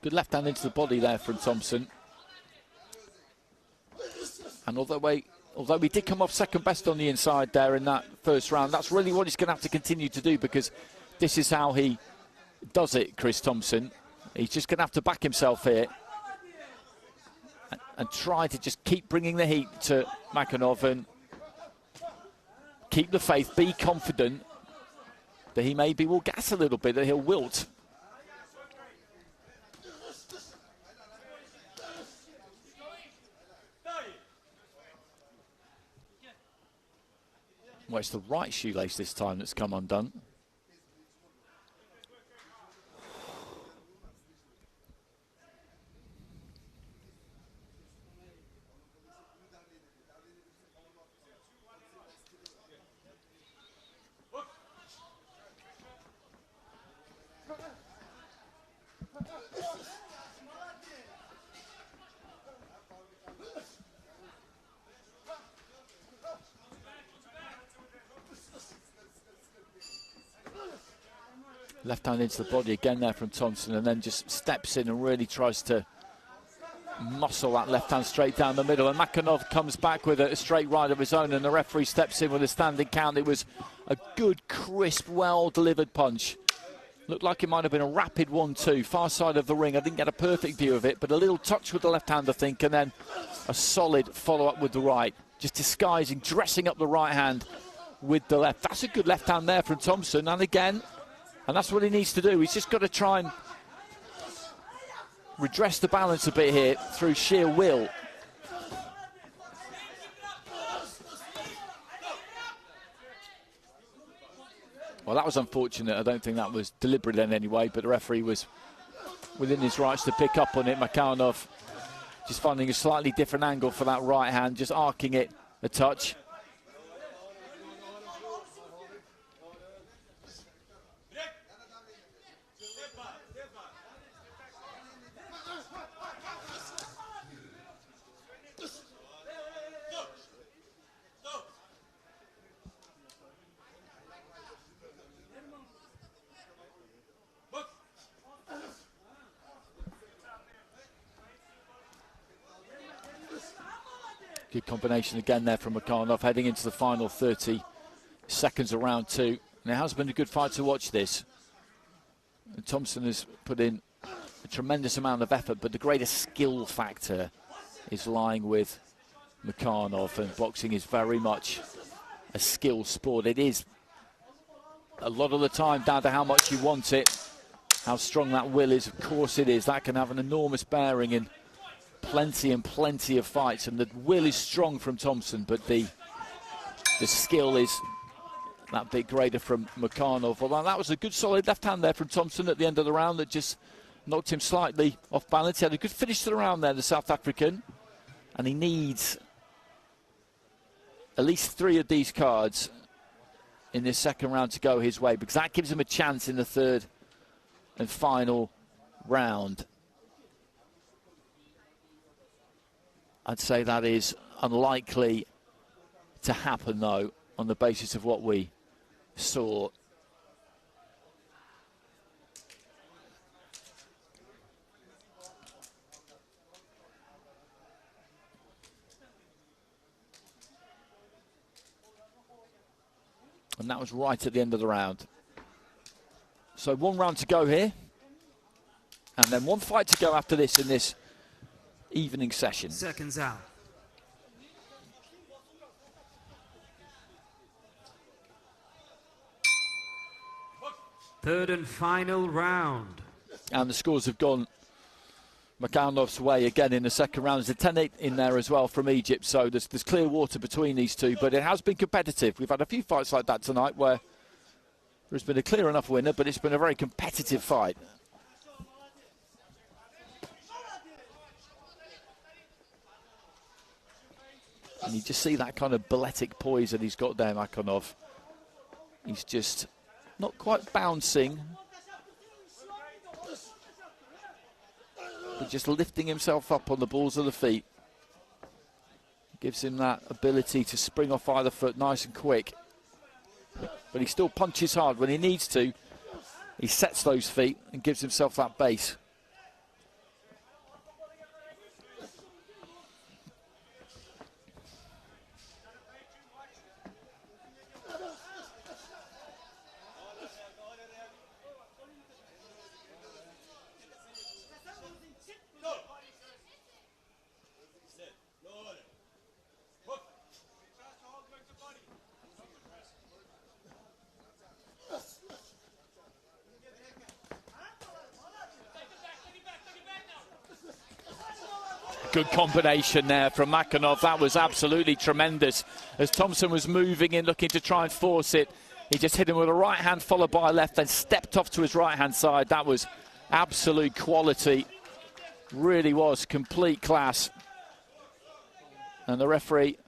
Good left hand into the body there from Thompson. And although he did come off second best on the inside there in that first round, that's really what he's going to have to continue to do, because this is how he does it, Chris Thompson. He's just going to have to back himself here and try to just keep bringing the heat to Makhanov and keep the faith, be confident that he maybe will gas a little bit, that he'll wilt. Well, it's the right shoelace this time that's come undone. Left hand into the body again there from Thompson, and then just steps in and really tries to muscle that left hand straight down the middle. And Makhanov comes back with a straight right of his own, and the referee steps in with a standing count. It was a good, crisp, well-delivered punch. Looked like it might have been a rapid 1-2, far side of the ring. I didn't get a perfect view of it, but a little touch with the left hand, I think, and then a solid follow-up with the right. Just disguising, dressing up the right hand with the left. That's a good left hand there from Thompson, and again, and that's what he needs to do. He's just got to try and redress the balance a bit here through sheer will. Well, that was unfortunate. I don't think that was deliberate in any way, but the referee was within his rights to pick up on it. Makhanov just finding a slightly different angle for that right hand, just arcing it a touch. Good combination again there from Makhanov, heading into the final 30 seconds of round 2. And it has been a good fight to watch this. And Thompson has put in a tremendous amount of effort, but the greatest skill factor is lying with Makhanov, and boxing is very much a skill sport. It is a lot of the time down to how much you want it, how strong that will is. Of course it is. That can have an enormous bearing in plenty and plenty of fights, and the will is strong from Thompson, but the skill is that bit greater from Makhanov. Although that was a good solid left hand there from Thompson at the end of the round that just knocked him slightly off balance. He had a good finish to the round there, the South African, and he needs at least 3 of these cards in this second round to go his way, because that gives him a chance in the third and final round. I'd say that is unlikely to happen, though, on the basis of what we saw. And that was right at the end of the round. So 1 round to go here, and then 1 fight to go after this in this evening session. Seconds out. Third and final round. And the scores have gone Makhanov's way again in the second round. There's a 10-8 in there as well from Egypt, so there's clear water between these two, but it has been competitive. We've had a few fights like that tonight where there's been a clear enough winner, but it's been a very competitive fight. And you just see that kind of balletic poise that he's got there, Makhanov. He's just not quite bouncing, but just lifting himself up on the balls of the feet. Gives him that ability to spring off either foot nice and quick. But he still punches hard when he needs to. He sets those feet and gives himself that base. Good combination there from Makhanov. That was absolutely tremendous. As Thompson was moving in, looking to try and force it, he just hit him with a right hand followed by a left, then stepped off to his right hand side. That was absolute quality. Really was complete class. And the referee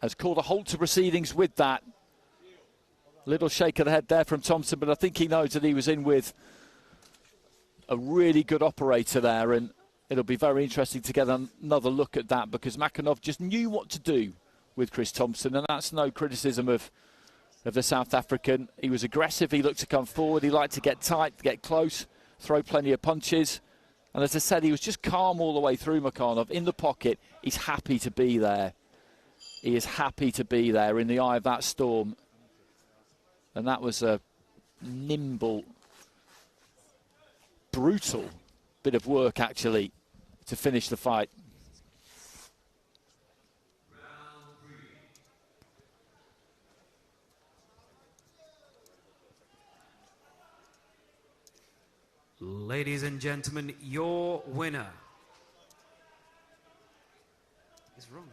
has called a halt to proceedings with that. Little shake of the head there from Thompson, but I think he knows that he was in with a really good operator there, and it'll be very interesting to get another look at that, because Makhanov just knew what to do with Chris Thompson, and that's no criticism of the South African. He was aggressive, he looked to come forward, he liked to get tight, get close, throw plenty of punches. And as I said, he was just calm all the way through, Makhanov. In the pocket, he's happy to be there. He is happy to be there in the eye of that storm. And that was a nimble, brutal bit of work, actually, to finish the fight. Ladies and gentlemen, your winner is wrong.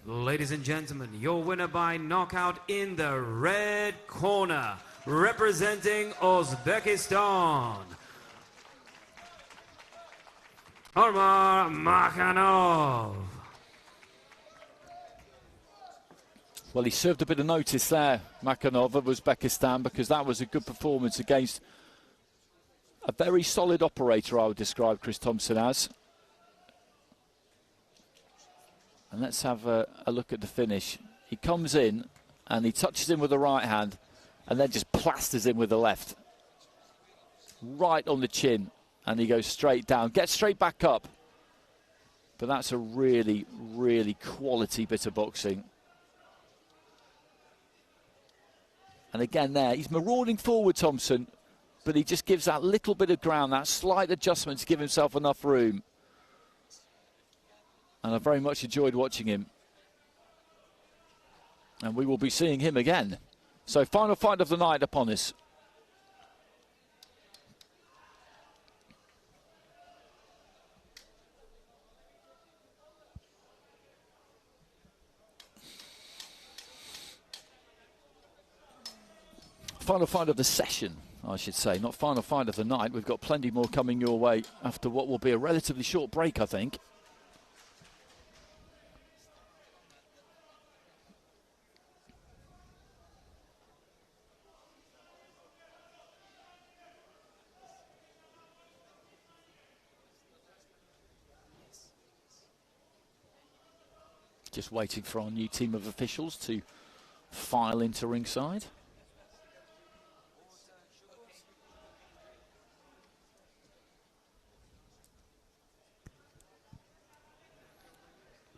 Ladies and gentlemen, your winner by knockout in the red corner, representing Uzbekistan, Armen Makhanov. Well, he served a bit of notice there, Makhanov of Uzbekistan, because that was a good performance against a very solid operator, I would describe Chris Thompson as. And let's have a look at the finish. He comes in and he touches him with the right hand and then just plasters him with the left. Right on the chin, and he goes straight down. Gets straight back up. But that's a really, really quality bit of boxing. And again there, he's marauding forward, Thompson, but he just gives that little bit of ground, that slight adjustment to give himself enough room. And I very much enjoyed watching him. And we will be seeing him again. So final fight of the night upon us. Final fight of the session, I should say. Not final fight of the night. We've got plenty more coming your way after what will be a relatively short break, I think. Just waiting for our new team of officials to file into ringside.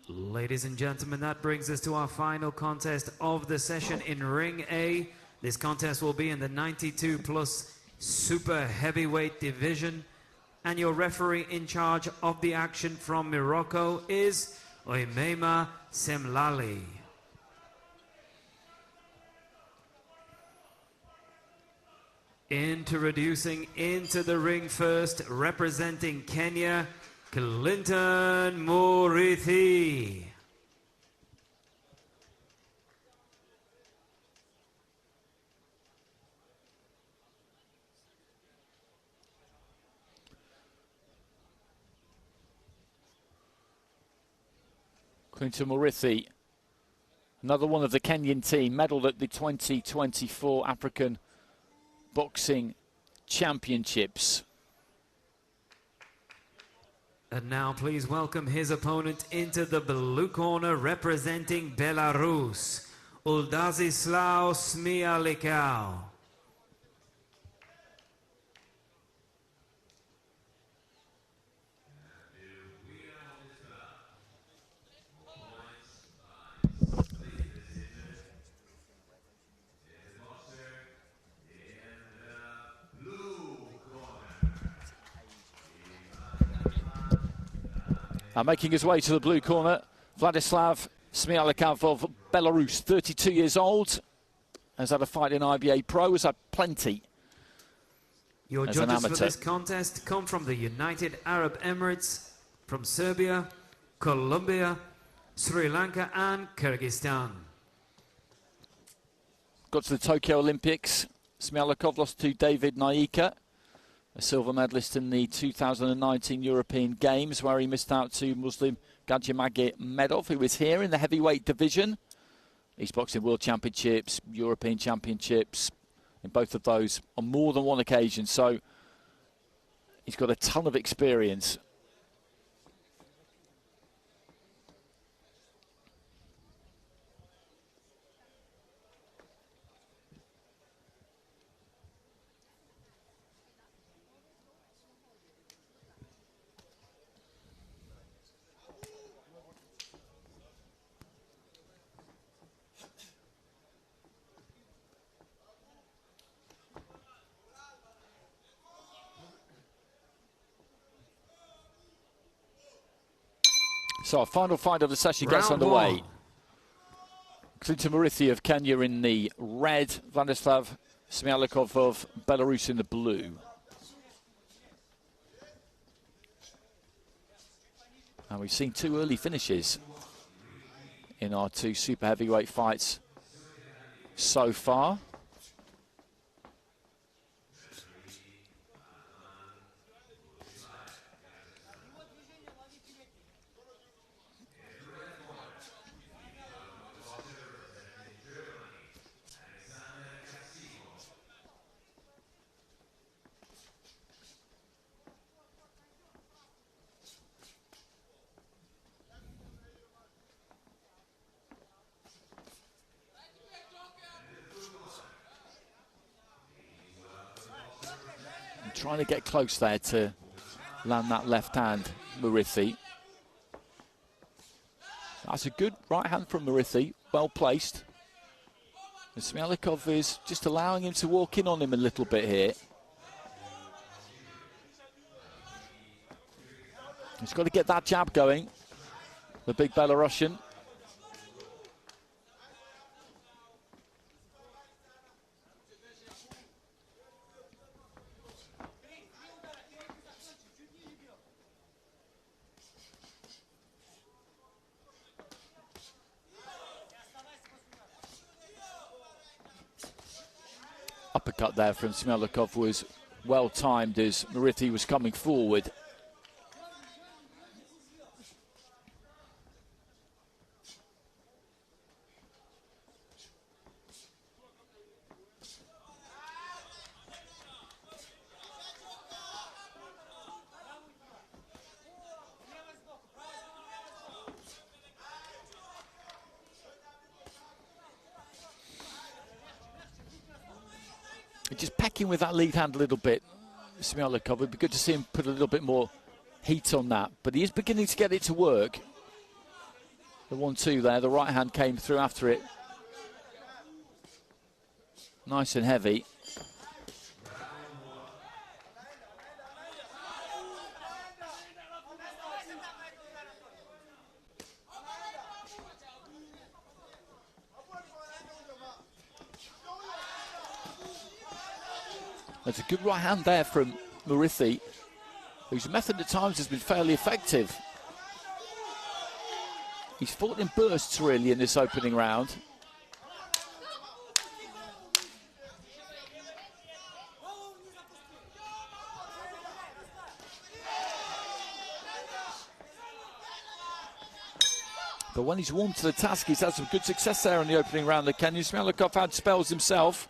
Ladies and gentlemen, that brings us to our final contest of the session in Ring A. This contest will be in the 92 plus super heavyweight division. And your referee in charge of the action from Morocco is Oimema Semlali. Introducing into the ring first, representing Kenya, Clinton Murithi. Clinton Murithi, another one of the Kenyan team, medalled at the 2024 African Boxing Championships. And now please welcome his opponent into the blue corner, representing Belarus, Uldazislau Smialikau. Making his way to the blue corner, Vladislav Smialikau of Belarus, 32 years old, has had a fight in IBA-PRO, has had plenty. Your judges for this contest come from the United Arab Emirates, from Serbia, Colombia, Sri Lanka and Kyrgyzstan. Got to the Tokyo Olympics, Smialikau lost to IBN-ITA, a silver medalist in the 2019 European Games, where he missed out to Muslim Gadjimagomedov, who is here in the heavyweight division. He's boxing World Championships, European Championships, in both of those on more than one occasion, so he's got a ton of experience. So our final fight of the session gets underway. Clinton Murithi of Kenya in the red, Vladislav Smialikau of Belarus in the blue. And we've seen two early finishes in our two super heavyweight fights so far. Trying to get close there to land that left hand, Murithi. That's a good right hand from Murithi, well placed. And Smialikau is just allowing him to walk in on him a little bit here. He's got to get that jab going, the big Belarusian. Uppercut there from Smialikau was well timed as Murithi was coming forward. Just pecking with that lead hand a little bit, Smialikau. It'd be good to see him put a little bit more heat on that, but he is beginning to get it to work. The 1-2 there, the right hand came through after it. Nice and heavy. There's a good right hand there from Murithi, whose method at times has been fairly effective. He's fought in bursts really in this opening round. But when he's warmed to the task, he's had some good success there in the opening round. The Kenyan Smialekov had spells himself.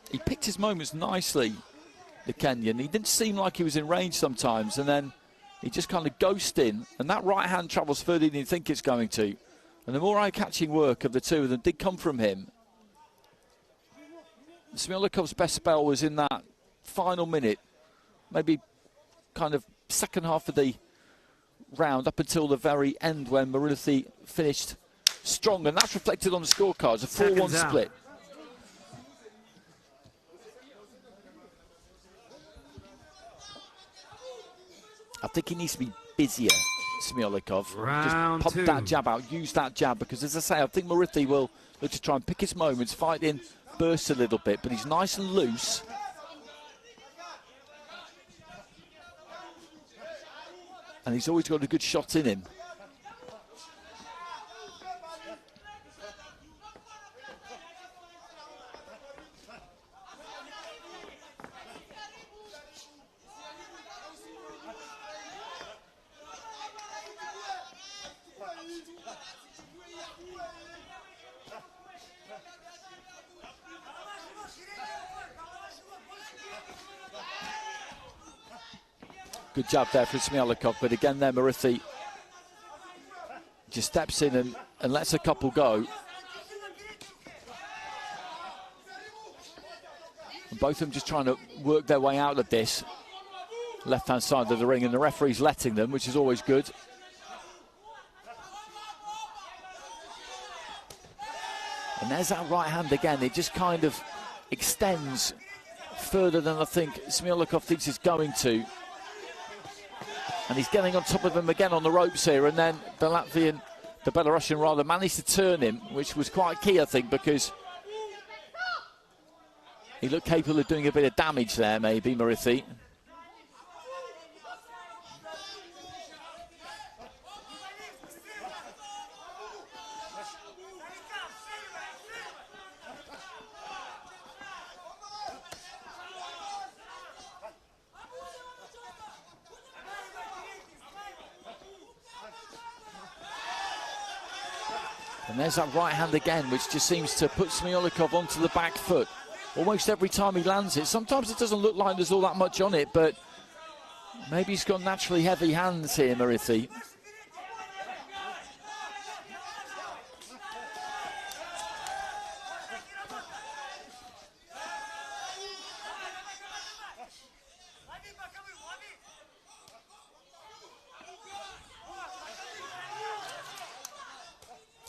He picked his moments nicely, the Kenyan. He didn't seem like he was in range sometimes, and then he just kind of ghosted in, and that right hand travels further than you think it's going to. And the more eye-catching work of the two of them did come from him. Smialekov's best spell was in that final minute, maybe kind of second half of the round up until the very end when Murithi finished strong, and that's reflected on the scorecards, a 4-1 split. I think he needs to be busier, Smialekov. Just pump that jab out, use that jab, because as I say, I think Murithi will look to try and pick his moments, fight in bursts a little bit, but he's nice and loose. And he's always got a good shot in him. Good jab there from Smialekov, but again there Murithi just steps in and lets a couple go. And both of them just trying to work their way out of this left-hand side of the ring, and the referee's letting them, which is always good. And there's that right hand again. It just kind of extends further than I think Smialekov thinks it's going to. And he's getting on top of him again on the ropes here, and then the Belarusian rather, managed to turn him, which was quite key, I think, because he looked capable of doing a bit of damage there, maybe, Murithi. And there's that right hand again, which just seems to put Smialekov onto the back foot almost every time he lands it. Sometimes it doesn't look like there's all that much on it, but maybe he's got naturally heavy hands here, Murithi.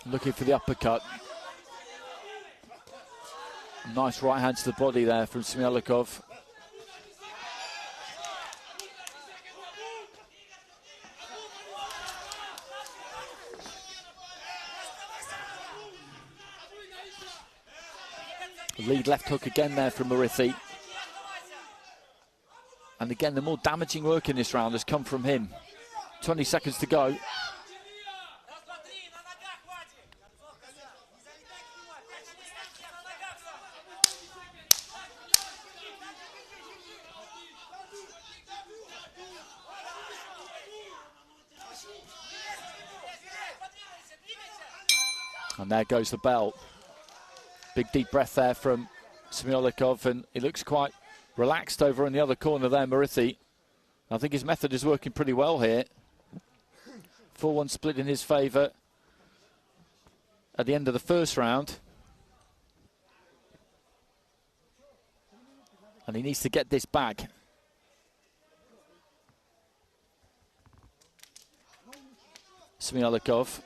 Looking for the uppercut. Nice right hand to the body there from Smialekov. Lead left hook again there from Murithi. And again, the more damaging work in this round has come from him. 20 seconds to go. And there goes the bell. Big deep breath there from Smialekov, and he looks quite relaxed over in the other corner there, Murithi. I think his method is working pretty well here. 4-1 split in his favour. at the end of the first round. And he needs to get this back. Smyolakov.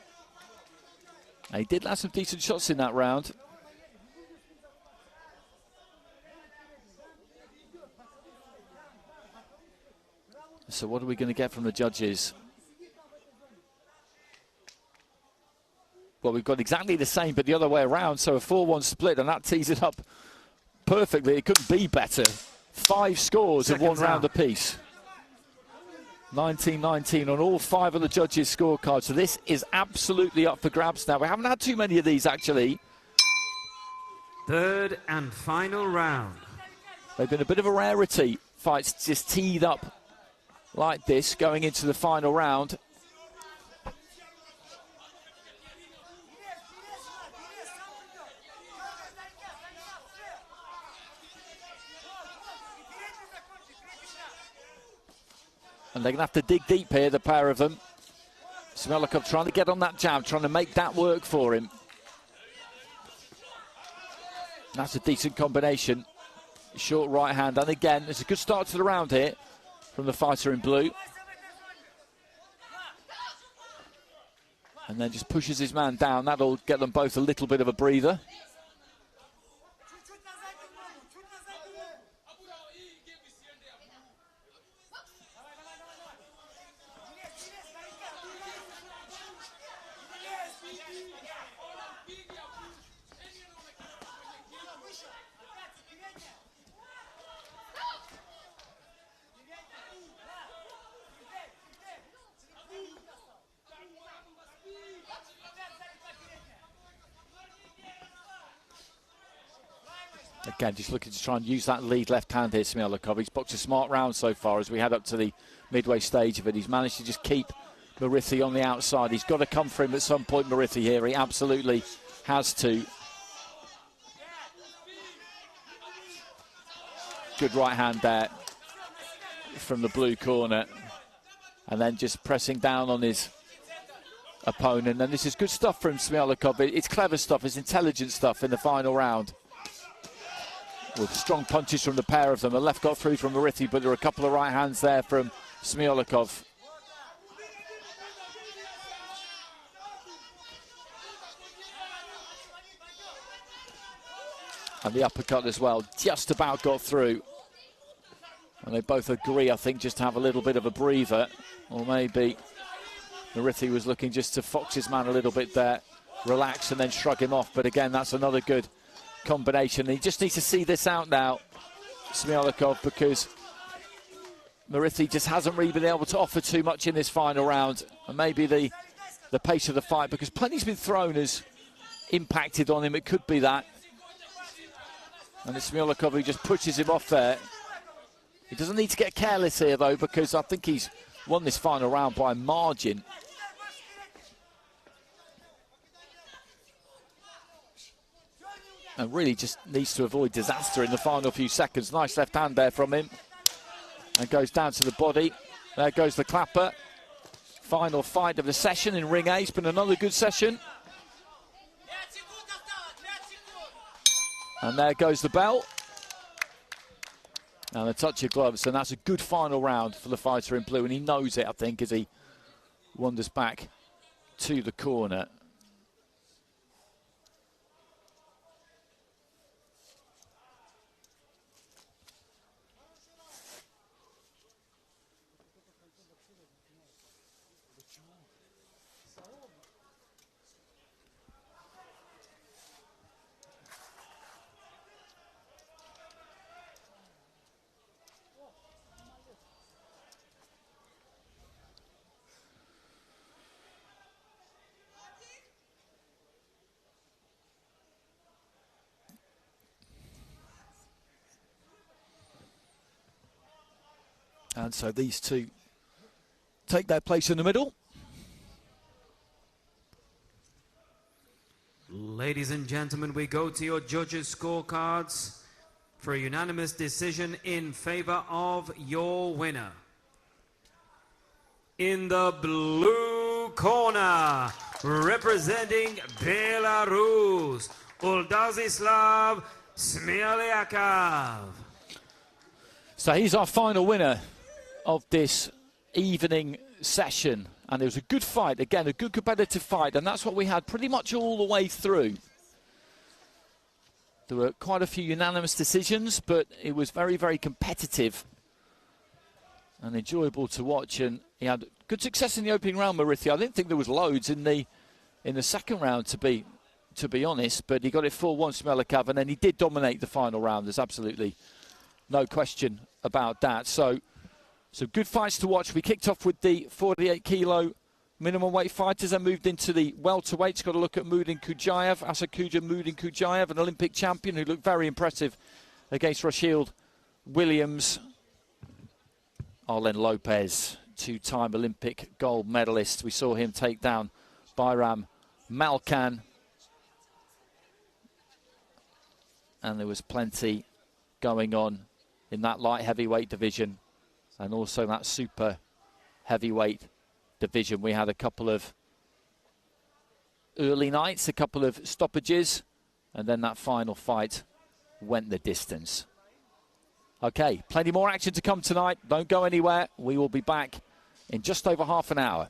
And he did have some decent shots in that round. So what are we going to get from the judges? Well, we've got exactly the same, but the other way around. So a 4-1 split, and that tees it up perfectly. It couldn't be better. 5 scores of 1 round apiece. 19-19 on all 5 of the judges' scorecards. So this is absolutely up for grabs now. We haven't had too many of these, actually. Third and final round. They've been a bit of a rarity. Fights just teed up like this going into the final round. And they're going to have to dig deep here, the pair of them. Smyolakov trying to get on that jab, trying to make that work for him. That's a decent combination. Short right hand, and again, it's a good start to the round here from the fighter in blue. And then just pushes his man down. That'll get them both a little bit of a breather. Again, just looking to try and use that lead left hand here, Smyolakov. He's boxed a smart round so far as we head up to the midway stage of it. He's managed to just keep Marithi on the outside. He's got to come for him at some point, Marithi, here. He absolutely has to. Good right hand there from the blue corner. And then just pressing down on his opponent. And this is good stuff from Smyolakov. It's clever stuff, it's intelligent stuff in the final round. With strong punches from the pair of them. A left got through from Marithi, but there are a couple of right hands there from Smyolakov. And the uppercut as well, just about got through. And they both agree, I think, just to have a little bit of a breather. Or maybe Marithi was looking just to fox his man a little bit there, relax and then shrug him off. But again, that's another good combination. He just needs to see this out now, Smyolakov, because Marithi just hasn't really been able to offer too much in this final round. And maybe the pace of the fight, because plenty's been thrown, has impacted on him. It could be that. And it's Smyolakov who just pushes him off there. He doesn't need to get careless here, though, because I think he's won this final round by a margin. And really just needs to avoid disaster in the final few seconds. Nice left hand there from him. And goes down to the body. There goes the clapper. Final fight of the session in Ring A. It's been another good session. And there goes the bell. And a touch of gloves. And that's a good final round for the fighter in blue. And he knows it, I think, as he wanders back to the corner. And so these two take their place in the middle. Ladies and gentlemen, we go to your judges' scorecards for a unanimous decision in favor of your winner. In the blue corner, representing Belarus, Oldazislav Smialiakov. So he's our final winner of this evening session. And it was a good fight, again, a good competitive fight. And that's what we had pretty much all the way through. There were quite a few unanimous decisions, but it was very, very competitive and enjoyable to watch. And he had good success in the opening round, Marithi. I didn't think there was loads in the second round, to be honest, but he got it 4-1 Smialiakov, and then he did dominate the final round. There's absolutely no question about that. So good fights to watch. We kicked off with the 48-kilo minimum weight fighters and moved into the welterweights. Got a look at MUYDINKHUJAEV, Asadkhuja MUYDINKHUJAEV, an Olympic champion who looked very impressive against Rashield Williams. Arlen Lopez, two-time Olympic gold medalist. We saw him take down Bayram Malkan. And there was plenty going on in that light heavyweight division and also that super heavyweight division. We had a couple of early nights, a couple of stoppages, and then that final fight went the distance. Okay, plenty more action to come tonight. Don't go anywhere. We will be back in just over half an hour.